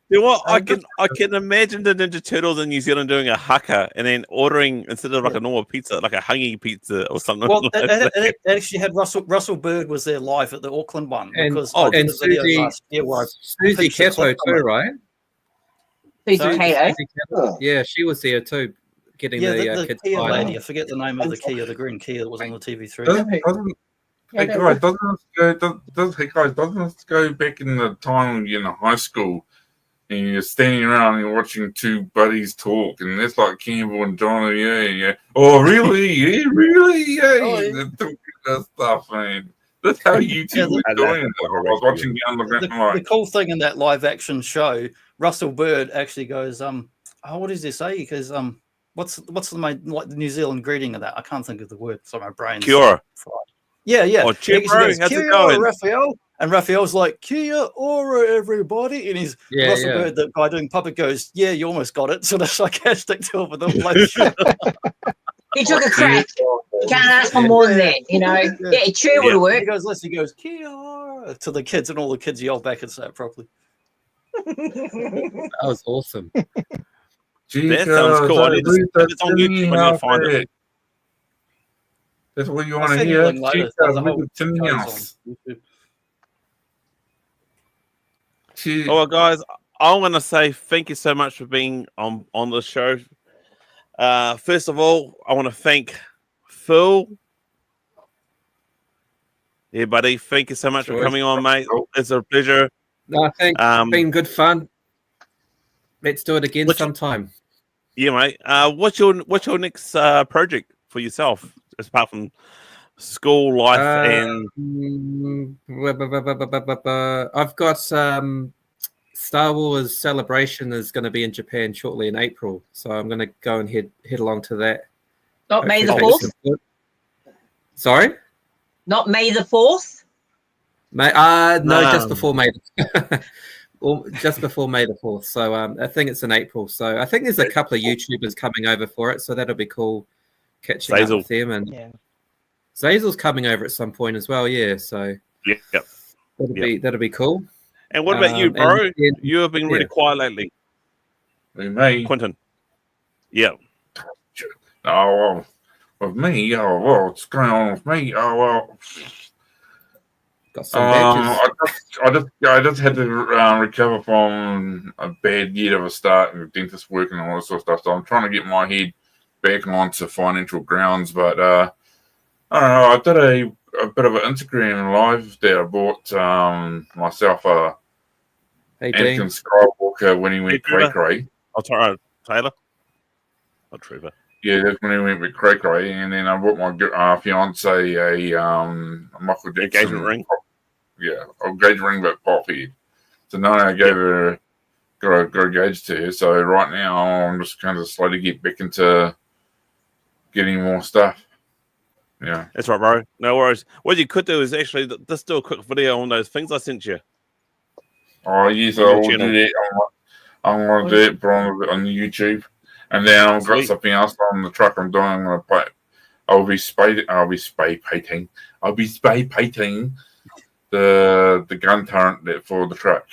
You know what? I can imagine the Ninja Turtles in New Zealand doing a haka and then ordering, instead of like a normal pizza, like a hangi pizza or something. Well, like it actually had Russell Bird was there live at the Auckland one And- because oh, I did and a video Susie- last year where I Susie Picture Cato clip too, from it. right? Susie Sorry? Cato. Susie Cato. Yeah, she was there too, getting yeah, the the kids Kia fired lady. I up. forget the name of the Kia, the green Kia that was on the TV3. Doesn't Hey guys, doesn't this go back in the time when you're in high school and you're standing around and you're watching two buddies talk, and that's like Campbell and Johnny, yeah. Oh, really? Yeah, really? Yeah. Oh, yeah. They're talking that stuff, man. That's how you two were doing it. I was watching the underground. The cool thing in that live action show, Russell Bird actually goes, what does he say? Because what's the main, like the New Zealand greeting of that? I can't think of the word. So my brain's Kia ora. fried. Yeah. Oh, cheer, He bro. goes, How's Kia it ora, going? Raphael. And Raphael's like, Kia ora, everybody. And he's Russell Bird, the guy doing puppet, goes, yeah, you almost got it. Sort of sarcastic to him with all He took a crack. You can't ask for more than that, you know. Yeah, a chair would work. He goes, Kia ora to the kids, and all the kids yell back and say it properly. That was awesome. That sounds cool. I need to, it's on YouTube. I need to find it. That's what you I'll want to send you hear. a link later. There's a whole Cheers. on YouTube. Oh, well, guys, I want to say thank you so much for being on the show. First of all, I want to thank Phil. Yeah, buddy, thank you so much for coming on, mate. It's a pleasure. No, I think it's been good fun. Let's do it again sometime. Yeah, mate. What's your next project for yourself, apart from school life and? I've got Star Wars Celebration is going to be in Japan shortly in April, so I'm going to go and head along to that. Not May the 4th? Sorry? Not May the 4th? No, just before May. Just before May the 4th. So I think it's in April. So I think there's a couple of YouTubers coming over for it, so that'll be cool catching up with them. And Zazel's coming over at some point as well, yeah. So that'll be cool. And what about you, bro? You have been really quiet lately. Me? Quentin. Yeah. Oh, well, with me? Oh, well, what's going on with me? Oh, well. Got some I just had to recover from a bad year of a start and dentist work and all that sort of stuff. So I'm trying to get my head back onto financial grounds. But I don't know. I did a bit of an Instagram live there. I bought myself a Anakin Skywalker when he went cray-cray. Oh, Taylor? Oh, Trevor. Yeah, that's when he went with cray-cray. And then I bought my fiance a Michael Jackson engagement ring. Yeah, engagement ring, but pop head. So now I gave her got engaged to her. So right now I'm just kind of slowly get back into getting more stuff. Yeah, that's right, bro. No worries. What you could do is actually just do a quick video on those things I sent you. Oh yes, I will do that. I'm going to do it, on YouTube, and then I've got something else on the truck. I'm doing. I'm going to play. I'll be spray painting the gun turret for the truck.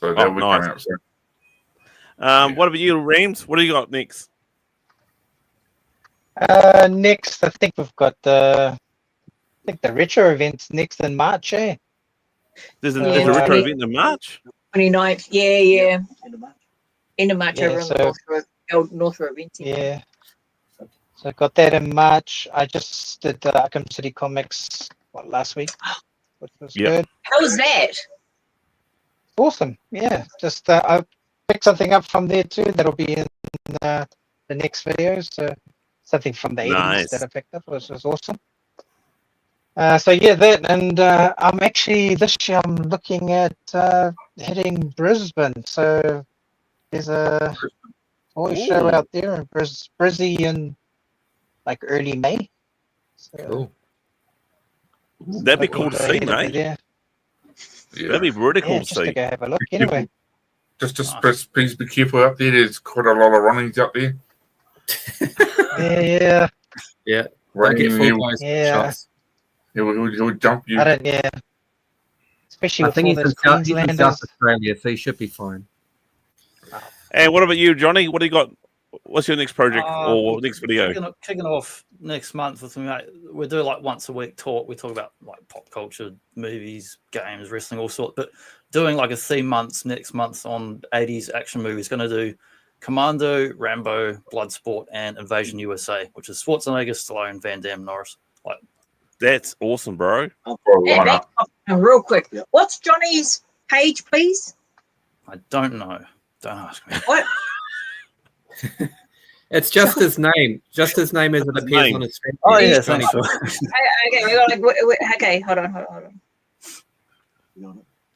So that will be coming up soon. What about you, Rams? What do you got next? Next, I think we've got the retro events next in March, eh? There's a retro event in March? 29th, yeah. End of March over on the North Road event. Yeah. So I got that in March. I just did the Arkham City Comics last week, which was good. How was that? Awesome, yeah. Just I picked something up from there too. That'll be in the next video. So something from the 80s that I picked up, which was awesome. So yeah, that, and I'm actually this year I'm looking at hitting Brisbane. So there's a toy show out there in Brizzy in like early May. So, cool. That'd be cool to see, mate. Yeah. That'd be really cool to see. Just to go have a look anyway. Just please be careful out there. There's quite a lot of runnings out there. Yeah. Don't get full guys shots. He'll jump you. Especially I with think all he's those in Queenslanders. South Australia, so he should be fine. And what about you, Johnny? What do you got? What's your next project or next video? Kicking off next month with me, mate. We do like once a week talk. We talk about like pop culture, movies, games, wrestling, all sorts. But doing like a theme month next month on 80s action movies. Going to do Commando, Rambo, Bloodsport, and Invasion USA, which is Schwarzenegger, Stallone, Van Damme, Norris. Like That's awesome, bro. And back up real quick. What's Johnny's page, please? I don't know. Don't ask me. What? It's just his name. Just his name as it His appears name. on his screen. Oh, yeah, Johnny. thanks. Okay, we got like, okay, hold on.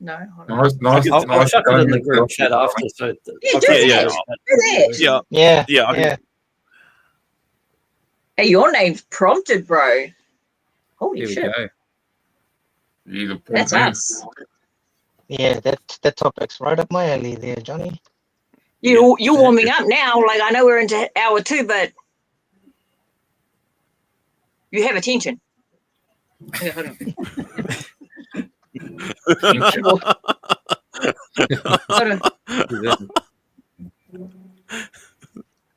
No, hold on. Nice. I'll chuck it in the group chat after. So Yeah, do Yeah, that. yeah. Do that. Yeah, Yeah. yeah. Hey, your name's prompted, bro. Holy Here we shit. go. Either That's us. Yeah, that topic's right up my alley there, Johnny. You're warming up now. Like, I know we're into hour 2, but you have attention. Yeah, hold on. Hold on.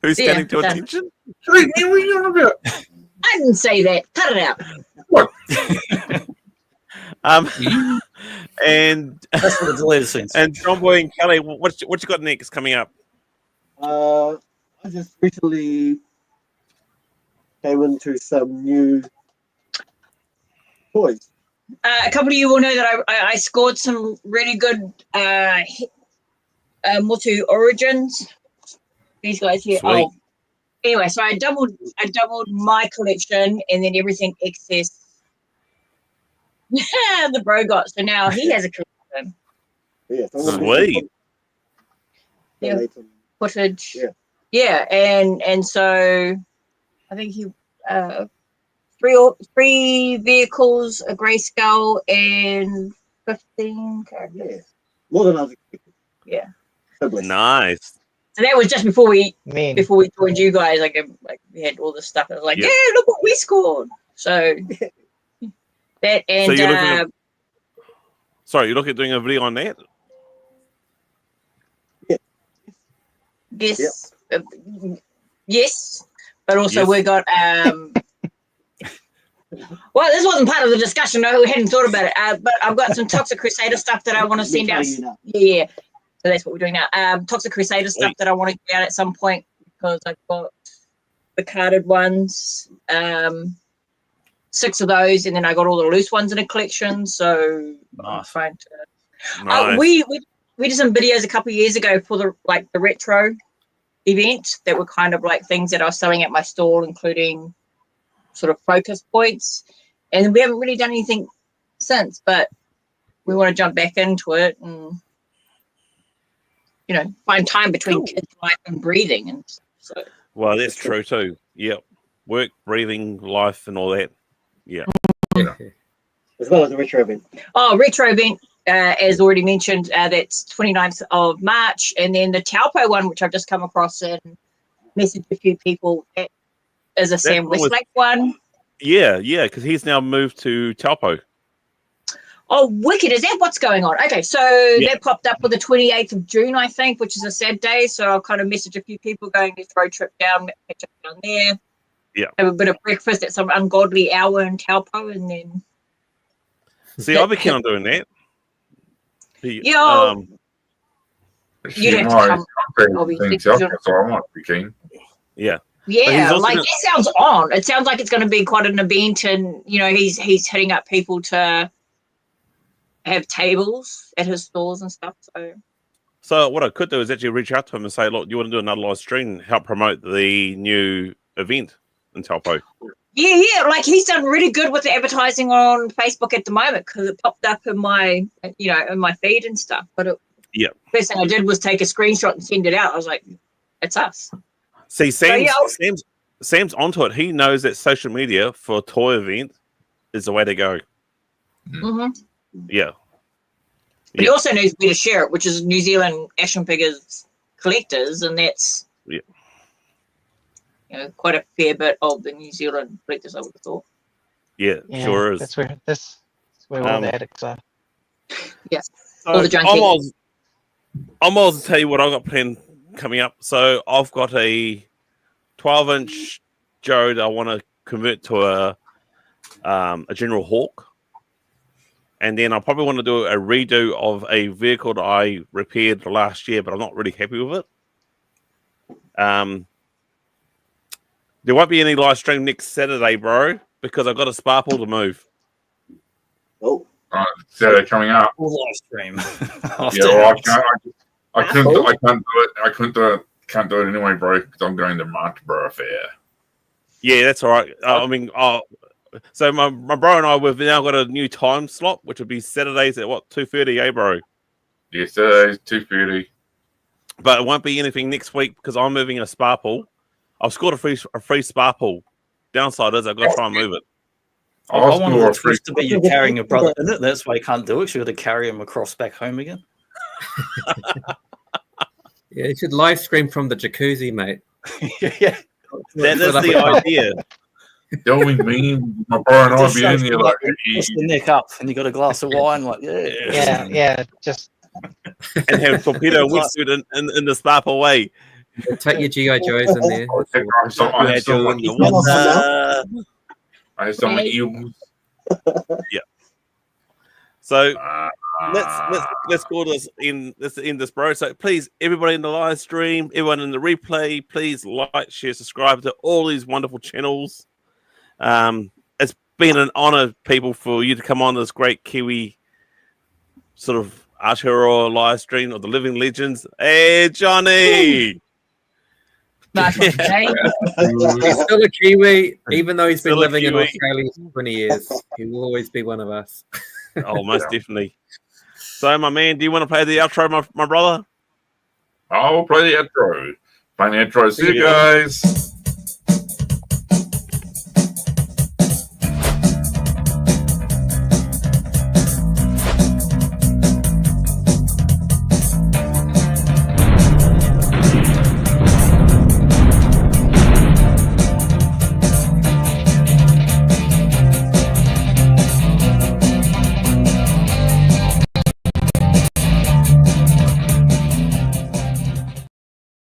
Who's Yeah, standing to done. attention? What are you on about? I didn't say that. Cut it out. And that's what the deleted scenes. and Johnboy and Kelly, what you got next coming up? I just recently came into some new toys. A couple of you will know that I scored some really good Motu Origins. These guys here. Sweet. Oh, anyway, so I doubled my collection, and then everything excess the bro got. So now he has a collection. Yeah, so I'm gonna Sweet. Yeah. donate some- Footage. Yeah. Yeah, and so I think he three vehicles, a grayscale, and 15 characters. Yeah, more than I was expecting. Yeah. So blessed. Nice. So that was just before we Man, joined you guys. Like we had all this stuff. I was like, Yeah. yeah, look what we scored. So that and So you're looking at- Sorry, you're looking at doing a video on that? yes, yes, but also Yes. we got well, this wasn't part of the discussion. No, we hadn't thought about it. But I've got some Toxic Crusader stuff that I want to send out. You know. Yeah. So that's what we're doing now. Toxic Crusader stuff that I want to get out at some point because I've got the carded ones, 6 of those, and then I got all the loose ones in a collection. So I'm Nice. trying to. Nice. We did some videos a couple of years ago for the retro event that were kind of like things that I was selling at my stall, including sort of focus points, and we haven't really done anything since. But we want to jump back into it and find time between kids' life and breathing, and so. Well, that's true too. Yep. Work, breathing, life, and all that. Yeah. As well as the retro event. Oh, retro event, as already mentioned, that's 29th of March. And then the Taupo one, which I've just come across and messaged a few people, that is a Sam one was- Westlake one. Yeah, because he's now moved to Taupo. Oh, wicked. Is that what's going on? Okay, so Yeah. that popped up for the 28th of June, I think, which is a sad day. So I'll kind of message a few people going to road trip down, catch up down there. Yeah. Have a bit of breakfast at some ungodly hour in Taupo, and then See, I'll be keen on doing that. Yeah. You'd have to come, obviously, So I might be keen. yeah. But yeah, he's also like gonna- that sounds on. It sounds like it's going to be quite an event, and he's hitting up people to have tables at his stores and stuff. So what I could do is actually reach out to him and say, look, you want to do another live stream and help promote the new event in Taupo? Yeah, like he's done really good with the advertising on Facebook at the moment because it popped up in my, in my feed and stuff. But first thing I did was take a screenshot and send it out. I was like, it's us. See, Sam's, yeah. Sam's onto it. He knows that social media for a toy event is the way to go. Mm-hmm. Yeah. But he also knows where to share it, which is New Zealand action figures collectors, and that's quite a fair bit of the New Zealand collectors, I would have thought. Yeah, sure is. That's where all the addicts are. Yes. So All the junkies. I'm going to tell you what I've got planned coming up. So I've got a 12-inch Joe that I want to convert to a General Hawk. And then I probably want to do a redo of a vehicle that I repaired last year, but I'm not really happy with it. There won't be any live stream next Saturday, bro. because I've got a sparkle to move. Oh, Saturday coming up. We'll live stream. Yeah, well, I couldn't do it. I couldn't do it. Can't do it anyway, bro, because I'm going to Martinborough Fair. Yeah, that's all right. So my bro and I, we've now got a new time slot, which would be Saturdays at what, 2:30, eh, bro? Yeah, Saturdays 2:30. But it won't be anything next week because I'm moving a sparkle. I've scored a free sparkle. Downside is I've got to try and move it. I wanted the twist to be you carrying your brother in it. That's why you can't do it. You got to carry him across back home again. Yeah, you should live stream from the jacuzzi, mate. Yeah. That is the idea. Don't mean my bro and I'll be in there like, Just the neck up, and you got a glass of wine, like Yeah, just And have torpedo wetsuit in the sparkle way. Yeah, take your G.I. Joes in there. I have some eels. So let's call this in. Let's end this, bro. So please, everybody in the live stream, everyone in the replay, please like, share, subscribe to all these wonderful channels. It's been an honor, people, for you to come on this great Kiwi sort of Aotearoa live stream of the Living Legends. Hey, Johnny! Nice one, Jay. He's still a Kiwi, even though he's been Still a living in Kiwi. Australia for 20 years. He will always be one of us. Oh, most definitely. So, my man, do you want to play the outro, my brother? I'll play the outro. Playing the outro. See you guys.